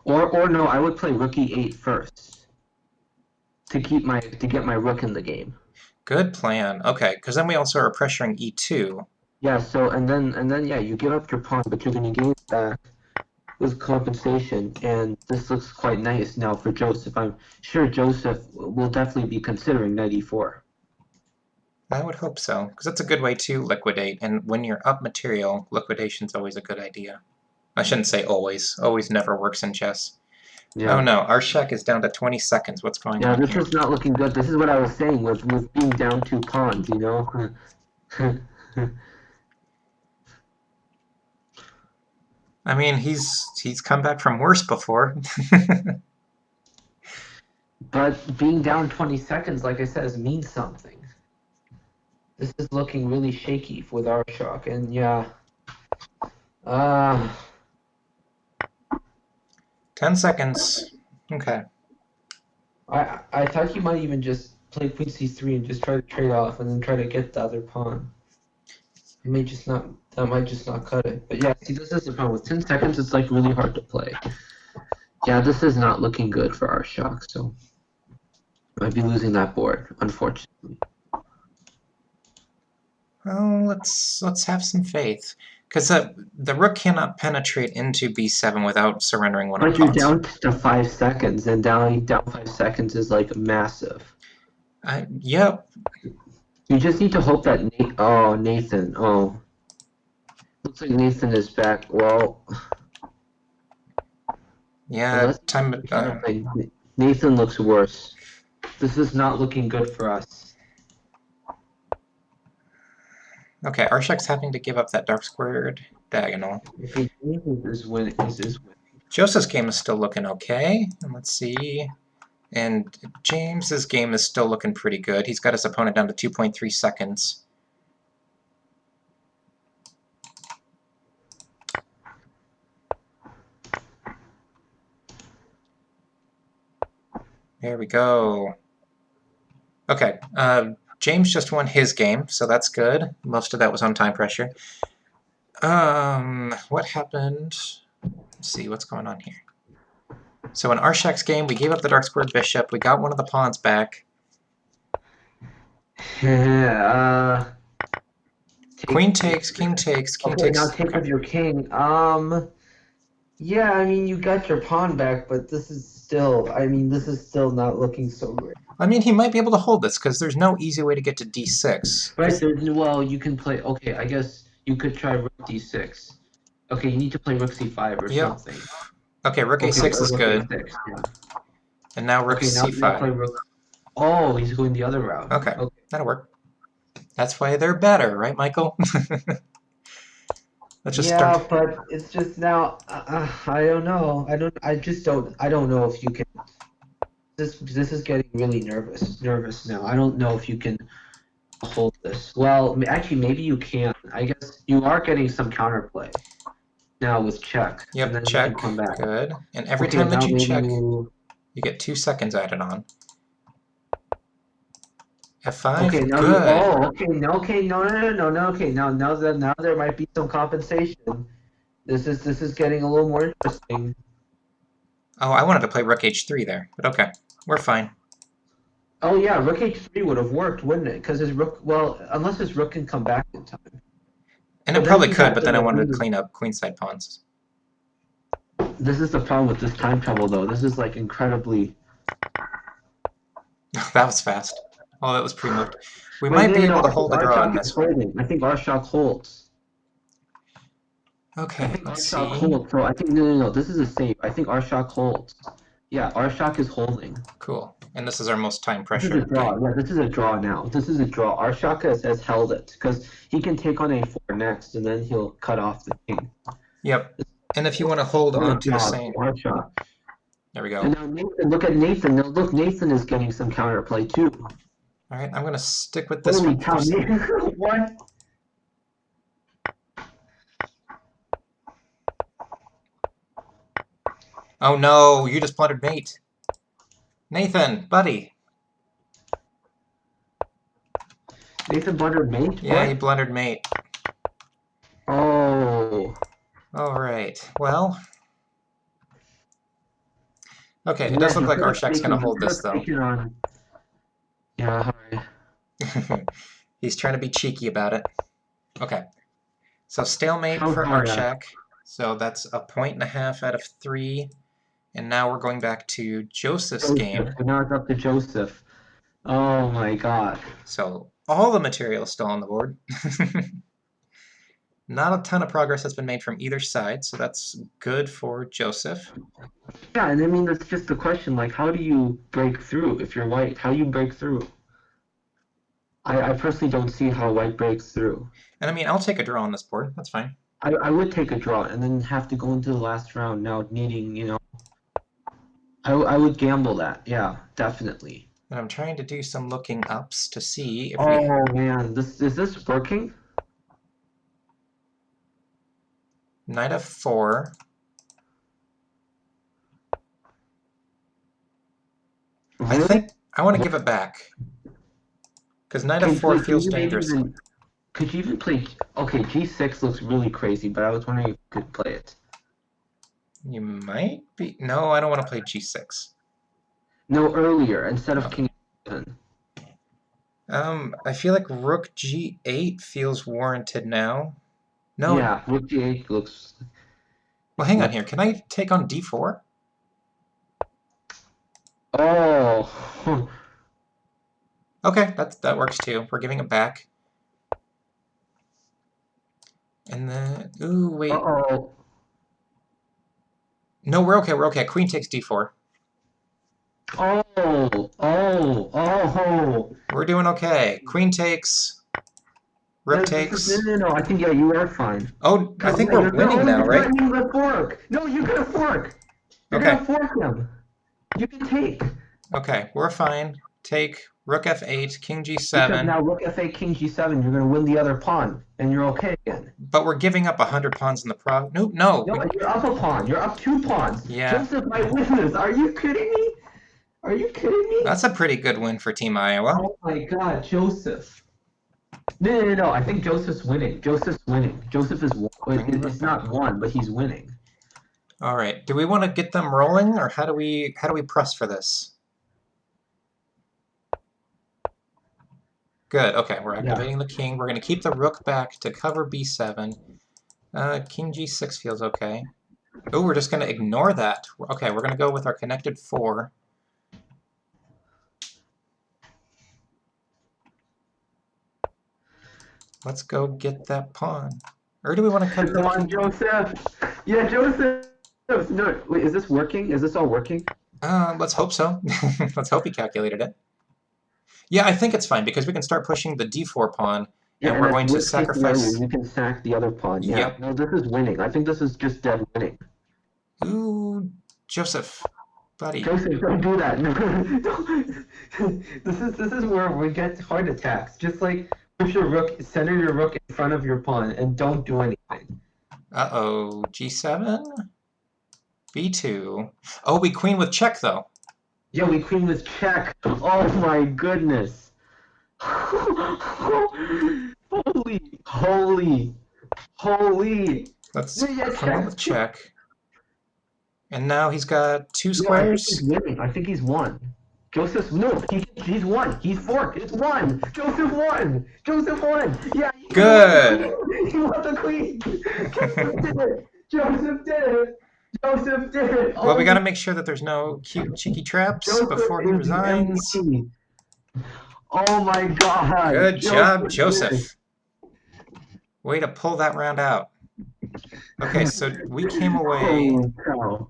Or no, I would play rook e8 first to get my rook in the game. Good plan. Okay, because then we also are pressuring e2. Yeah, so and then yeah, you give up your pawn, but you're gonna gain it back with compensation, and this looks quite nice now for Joseph. I'm sure Joseph will definitely be considering knight e4. I would hope so, because that's a good way to liquidate, and when you're up material, liquidation's always a good idea. I shouldn't say always. Always never works in chess. Oh Yeah. no, our check is down to 20 seconds. What's going Yeah, on this here? is not looking good. This is what I was saying with being down 2 pawns, you know? I mean, he's come back from worse before. But being down 20 seconds, like I said, means something. This is looking really shaky with our shock, and yeah. Uh, 10 seconds. Okay. I thought he might even just play queen c3 and just try to trade off and then try to get the other pawn. It may just not. That might just not cut it. But yeah, see, this is the problem. With 10 seconds, it's like really hard to play. Yeah, this is not looking good for our shock, so might be losing that board, unfortunately. Well, let's have some faith, because the rook cannot penetrate into b7 without surrendering one of the But you're pawns. down to 5 seconds, and down 5 seconds is like massive. Yep. You just need to hope that Nathan. Oh, looks like Nathan is back. Well, Yeah. unless Time. Nathan looks worse. This is not looking good for us. Okay, Arshak's having to give up that dark squared diagonal. Okay, Nathan is winning. Is winning. Joseph's game is still looking okay. And let's see. And James's game is still looking pretty good. He's got his opponent down to 2.3 seconds. There we go. Okay, James just won his game, so that's good. Most of that was on time pressure. What happened? Let's see, what's going on here? So in Arshak's game, we gave up the dark squared bishop. We got one of the pawns back. Yeah. Queen takes, king takes, king Okay, takes. now take with your king. Yeah, I mean you got your pawn back, but this is still. I mean, this is still not looking so great. I mean, he might be able to hold this, because there's no easy way to get to d6. Right, well, you can play. Okay, I guess you could try rook d6. Okay, you need to play rook c5 or Yep. something. Okay, rook a6 is rook good. a6, yeah. And now rook Okay, c5. now play rook. Oh, he's going the other route. Okay, that'll work. That's why they're better, right, Michael? Let's just start. But it's just now. I don't know. I just don't. I don't know if you can. This is getting really nervous now. I don't know if you can hold this. Well, actually, maybe you can. I guess you are getting some counterplay now with check. Yep, and then check. You can come back. Good. And every time that you check, you get 2 seconds added on. F5. Okay, now good. okay, no. Okay, now there might be some compensation. This is getting a little more interesting. Oh, I wanted to play rook h3 there, but okay, we're fine. Oh yeah, rook h3 would have worked, wouldn't it? Because his rook, well, unless his rook can come back in time. And it probably could, but then I wanted to clean up queenside pawns. This is the problem with this time travel, though. This is like incredibly. That was fast. Oh, that was pre-moved. We might be able to hold the draw on this one. I think our shock holds. Okay, let's see. Holds, so I think no. This is a save. I think our shock holds. Yeah, our shock is holding. Cool. And this is our most time pressure. This is a draw. Yeah, this is a draw now. This is a draw. Our shock has held it because he can take on a4 next, and then he'll cut off the king. Yep. And if you want to hold on to the same. Our shock. There we go. And now Nathan, look at Nathan. Now look, Nathan is getting some counterplay too. All right, I'm going to stick with this Holy one. cow, what? Oh no, you just blundered mate. Nathan, buddy. Nathan blundered mate? Yeah, what? he blundered mate. Oh. All right, well. Okay, it Yeah, does look like Arshak's gonna he hold could this have though. taken on. Yeah, alright. He's trying to be cheeky about it. Okay, so stalemate How for hard at? Arshak. So that's a point and a half out of 3. And now we're going back to Joseph's Joseph. game. So now it's up to Joseph. Oh my god. So all the material is still on the board. Not a ton of progress has been made from either side, so that's good for Joseph. Yeah, and I mean that's just the question. Like, how do you break through if you're white? How do you break through? I personally don't see how white breaks through. And I mean, I'll take a draw on this board. That's fine. I would take a draw and then have to go into the last round now needing, I would gamble that. Yeah, definitely. And I'm trying to do some looking ups to see if we... Oh man, this is this working? Knight of 4. I Really? think I want to give it back. Because Knight of Okay, 4 wait, can feels you maybe dangerous. even could you even play okay, G6 looks really crazy, but I was wondering if you could play it. You might be... No, I don't want to play G6. No, earlier, instead of Oh. King 7. I feel like Rook G8 feels warranted now. No, Yeah, Rook G8 looks well, hang on here. Can I take on D4? Oh, Okay, that works too. We're giving it back. And then... Ooh, wait. uh-oh. No, we're okay, we're okay. Queen takes D4. Oh. We're doing okay. Queen takes... Rook No, takes... no. I think, yeah, you are fine. Oh, I think Yeah, we're winning now, you're right? threatening the fork. No, you're gonna fork. You're Okay, gonna fork him. You can take. okay, we're fine. Take Rook F8, King Because G7. now Rook F8, King G7, you're gonna win the other pawn, and you're okay again. But we're giving up 100 pawns in the pro... No, no. No, you're up a pawn. You're up 2 pawns. Yeah, Joseph might win this. Are you kidding me? Are you kidding me? that's a pretty good win for Team Iowa. Oh my God, Joseph. No. I think Joseph's winning. Joseph's winning. Joseph is. It's not won, but he's winning. All right. Do we want to get them rolling, or how do we press for this? Good. Okay, we're activating the king. We're going to keep the rook back to cover b7. King g6 feels okay. Oh, we're just going to ignore that. Okay, we're going to go with our connected 4. Let's go get that pawn. Or do we want to cut the Come on, king? Joseph. Yeah, Joseph. No, wait, is this working? Is this all working? Let's hope so. Let's hope he calculated it. Yeah, I think it's fine because we can start pushing the d4 pawn, Yeah, and and we're then going to worst case sacrifice... scenario, you can sack the other pawn. Yeah. Yep. No, this is winning. I think this is just dead winning. Ooh, Joseph, buddy. Joseph, don't do that. No. This is where we get heart attacks. Just like push your rook, center your rook in front of your pawn, and don't do anything. Uh-oh, g7, b2. Oh, we queen with check, though. Yeah, we queen with check. Oh my goodness. Holy. Let's Yeah, come up with check. And now he's got 2 No, I think squares. he's winning. I think he's won. Joseph, no, he's won. He's forked. It's won. Joseph won. Yeah, Good. He won the queen. Joseph did it. Well, we got to make sure that there's no cute, cheeky traps Joseph before he is the resigns. MVP. Oh my God. Good job, did it. Joseph. Way to pull that round out. Okay, so we came away Holy cow.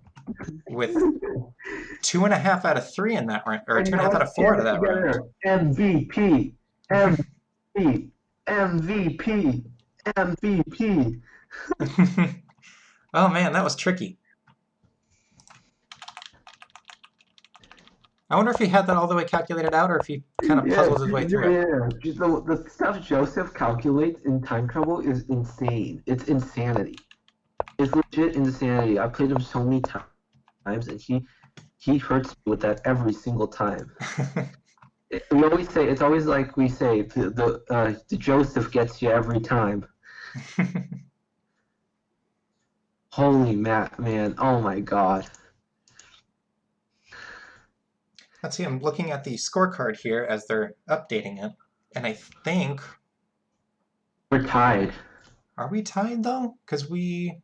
with 2.5 out of 3 in that round, or 2.5 out of 4 out of that round. MVP. MVP. Oh man, that was tricky. I wonder if he had that all the way calculated out, or if he kind of puzzled his way through it. Yeah. The stuff Joseph calculates in time trouble is insane. It's insanity. It's legit insanity. I've played him so many times, and he hurts me with that every single time. We always say it's always like we say the Joseph gets you every time. Holy man! Oh my God! Let's see, I'm looking at the scorecard here as they're updating it, and I think, We're tied. are we tied though? Because we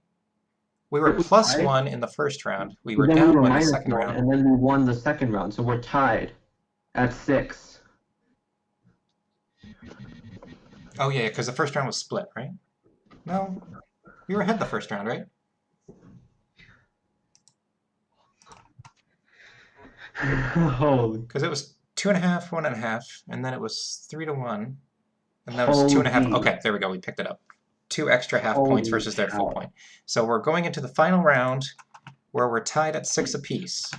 were Aren't we plus tied? one in the first round. We But were then we down were one the minus second one, round. and then we won the second round, so we're tied at 6. Oh yeah, because the first round was split, right? No, we were ahead the first round, right? Oh, Because it was 2.5, 1.5, and then it was 3-1, and that was 2.5. holy, Okay, there we go. We picked it up. 2 extra half points holy versus their full cow. point. So we're going into the final round where we're tied at 6 apiece.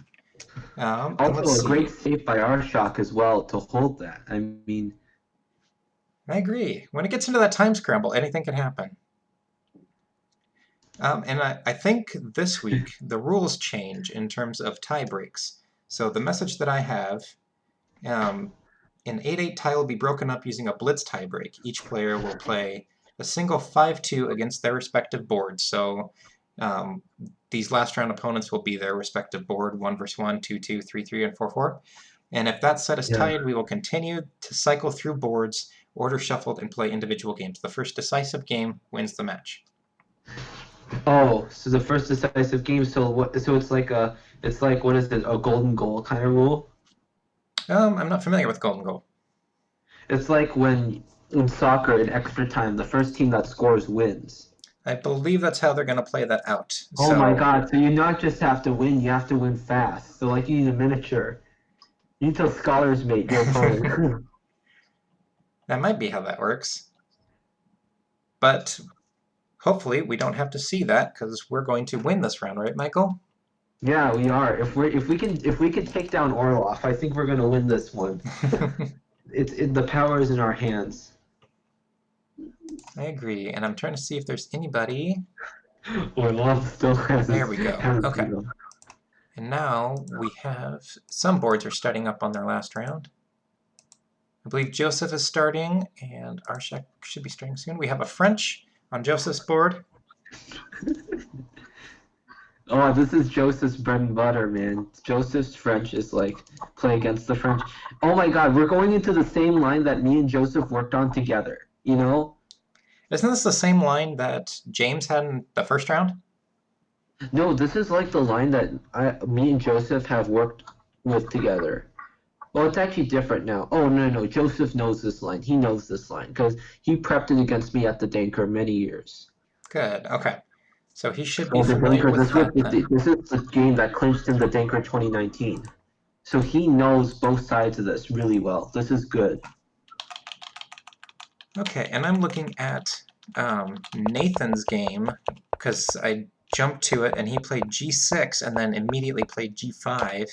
And let's Also, a see. great save by our shock as well to hold that. I mean, I agree. When it gets into that time scramble, anything can happen. And I think this week the rules change in terms of tie breaks. So the message that I have, an 8-8 tie will be broken up using a blitz tiebreak. Each player will play a single 5-2 against their respective boards. So these last round opponents will be their respective board, 1 versus 1, 2-2, 3-3, and 4-4. And if that set is yeah. tied, we will continue to cycle through boards, order shuffled, and play individual games. The first decisive game wins the match. Oh, so the first decisive game. So what? So it's like what is it? A golden goal kind of rule. I'm not familiar with golden goal. It's like when in soccer in extra time, the first team that scores wins. I believe that's how they're going to play that out. Oh my So God! So you not just have to win, you have to win fast. So like you need a miniature. You need to scholars mate your opponent. that might be how that works. But hopefully we don't have to see that because we're going to win this round, right, Michael? Yeah, we are. If we can take down Orloff, I think we're gonna win this one. The power is in our hands. I agree, and I'm trying to see if there's anybody. Orloff still has There his we go. has Okay. you know. And now we have some boards are starting up on their last round. I believe Joseph is starting, and Arshak should be starting soon. We have a French on Joseph's board. Oh, this is Joseph's bread and butter, man. Joseph's French is like play against the French. Oh my God, we're going into the same line that me and Joseph worked on together. You know? Isn't this the same line that James had in the first round? No, this is like the line that me and Joseph have worked with together. Well, it's actually different now. Oh no, Joseph knows this line. He knows this line because he prepped it against me at the Danker many years. Good, okay. So he should be Well, the familiar Danker, with that then. this is the game that clinched in the Danker 2019. So he knows both sides of this really well. This is good. Okay, and I'm looking at Nathan's game because I jumped to it and he played g6 and then immediately played g5.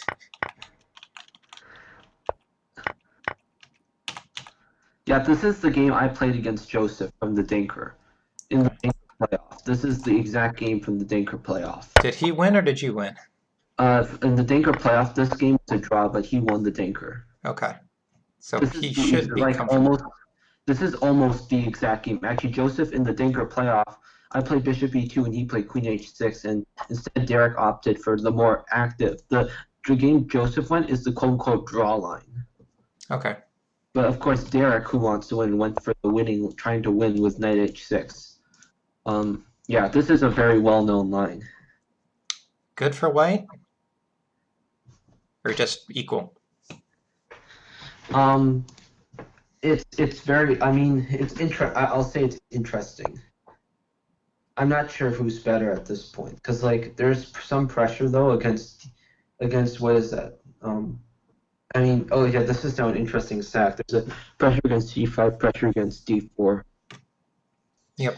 Yeah, this is the game I played against Joseph from the Danker in the Danker playoff. This is the exact game from the Danker playoff. Did he win or did you win? In the Danker playoff, this game was a draw, but he won the Danker. Okay, so This he is should be like comfortable. this is almost the exact game. Actually, Joseph in the Danker playoff, I played Bishop E2 and he played Queen H6, and instead Derek opted for the more active. The game Joseph went is the quote-unquote draw line. Okay. But of course, Derek, who wants to win, went for the winning, trying to win with Knight H6. Yeah, this is a very well-known line. Good for white? Or just equal? It's very. I mean, I'll say it's interesting. I'm not sure who's better at this point because like there's some pressure though against what is that? I mean, oh yeah, this is now an interesting stack. There's a pressure against G5, pressure against D4. Yep.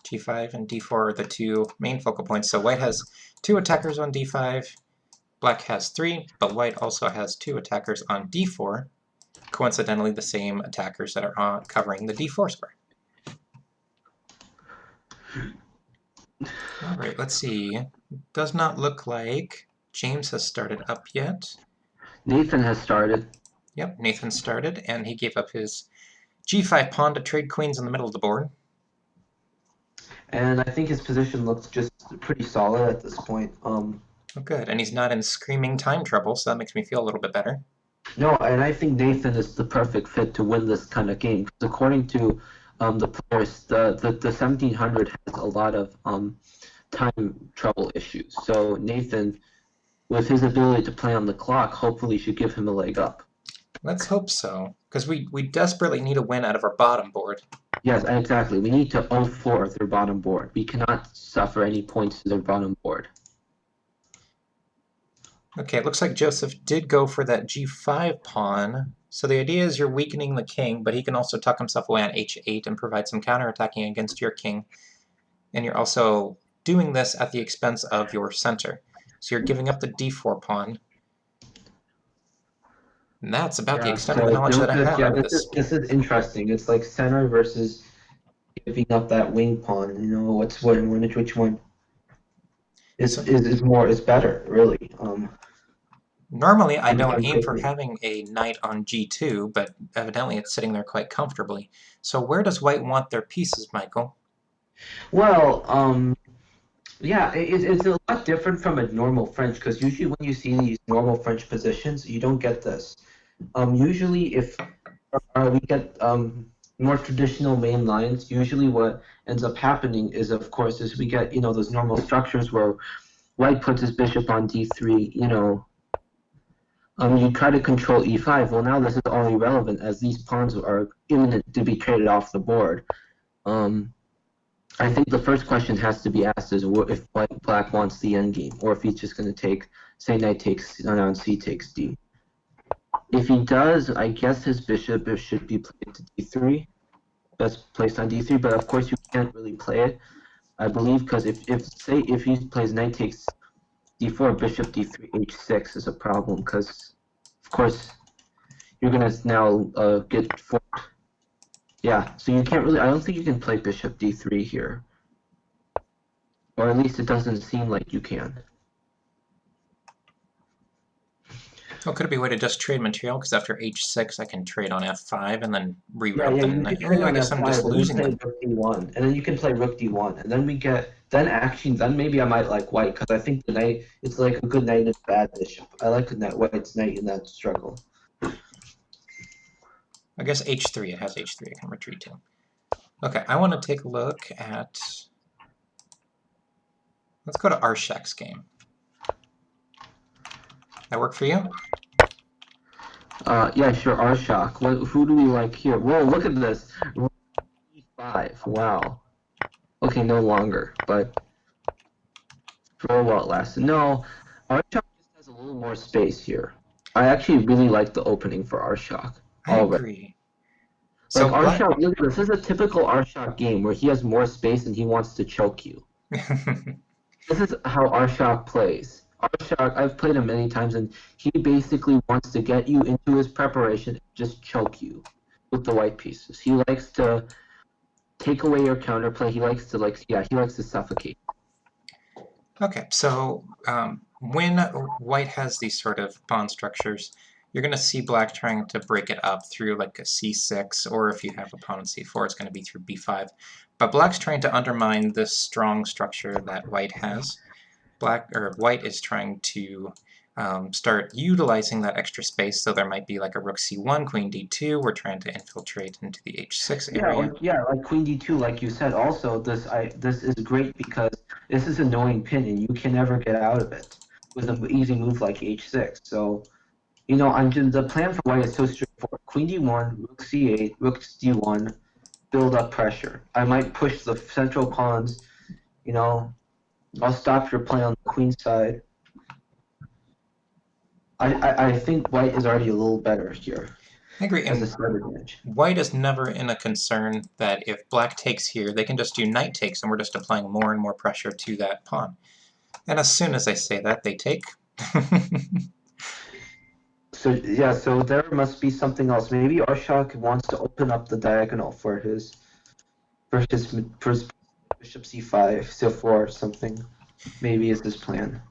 G5 and D4 are the two main focal points. So white has 2 attackers on D5, black has 3, but white also has 2 attackers on D4. Coincidentally, the same attackers that are covering the D4 square. All right, let's see. Does not look like James has started up yet. Nathan has started. Yep, Nathan started, and he gave up his G5 pawn to trade queens in the middle of the board. And I think his position looks just pretty solid at this point. Oh, good, and he's not in screaming time trouble, so that makes me feel a little bit better. No, and I think Nathan is the perfect fit to win this kind of game. 'Cause according to the players, the 1700 has a lot of time trouble issues. So Nathan, with his ability to play on the clock, hopefully should give him a leg up. Let's hope so, because we desperately need a win out of our bottom board. Yes, exactly. We need to 0-4 their bottom board. We cannot suffer any points to their bottom board. Okay, it looks like Joseph did go for that g5 pawn. So the idea is you're weakening the king, but he can also tuck himself away on h8 and provide some counterattacking against your king. And you're also doing this at the expense of your center. So you're giving up the d4 pawn. And that's about the Yeah, extent of the so knowledge that I Joseph, have yeah, out of this is this. this is interesting. It's like center versus giving up that wing pawn. You know, which one So is better, really. normally I don't I'm aim for thinking. having a knight on g2, but evidently it's sitting there quite comfortably. So where does white want their pieces, Michael? Well, yeah, it's a lot different from a normal French because usually when you see these normal French positions, you don't get this. Usually, if we get more traditional main lines, usually what ends up happening is, of course, is we get those normal structures where White puts his bishop on d3. You try to control e5. Well, now this is all irrelevant as these pawns are imminent to be traded off the board. Um, I think the first question has to be asked is if black wants the endgame, or if he's just going to take, say, knight takes, no, c takes d. If he does, I guess his bishop should be played to d3. Best placed on d3, but of course you can't really play it, I believe, because if he plays knight takes d4, bishop d3, h6 is a problem, because of course you're going to now get forked. Yeah, so you can't really, I don't think you can play bishop d3 here. Or at least it doesn't seem like you can. Oh, could it be a way to just trade material? Because after h6 I can trade on f5 and then Yeah, reroute yeah, the you knight. can trade Oh, I on guess I'm f5, just and then losing play them. rook d1, and then you can play rook d1, and then then maybe I might like white, because I think the knight, it's like a good knight and a bad bishop. I like white's knight in that struggle. I guess h3, it has h3 I can retreat to. Okay, I want to take a look at... Let's go to Arshak's game. That work for you? Yeah, sure, Arshak. Who do we like here? Whoa, look at this. Rook e5, wow. Okay, no longer, but for a while it lasted. No, Arshak just has a little more space here. I actually really like the opening for Arshak I already. agree. Like So black... Arshak, look, this is a typical Arshak game where he has more space and he wants to choke you. This is how Arshak plays. Arshak, I've played him many times, and he basically wants to get you into his preparation and just choke you with the white pieces. He likes to take away your counterplay. He likes to he likes to suffocate. Okay, so when white has these sort of pawn structures, you're going to see black trying to break it up through like a c6, or if you have a pawn on c4, it's going to be through b5. But black's trying to undermine this strong structure that white has. White is trying to start utilizing that extra space, so there might be like a rook c1, queen d2. We're trying to infiltrate into the h6 area. Yeah, like Queen D2, like you said. Also, this is great because this is a knowing pin, and you can never get out of it with an easy move like H6. So I'm just, the plan for white is so straightforward. Queen D1, Rook C8, Rook D1, build up pressure. I might push the central pawns. You know, I'll stop your play on the queen side. I think white is already a little better here I agree, as a and start advantage. white is never in a concern that if black takes here, they can just do knight takes, and we're just applying more and more pressure to that pawn. And as soon as I say that, they take. So yeah, so there must be something else. Maybe Arshak wants to open up the diagonal for his bishop c5, c4 or something. Maybe is his plan.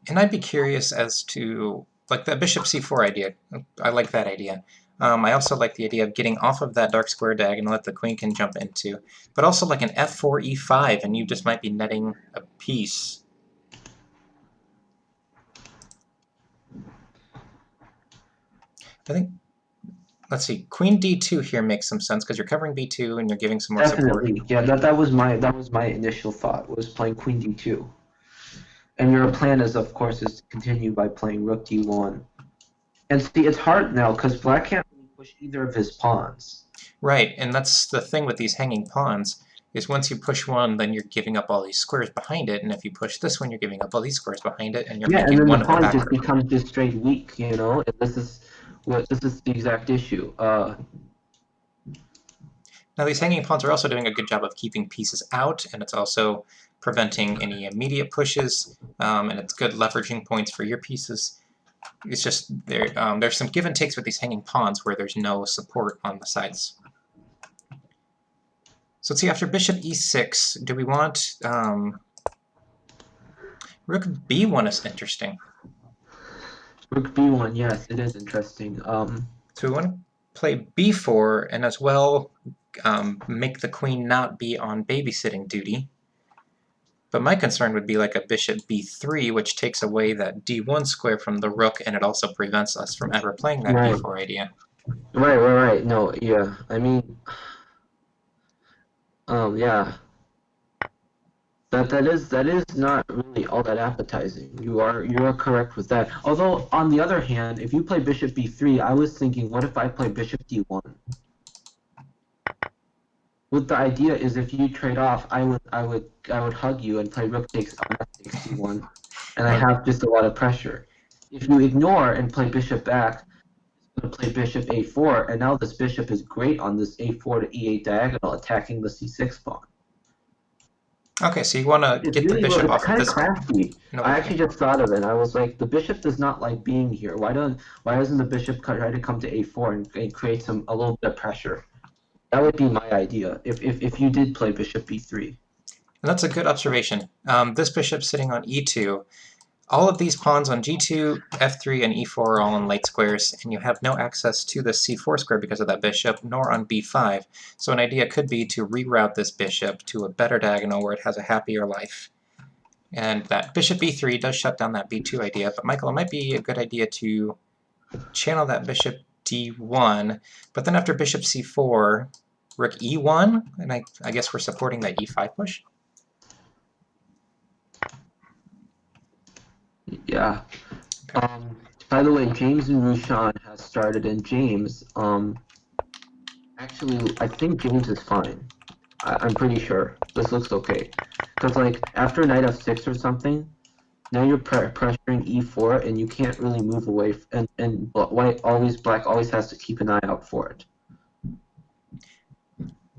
And I'd be curious as to, like, the bishop c4 idea. I like that idea. I also like the idea of getting off of that dark square diagonal that the queen can jump into, but also like an f4 e5, and you just might be netting a piece. I think, let's see, queen d2 here makes some sense because you're covering b2 and you're giving some more support. Definitely, yeah. That was my initial thought, was playing queen d2, and your plan of course is to continue by playing rook d1. And see, it's hard now because black can't really push either of his pawns. Right, and that's the thing with these hanging pawns, is once you push one, then you're giving up all these squares behind it, and if you push this one, you're giving up all these squares behind it, and you're Yeah, and making then the one of them pawn just backward. becomes just straight weak, you know. And this is the exact issue. Now these hanging pawns are also doing a good job of keeping pieces out, and it's also preventing any immediate pushes, and it's good leveraging points for your pieces. It's just there's some give and takes with these hanging pawns where there's no support on the sides. So let's see, after bishop e6, do we want... rook b1 is interesting. Rook b1, yes, it is interesting. So we want to play b4 and as well make the queen not be on babysitting duty. But my concern would be like a bishop b3, which takes away that d1 square from the rook, and it also prevents us from ever playing that Right, b4 idea. right. No, yeah. I mean, yeah. That is not really all that appetizing. You are correct with that. Although on the other hand, if you play bishop b3, I was thinking, what if I play bishop d1? With the idea is if you trade off, I would hug you and play rook takes on f takes d1, and I have just a lot of pressure. If you ignore and play bishop back, I'm going to play bishop a4, and now this bishop is great on this a4 to e8 diagonal, attacking the c6 pawn. Okay, so you want to It's get the really well, bishop it's off of kind of this... crafty. No, I okay. actually just thought of it. I was like, the bishop does not like being here. Why doesn't the bishop try to come to a4 and create a little bit of pressure? That would be my idea if you did play bishop b3. And that's a good observation. This bishop sitting on e2, all of these pawns on g2, f3, and e4 are all in light squares, and you have no access to the c4 square because of that bishop, nor on b5. So an idea could be to reroute this bishop to a better diagonal where it has a happier life. And that bishop b3 does shut down that b2 idea, but Michael, it might be a good idea to channel that bishop d1, but then after bishop c4, rook e1, and I guess we're supporting that e5 push? Yeah. Okay. By the way, James and Rushan has started, and James, actually, I think James is fine. I'm pretty sure. This looks okay. Because, like, after knight f6 or something, now you're pressuring e4, and you can't really move away, and black always has to keep an eye out for it.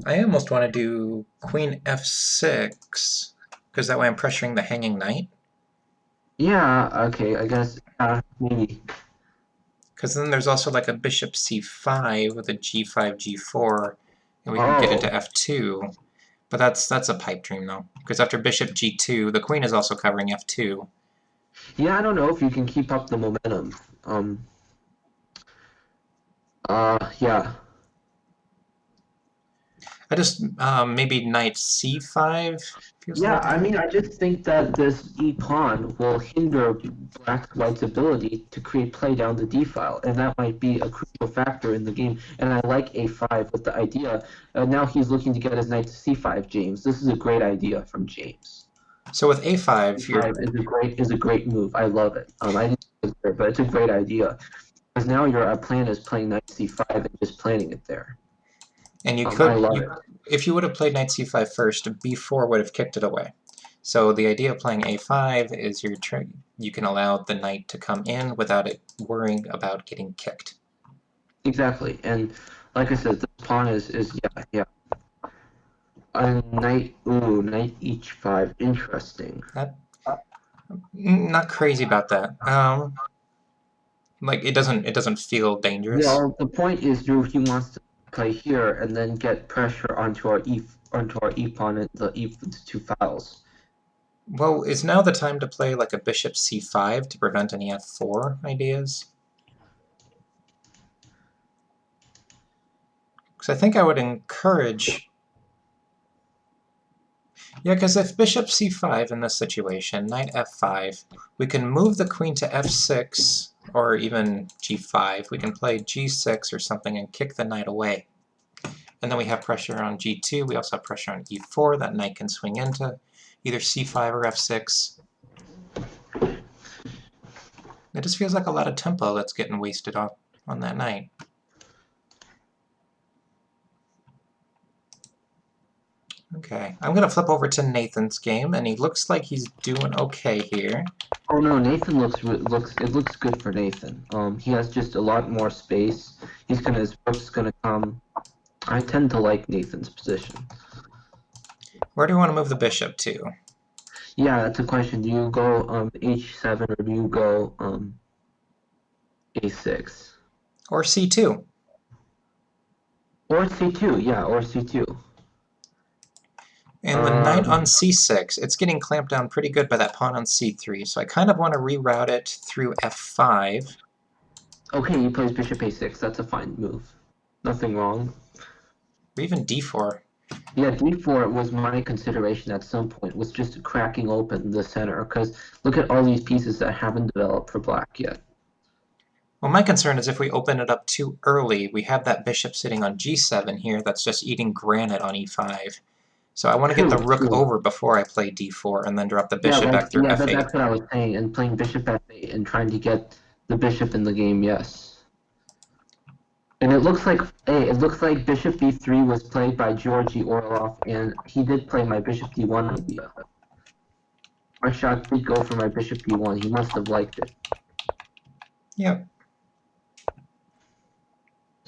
I almost want to do queen f6, because that way I'm pressuring the hanging knight. Yeah, okay, I guess, maybe. Because then there's also like a bishop c5 with a g5, g4, and we can get into Oh, f2. But that's a pipe dream, though. Because after bishop g2, the queen is also covering f2. yeah, I don't know if you can keep up the momentum. Yeah. I just, maybe knight c5 feels a Yeah, little I better. mean, I just think that this e-pawn will hinder black-white's ability to create play down the d-file, and that might be a crucial factor in the game. And I like a5 with the idea. Now he's looking to get his knight to c5, James. This is a great idea from James. So with a5, you're... E5 is a great move. I love it. I didn't think it was great, but it's a great idea because now your plan is playing knight c5 and just planning it there. And you I could, love it. if you would have played knight c5 first, b4 would have kicked it away. So the idea of playing a5 is you can allow the knight to come in without it worrying about getting kicked. Exactly, and like I said, this pawn is yeah. Knight h5. Interesting. That, not crazy about that. Like it doesn't feel dangerous. Well, the point is, he wants to play here and then get pressure onto our e pawn and the two files. Well, is now the time to play like a bishop c5 to prevent any f4 ideas? Because I think I would encourage... Yeah, because if bishop c5 in this situation, knight f5, we can move the queen to f6, or even g5. We can play g6 or something and kick the knight away. And then we have pressure on g2. We also have pressure on e4. That knight can swing into either c5 or f6. It just feels like a lot of tempo that's getting wasted on that knight. Okay, I'm going to flip over to Nathan's game, and he looks like he's doing okay here. Oh no, Nathan looks good for Nathan. He has just a lot more space. His rook's gonna come. I tend to like Nathan's position. Where do you want to move the bishop to? Yeah, that's a question. Do you go h7 or do you go a6? Or c2? Or c2, yeah, or c2. And the knight on c6, it's getting clamped down pretty good by that pawn on c3, so I kind of want to reroute it through f5. Okay, he plays bishop a6. That's a fine move. Nothing wrong. Or even d4. Yeah, d4 was my consideration at some point, was just cracking open the center, because look at all these pieces that haven't developed for black yet. Well, my concern is if we open it up too early, we have that bishop sitting on g7 here that's just eating granite on e5. So I want to get the rook over before I play d4 and then drop the bishop back through f8. That's what I was saying, and playing bishop f8 and trying to get the bishop in the game, yes. And it looks like bishop b3 was played by Georgy Orlov, and he did play my bishop d1 idea. My shot did go for my bishop d1. He must have liked it. Yep.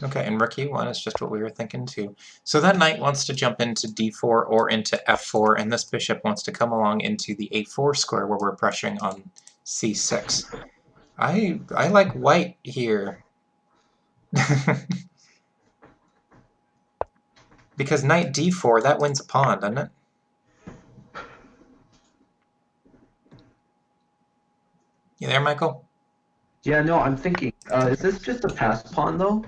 Okay, and rook e1 is just what we were thinking too. So that knight wants to jump into d4 or into f4, and this bishop wants to come along into the a4 square where we're pressuring on c6. I like white here. Because knight d4, that wins a pawn, doesn't it? You there, Michael? Yeah, no, I'm thinking, is this just a pass pawn, though?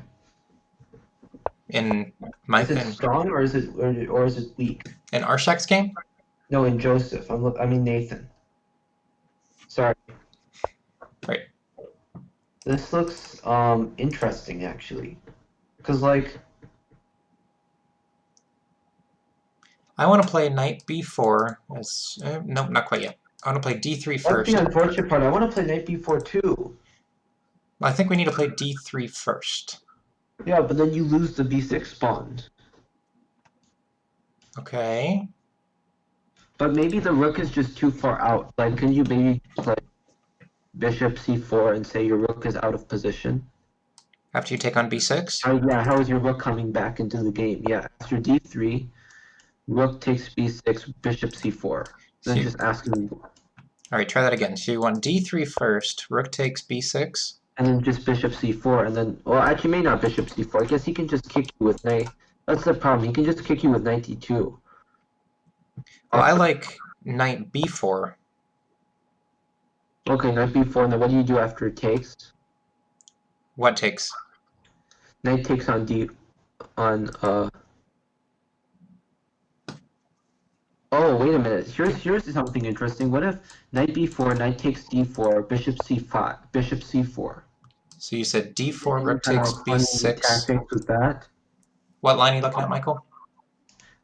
In my Is it strong or is it weak? In Arshak's game? No, in Joseph. I mean Nathan. Sorry. Right. This looks interesting actually, because like I want to play knight b4 as nope, not quite yet. I want to play d3 first. That's the unfortunate part. I want to play knight b4 too. I think we need to play d3 first. Yeah, but then you lose the b6 pawn. Okay. But maybe the rook is just too far out. Like, can you maybe play bishop c4 and say your rook is out of position? After you take on b6? Yeah, how is your rook coming back into the game? Yeah, after d3, rook takes b6, bishop c4. Then just asking. Alright, try that again. So you want d3 first, rook takes b6? And then just bishop c4, and then, well, actually, maybe not bishop c4. I guess he can just kick you with knight. That's the problem. He can just kick you with knight d2. Well, I like knight b4. Okay, knight b4, and then what do you do after it takes? What takes? Knight takes on Oh, wait a minute. Here's something interesting. What if knight b4, knight takes d4, bishop c5, bishop c4? So you said d4, rook takes b6. Tactics with that. What line are you looking at, Michael?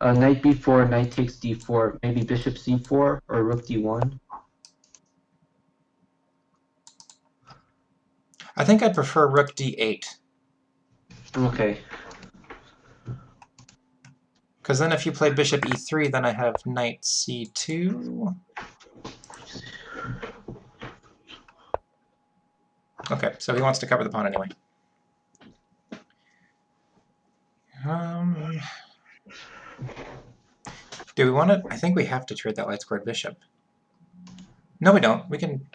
Knight b4, knight takes d4, maybe bishop c4 or rook d1. I think I'd prefer rook d8. Okay. Because then if you play bishop e3, then I have knight c2. Okay, so he wants to cover the pawn anyway. Do we want to? I think we have to trade that light squared bishop. No, we don't. We can...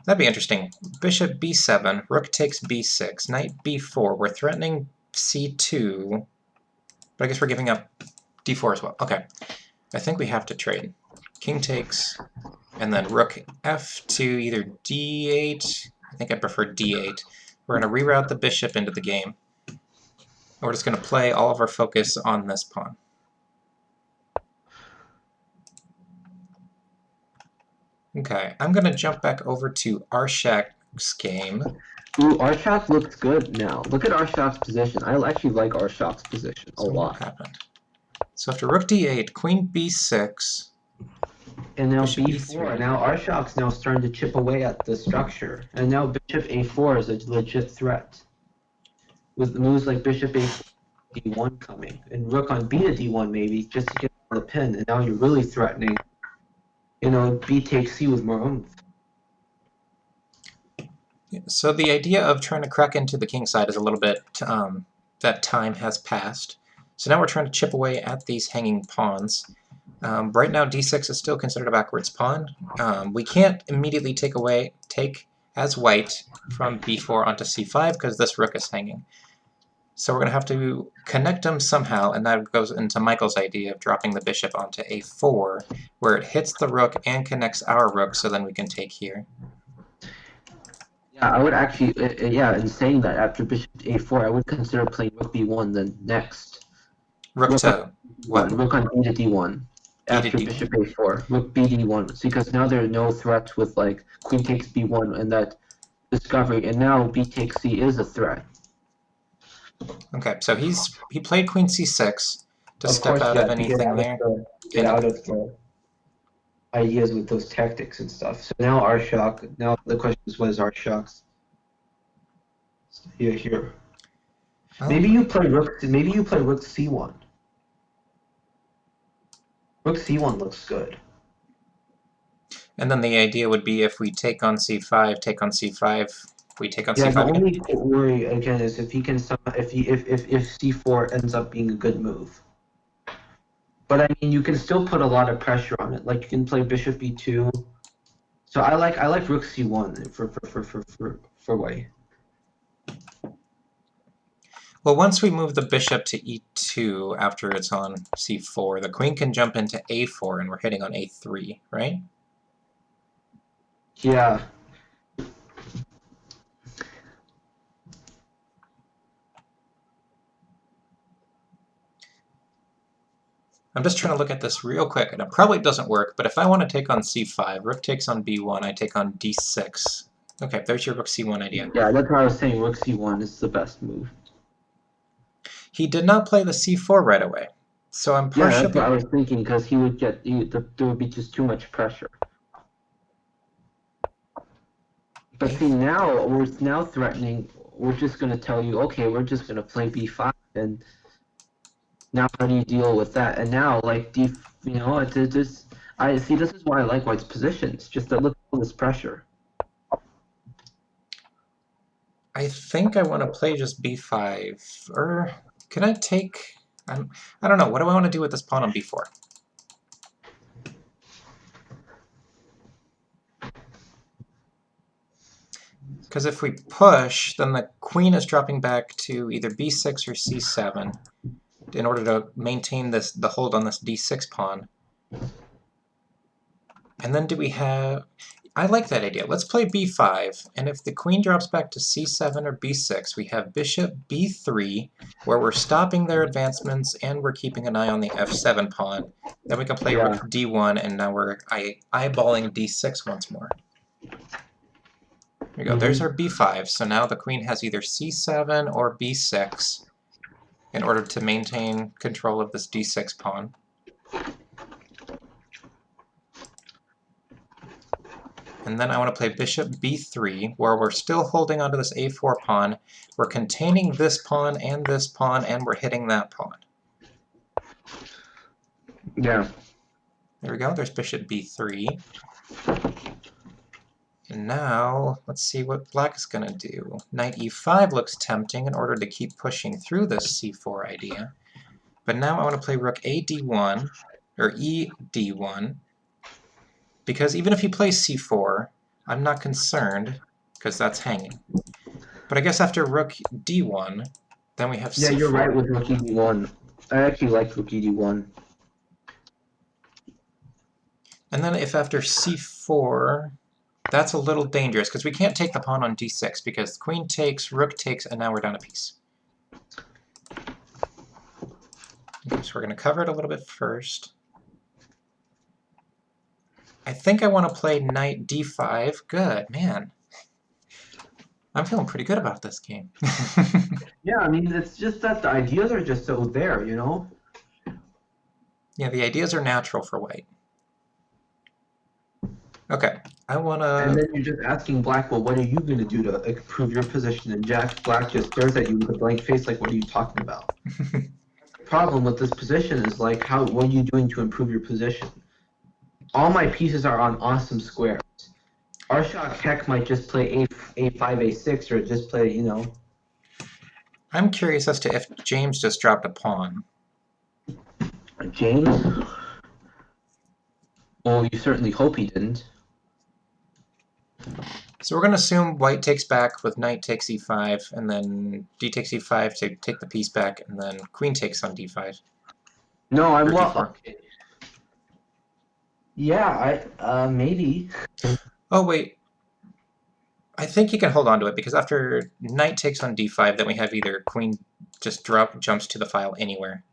that'd be interesting. Bishop b7, rook takes b6, knight b4. We're threatening c2, but I guess we're giving up d4 as well. Okay, I think we have to trade. King takes, and then rook f2, either d8. I think I prefer d8. We're going to reroute the bishop into the game. And we're just going to play all of our focus on this pawn. Okay, I'm gonna jump back over to Arshak's game. Ooh, Arshak looks good now. Look at Arshak's position. I actually like Arshak's position a So what lot. happened? So after rook d8, queen b6, And now bishop b4. e3. Now Arshak's now starting to chip away at the structure. And now bishop a4 is a legit threat. With moves like bishop a4, d1 coming. And rook on b to d1 maybe, just to get on the pin. And now you're really threatening, b takes c with more oomph. So the idea of trying to crack into the king side is a little bit, that time has passed. So now we're trying to chip away at these hanging pawns. Right now d6 is still considered a backwards pawn. We can't immediately take as white from b4 onto c5 because this rook is hanging. So we're going to have to connect them somehow, and that goes into Michael's idea of dropping the bishop onto a4, where it hits the rook and connects our rook, so then we can take here. Yeah, I would actually, yeah, in saying that, after bishop a4, I would consider playing rook b1 then next. Rook Rook on to d1, what? rook on b to d1 B to after d1. bishop a4, rook b d1. Because now there are no threats with like queen takes b1 and that discovery, and now b takes c is a threat. Okay, so he played queen c6 to Of step course, out yeah, of to get anything out of there. the ideas with those tactics and stuff. So now Arshak. Now the question is, what is Arshak's? Here. Well, Maybe you play rook. Maybe you play rook c1. Rook c1 looks good. and then the idea would be if we take on c5, we take on Yeah, the c5 again. only worry again is if he can if c4 ends up being a good move. But I mean, you can still put a lot of pressure on it. Like you can play bishop b2. So I like rook c1 for white. Well, once we move the bishop to e2 after it's on c4, the queen can jump into a4 and we're hitting on a3, right? Yeah. I'm just trying to look at this real quick, and it probably doesn't work, but if I want to take on c5, rook takes on b1, I take on d6. Okay, there's your rook c1 idea. Yeah, that's what I was saying. Rook c1 is the best move. He did not play the c4 right away, so I'm Yeah, that's what I partially... was thinking because he would get there would be just too much pressure. But see, now we're now threatening. We're just going to tell you, okay, we're just going to play b5, and now how do you deal with that? And now, like it's just I see. This is why I like White's positions. Just that look at all this pressure. I think I want to play just b5, or can I take... I don't know, what do I want to do with this pawn on b4? Because if we push, then the queen is dropping back to either b6 or c7 in order to maintain the hold on this d6 pawn. And then do we have... I like that idea. Let's play b5, and if the queen drops back to c7 or b6, we have bishop b3, where we're stopping their advancements and we're keeping an eye on the f7 pawn. Then we can play rook d1, and now we're eyeballing d6 once more. There we go. There's our b5, so now the queen has either c7 or b6 in order to maintain control of this d6 pawn. And then I want to play bishop b3, where we're still holding onto this a4 pawn. We're containing this pawn, and we're hitting that pawn. Yeah. There we go. There's bishop b3. And now, let's see what black is going to do. Knight e5 looks tempting in order to keep pushing through this c4 idea. But now I want to play rook a d1, or e d1, because even if he plays c4, I'm not concerned, because that's hanging. But I guess after rook d1, then we have c4. Yeah, you're right with rook d1. I actually like rook d1. And then if after c4, that's a little dangerous, because we can't take the pawn on d6, because queen takes, rook takes, and now we're down a piece. Okay, so we're going to cover it a little bit first. I think I want to play knight d5. Good, man. I'm feeling pretty good about this game. Yeah, I mean, it's just that the ideas are just so there, you know? Yeah, the ideas are natural for white. Okay, I want And to... then you're just asking Black, well, what are you going to do to improve your position? And Black just stares at you with a blank face, like, what are you talking about? The problem with this position is, like, what are you doing to improve your position? All my pieces are on awesome squares. Arshak Heck might just play A5, A6, or just play, you know. I'm curious as to if James just dropped a pawn. James? Well, you certainly hope he didn't. So we're going to assume white takes back with knight takes e5, and then d takes e5 to take the piece back, and then queen takes on d5. No, I'm Or d4. okay. Yeah, maybe. Oh, wait. I think you can hold on to it, because after knight takes on d5, then we have either queen just jumps to the file anywhere.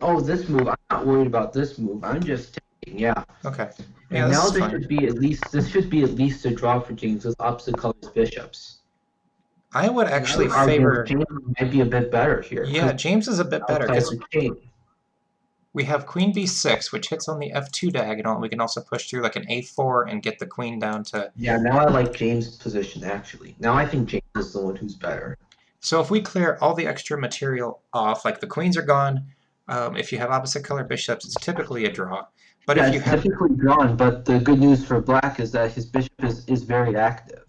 Oh, this move. I'm not worried about this move. I'm just taking, yeah. Okay. Yeah, And this now is fine. this should be at least a draw for James with opposite colors bishops. I would And I actually would argue favor... James might be a bit better here Yeah, because James is a bit better, outside because the chain. we have queen b6, which hits on the f2 diagonal, and we can also push through like an a4 and get the queen down to... Yeah, now I like James' position actually. Now I think James is the one who's better. So if we clear all the extra material off, like the queens are gone, if you have opposite color bishops, it's typically a draw. But Yeah, if you it's have... typically drawn, but the good news for Black is that his bishop is very active.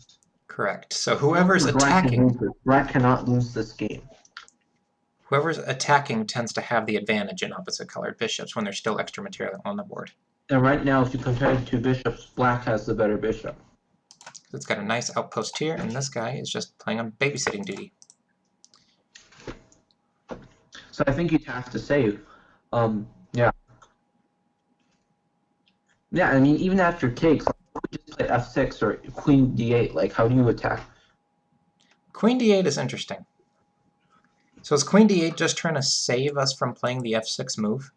Correct. So whoever's Black can attacking... lose this. Black cannot lose this game. Whoever's attacking tends to have the advantage in opposite colored bishops when there's still extra material on the board. And right now, if you compare the two bishops, Black has the better bishop. It's got a nice outpost here, and this guy is just playing on babysitting duty. So I think you'd have to say, yeah. Yeah, I mean, even after takes, like, you could just play f6 or queen d8. Like, how do you attack? Queen d8 is interesting. So is queen d8 just trying to save us from playing the f6 move?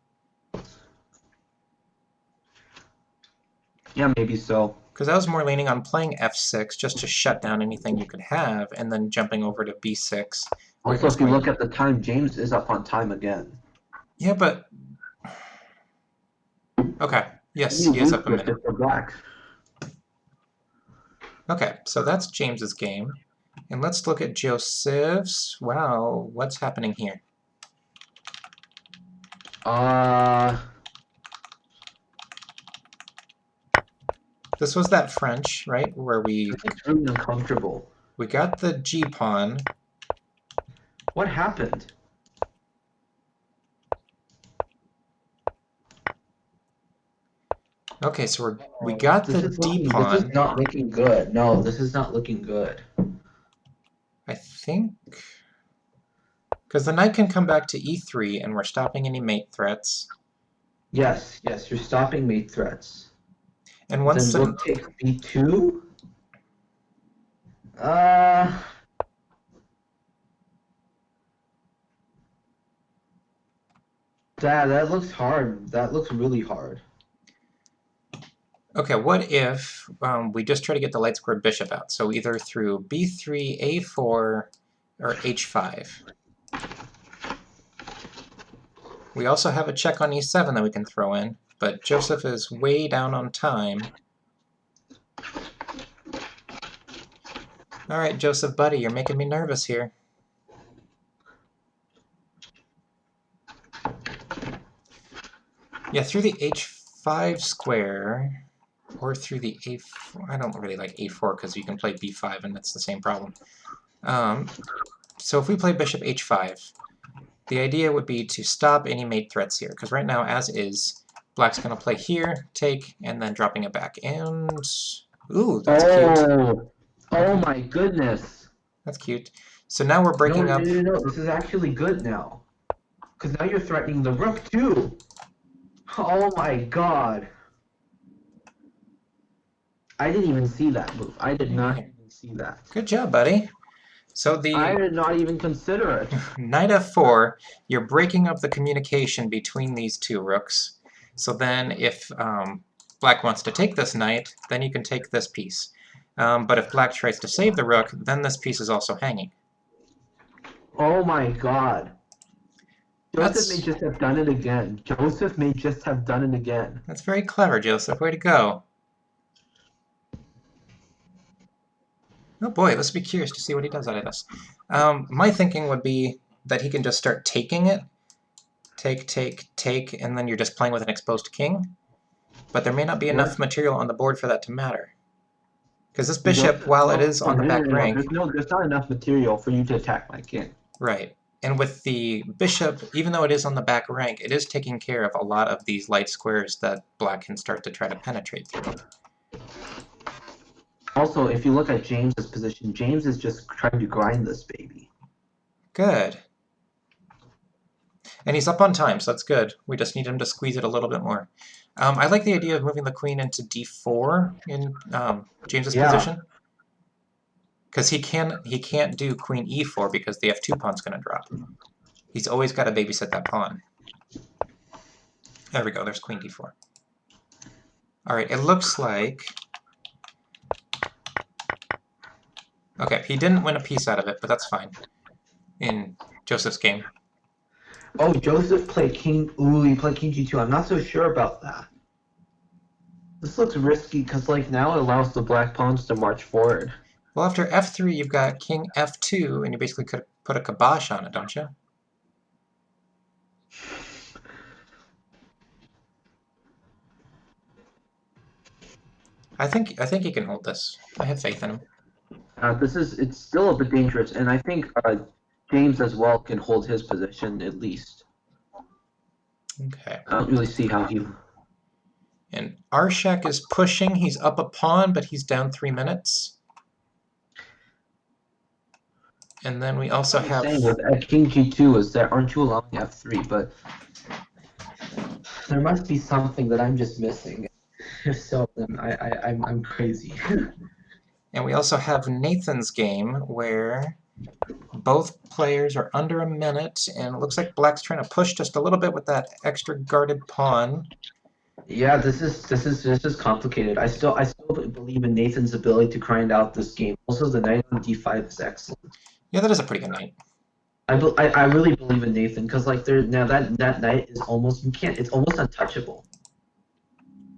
Yeah, maybe so. Because I was more leaning on playing f6 just to shut down anything you could have, and then jumping over to b6. Also, if you look at the time, James is up on time again. Yeah, but... Okay. Yes, he is up a minute. For Black. Okay, so that's James's game. And let's look at Joseph's. Wow, what's happening here? This was that French, right? Where it's really uncomfortable. We got the G pawn. What happened? Okay, so we got the D pawn. This is not looking good. No, this is not looking good. I think... Because the knight can come back to e3, and we're stopping any mate threats. Yes, you're stopping mate threats. And once then rook takes b2. That looks hard. That looks really hard. Okay, what if we just try to get the light squared bishop out? So either through b3, a4, or h5. We also have a check on e7 that we can throw in, but Joseph is way down on time. All right, Joseph, buddy, you're making me nervous here. Yeah, through the h5 square, or through the a4. I don't really like a4 because you can play b5 and that's the same problem. So if we play bishop h5, the idea would be to stop any mate threats here, because right now, as is, Black's going to play here, take, and then dropping it back. And... Ooh, that's cute. Oh my goodness. That's cute. So now we're breaking up... No, this is actually good now. Because now you're threatening the rook too. Oh my god. I didn't even see that move. I did not even see that. Good job, buddy. So I did not even consider it. Knight f4, you're breaking up the communication between these two rooks. So then if black wants to take this knight, then you can take this piece. But if black tries to save the rook, then this piece is also hanging. Oh my god. Joseph may That's just have done it again. Joseph may just have done it again. that's very clever, Joseph. Way to go. Oh boy, let's be curious to see what he does out of this. My thinking would be that he can just start taking it. Take, take, take, and then you're just playing with an exposed king. But there may not be enough material on the board for that to matter. Because this bishop, while it is on the back rank... There's not enough material for you to attack my king. Right. And with the bishop, even though it is on the back rank, it is taking care of a lot of these light squares that black can start to try to penetrate through. Also, if you look at James's position, James is just trying to grind this baby. Good. And he's up on time, so that's good. We just need him to squeeze it a little bit more. I like the idea of moving the queen into d4 in James's position. Because he can't do queen e4 because the f2 pawn's going to drop. He's always got to babysit that pawn. There we go, there's queen d4. Alright, it looks like... Okay, he didn't win a piece out of it, but that's fine. In Joseph's game. Oh, Joseph played king... Ooh, he played king g2. I'm not so sure about that. This looks risky, because like now it allows the black pawns to march forward. Well, after f3, you've got king f2, and you basically could put a kibosh on it, don't you? I think he can hold this. I have faith in him. It's still a bit dangerous, and I think James as well can hold his position at least. Okay. I don't really see how he... And Arshak is pushing. He's up a pawn, but he's down 3 minutes. And then we also have... With king g2 is that aren't you allowing f3, but there must be something that I'm just missing. If so, then I'm crazy. And we also have Nathan's game, where both players are under a minute, and it looks like black's trying to push just a little bit with that extra guarded pawn. Yeah, this is complicated. I still believe in Nathan's ability to grind out this game. Also, the knight on d5 is excellent. Yeah, that is a pretty good knight. I really believe in Nathan because like now that knight is almost it's almost untouchable.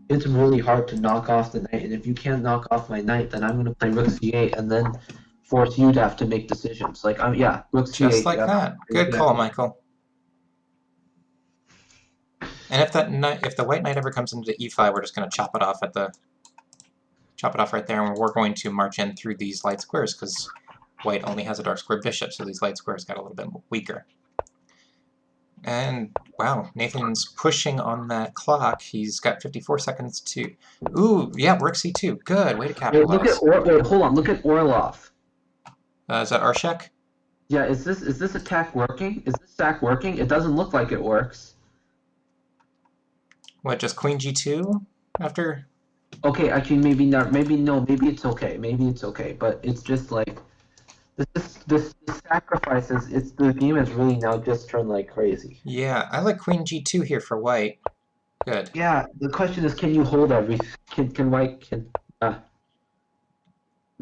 It's really hard to knock off the knight, and if you can't knock off my knight, then I'm going to play rook c8 and then force you to have to make decisions. Like yeah, rook c8. Just like that. Good call, Michael. And if the white knight ever comes into e5, we're just going to chop it off right there, and we're going to march in through these light squares because white only has a dark square bishop, so these light squares got a little bit weaker. And wow, Nathan's pushing on that clock. He's got 54 seconds to... Ooh, yeah, rook c2. Good, way to capitalize. Hold on, look at Orlov. Is that Arshak? Yeah, is this attack working? Is this stack working? It doesn't look like it works. What, just queen g2 after? Okay, actually, maybe not. Maybe no. Maybe it's okay. Maybe it's okay. But it's just like this sacrifices. The game has really now just turned like crazy. Yeah, I like queen g2 here for white. Good. Yeah, the question is, can you hold everything? Can white No,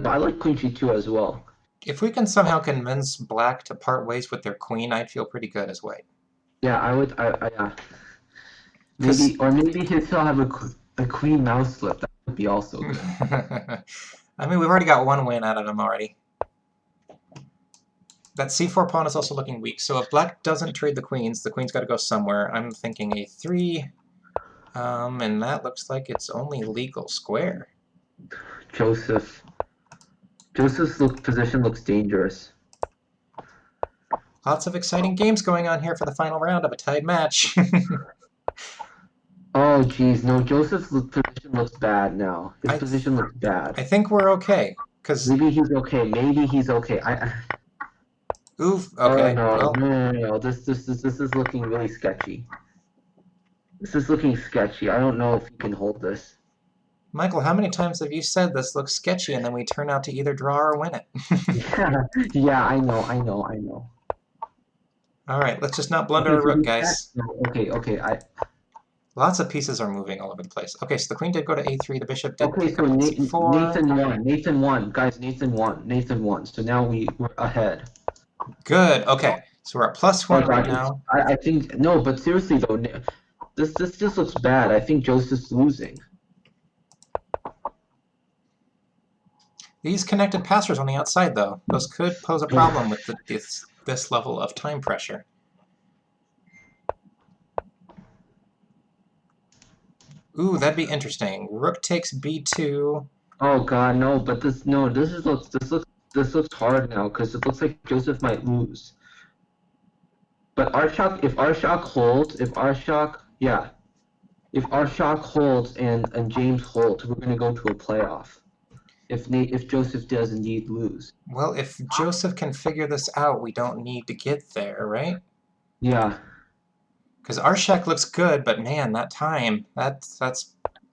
I like queen g2 as well. If we can somehow convince black to part ways with their queen, I'd feel pretty good as white. Yeah, I would. Yeah. Maybe he'll still have a queen mouse flip. That would be also good. I mean, we've already got one win out of him already. That c4 pawn is also looking weak, so if black doesn't trade the queen's got to go somewhere. I'm thinking a3, and that looks like it's only legal square. Joseph's position looks dangerous. Lots of exciting games going on here for the final round of a tied match. Oh, geez, no, Joseph's position looks bad now. His position looks bad. I think we're okay, because... Maybe he's okay, maybe he's okay. Oof, okay. Oh, no. This is looking really sketchy. This is looking sketchy. I don't know if you can hold this. Michael, how many times have you said this looks sketchy and then we turn out to either draw or win it? Yeah, I know. Alright, let's just not blunder a rook, guys. Okay. Lots of pieces are moving all over the place. Okay, so the queen did go to a3. The bishop did Okay, pick so up on c4. Nathan won. Nathan won. Guys, Nathan won. Nathan won. So now we're ahead. Good. Okay, so we're at +1 Oh right god, now. I think no, but seriously though, this just looks bad. I think Joseph's losing. These connected passers on the outside, though, those could pose a problem with this level of time pressure. Ooh, that'd be interesting. Rook takes b2. Oh god, no, but this looks hard now because it looks like Joseph might lose. But if Arshak holds, if Arshak holds and James holds, we're gonna go to a playoff. If Joseph does indeed lose. Well, if Joseph can figure this out, we don't need to get there, right? Yeah. Because Arshak looks good, but man, that time, that's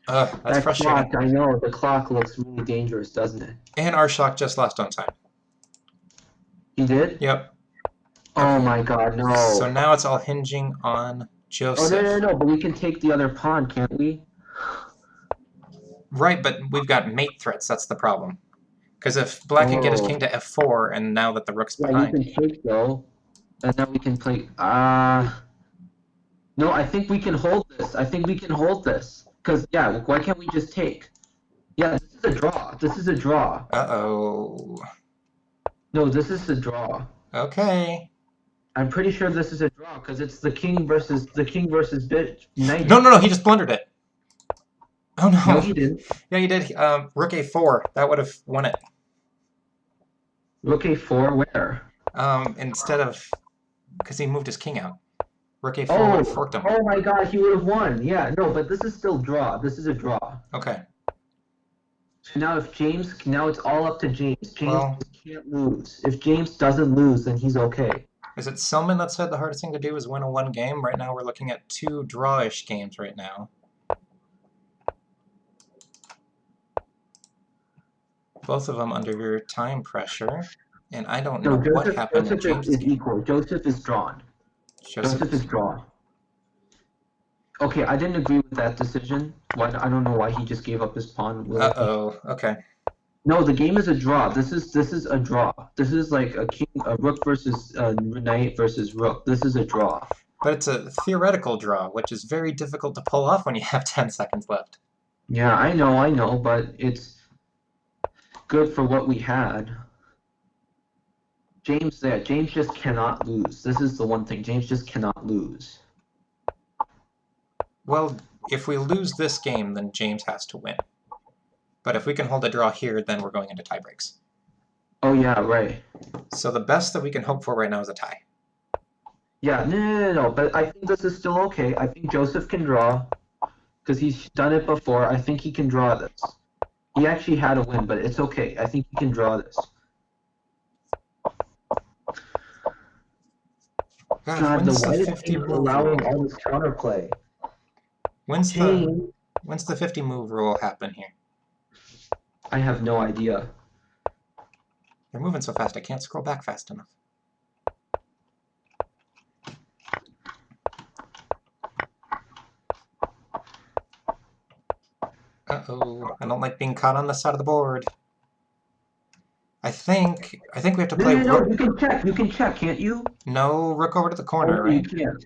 That frustrating. clock, I know, the clock looks really dangerous, doesn't it? And Arshak just lost on time. He did? Yep. Oh Okay. my god, no. So now it's all hinging on Joseph. Oh, no, but we can take the other pawn, can't we? Right, but we've got mate threats, that's the problem. Because if Black can get his king to f4, and now that the rook's behind... Yeah, you can take, though. And then we can play... No, I think we can hold this. I think we can hold this. Because, yeah, why can't we just take? Yeah, this is a draw. This is a draw. Uh-oh. No, this is a draw. Okay. I'm pretty sure this is a draw, because it's the king versus bitch. Knight. No, he just blundered it. Oh, no. No, he didn't. Yeah, he did. Rook a4. That would have won it. Rook a4, where? Instead of... Because he moved his king out. Rook a4 would have forked him. Oh my god, he would have won. Yeah, no, but this is still draw. This is a draw. Okay. So now now it's all up to James. James can't lose. If James doesn't lose, then he's okay. Is it Selman that said the hardest thing to do is win a one game? Right now we're looking at 2 drawish games right now. Both of them under time pressure. And I don't know what happened in James' is equal. Joseph is drawn. Joseph is drawn. Okay, I didn't agree with that decision. I don't know why he just gave up his pawn. Uh-oh. Okay. No, the game is a draw. This is a draw. This is like a rook versus knight versus rook. This is a draw. But it's a theoretical draw, which is very difficult to pull off when you have 10 seconds left. Yeah, I know, but it's good for what we had. James just cannot lose. This is the one thing. James just cannot lose. Well, if we lose this game, then James has to win. But if we can hold a draw here, then we're going into tie breaks. Oh, yeah, right. So the best that we can hope for right now is a tie. Yeah, no, but I think this is still okay. I think Joseph can draw, because he's done it before. I think he can draw this. He actually had a win, but it's okay. I think he can draw this. God, when's the 50 move allowing rule? all this counterplay? When's the 50 move rule happen here? I have no idea. They're moving so fast I can't scroll back fast enough. Uh-oh, I don't like being caught on this side of the board. I think we have to play No, rook. you can check, can't you? No, rook over to the corner, right? You can't.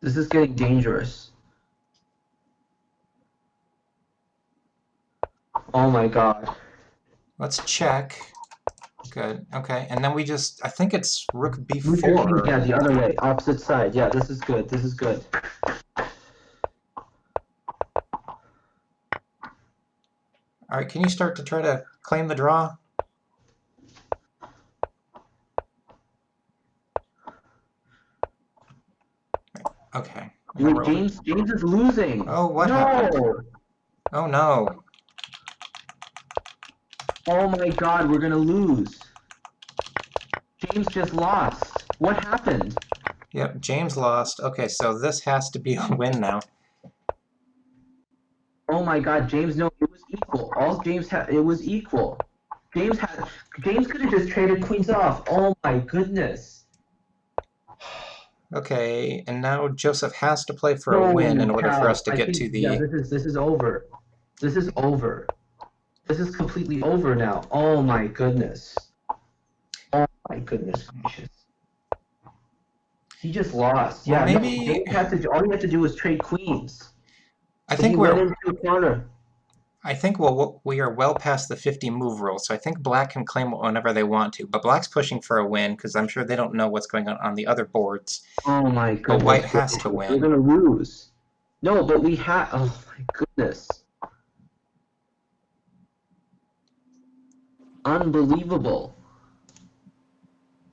This is getting dangerous. Oh my god. Let's check. Good, okay, and then we just, I think it's rook b4. Yeah, the other way, opposite side. Yeah, this is good, this is good. Alright, can you start to try to claim the draw? Okay. Wait, James is losing. Oh, what happened? Oh no. Oh my god, we're gonna lose. James just lost. What happened? Yep, James lost. Okay, so this has to be a win now. Oh my god, James, no, it was equal. All James had, it was equal. James could have just traded queens off. Oh my goodness. Okay, and now Joseph has to play for a win in Holy order for cow! us to I get think to yeah, the... this is over. This is over. This is completely over now. Oh my goodness. Oh my goodness gracious. He just lost. Well, Yeah, no, maybe... James had to all he had to do was trade queens. I And he think went we're... into a corner. we are well past the 50 move rule, so I think Black can claim it whenever they want to. But Black's pushing for a win because I'm sure they don't know what's going on the other boards. Oh my But White goodness has to gracious. We're win. gonna lose. No, but we have oh my goodness. Unbelievable.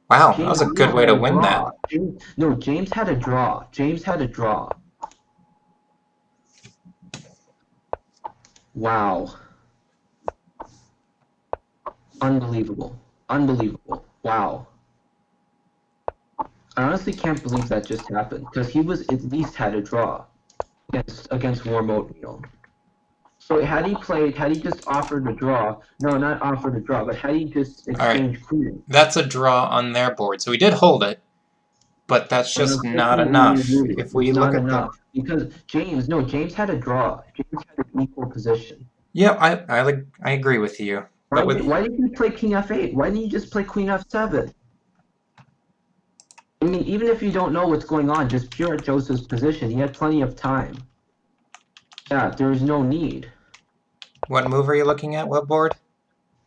Wow, that was James a good way had to a win that. draw. No, James had a draw. James had a draw. Wow. Unbelievable. Unbelievable. Wow. I honestly can't believe that just happened because he was at least had a draw against Warm Oatmeal. So had he just offered a draw, no, not offered a draw, but had he just Alright, exchanged queens, that's a draw on their board. So we did hold it, but that's then just not unfortunately we enough. lose. If we look Not at the... enough because James had a draw. James had an equal position. Yeah, I agree with you. But with... Why did you play King F8? Why didn't you just play Queen F7? I mean, even if you don't know what's going on, just pure at Joseph's position. He had plenty of time. Yeah, there is no need. What move are you looking at? What board?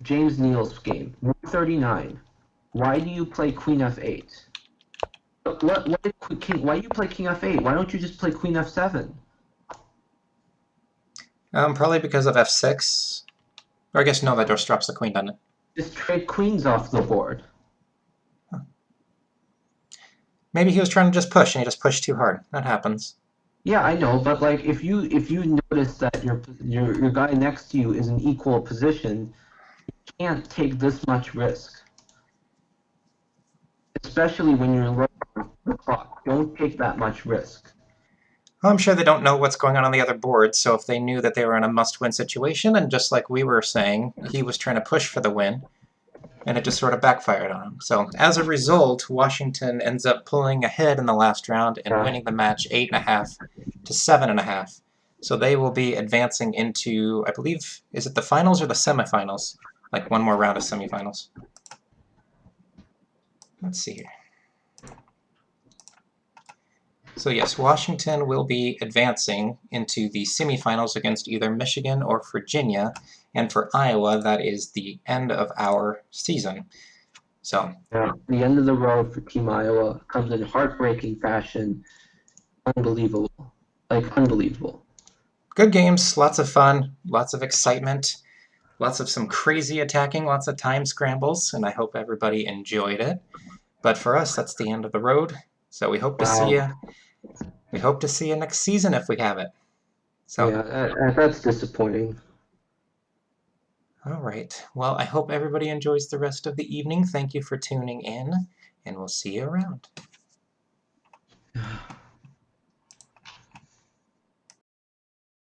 James Neal's game, 139. Why do you play Queen F8? Why do you play King F8? Why don't you just play Queen F7? Probably because of F6. Or I guess no, that just drops the queen, doesn't it? Just trade queens off the board. Maybe he was trying to just push, and he just pushed too hard. That happens. Yeah, I know, but like if you notice that your guy next to you is in equal position, you can't take this much risk. Especially when you're low on the clock. Don't take that much risk. Well, I'm sure they don't know what's going on the other board, so if they knew that they were in a must-win situation, and just like we were saying, he was trying to push for the win, and it just sort of backfired on him. So as a result, Washington ends up pulling ahead in the last round and winning the match 8.5 to 7.5. So they will be advancing into, I believe, is it the finals or the semifinals? Like one more round of semifinals. Let's see here. So yes, Washington will be advancing into the semifinals against either Michigan or Virginia, and for Iowa, that is the end of our season. So yeah, the end of the road for Team Iowa comes in heartbreaking fashion. Unbelievable, like unbelievable. good games, lots of fun, lots of excitement, lots of some crazy attacking, lots of time scrambles, and I hope everybody enjoyed it. But for us, that's the end of the road. So we hope to see Wow. you. We hope to see you next season if we have it. So, Yeah, that's disappointing. all right. Well, I hope everybody enjoys the rest of the evening. Thank you for tuning in, and we'll see you around.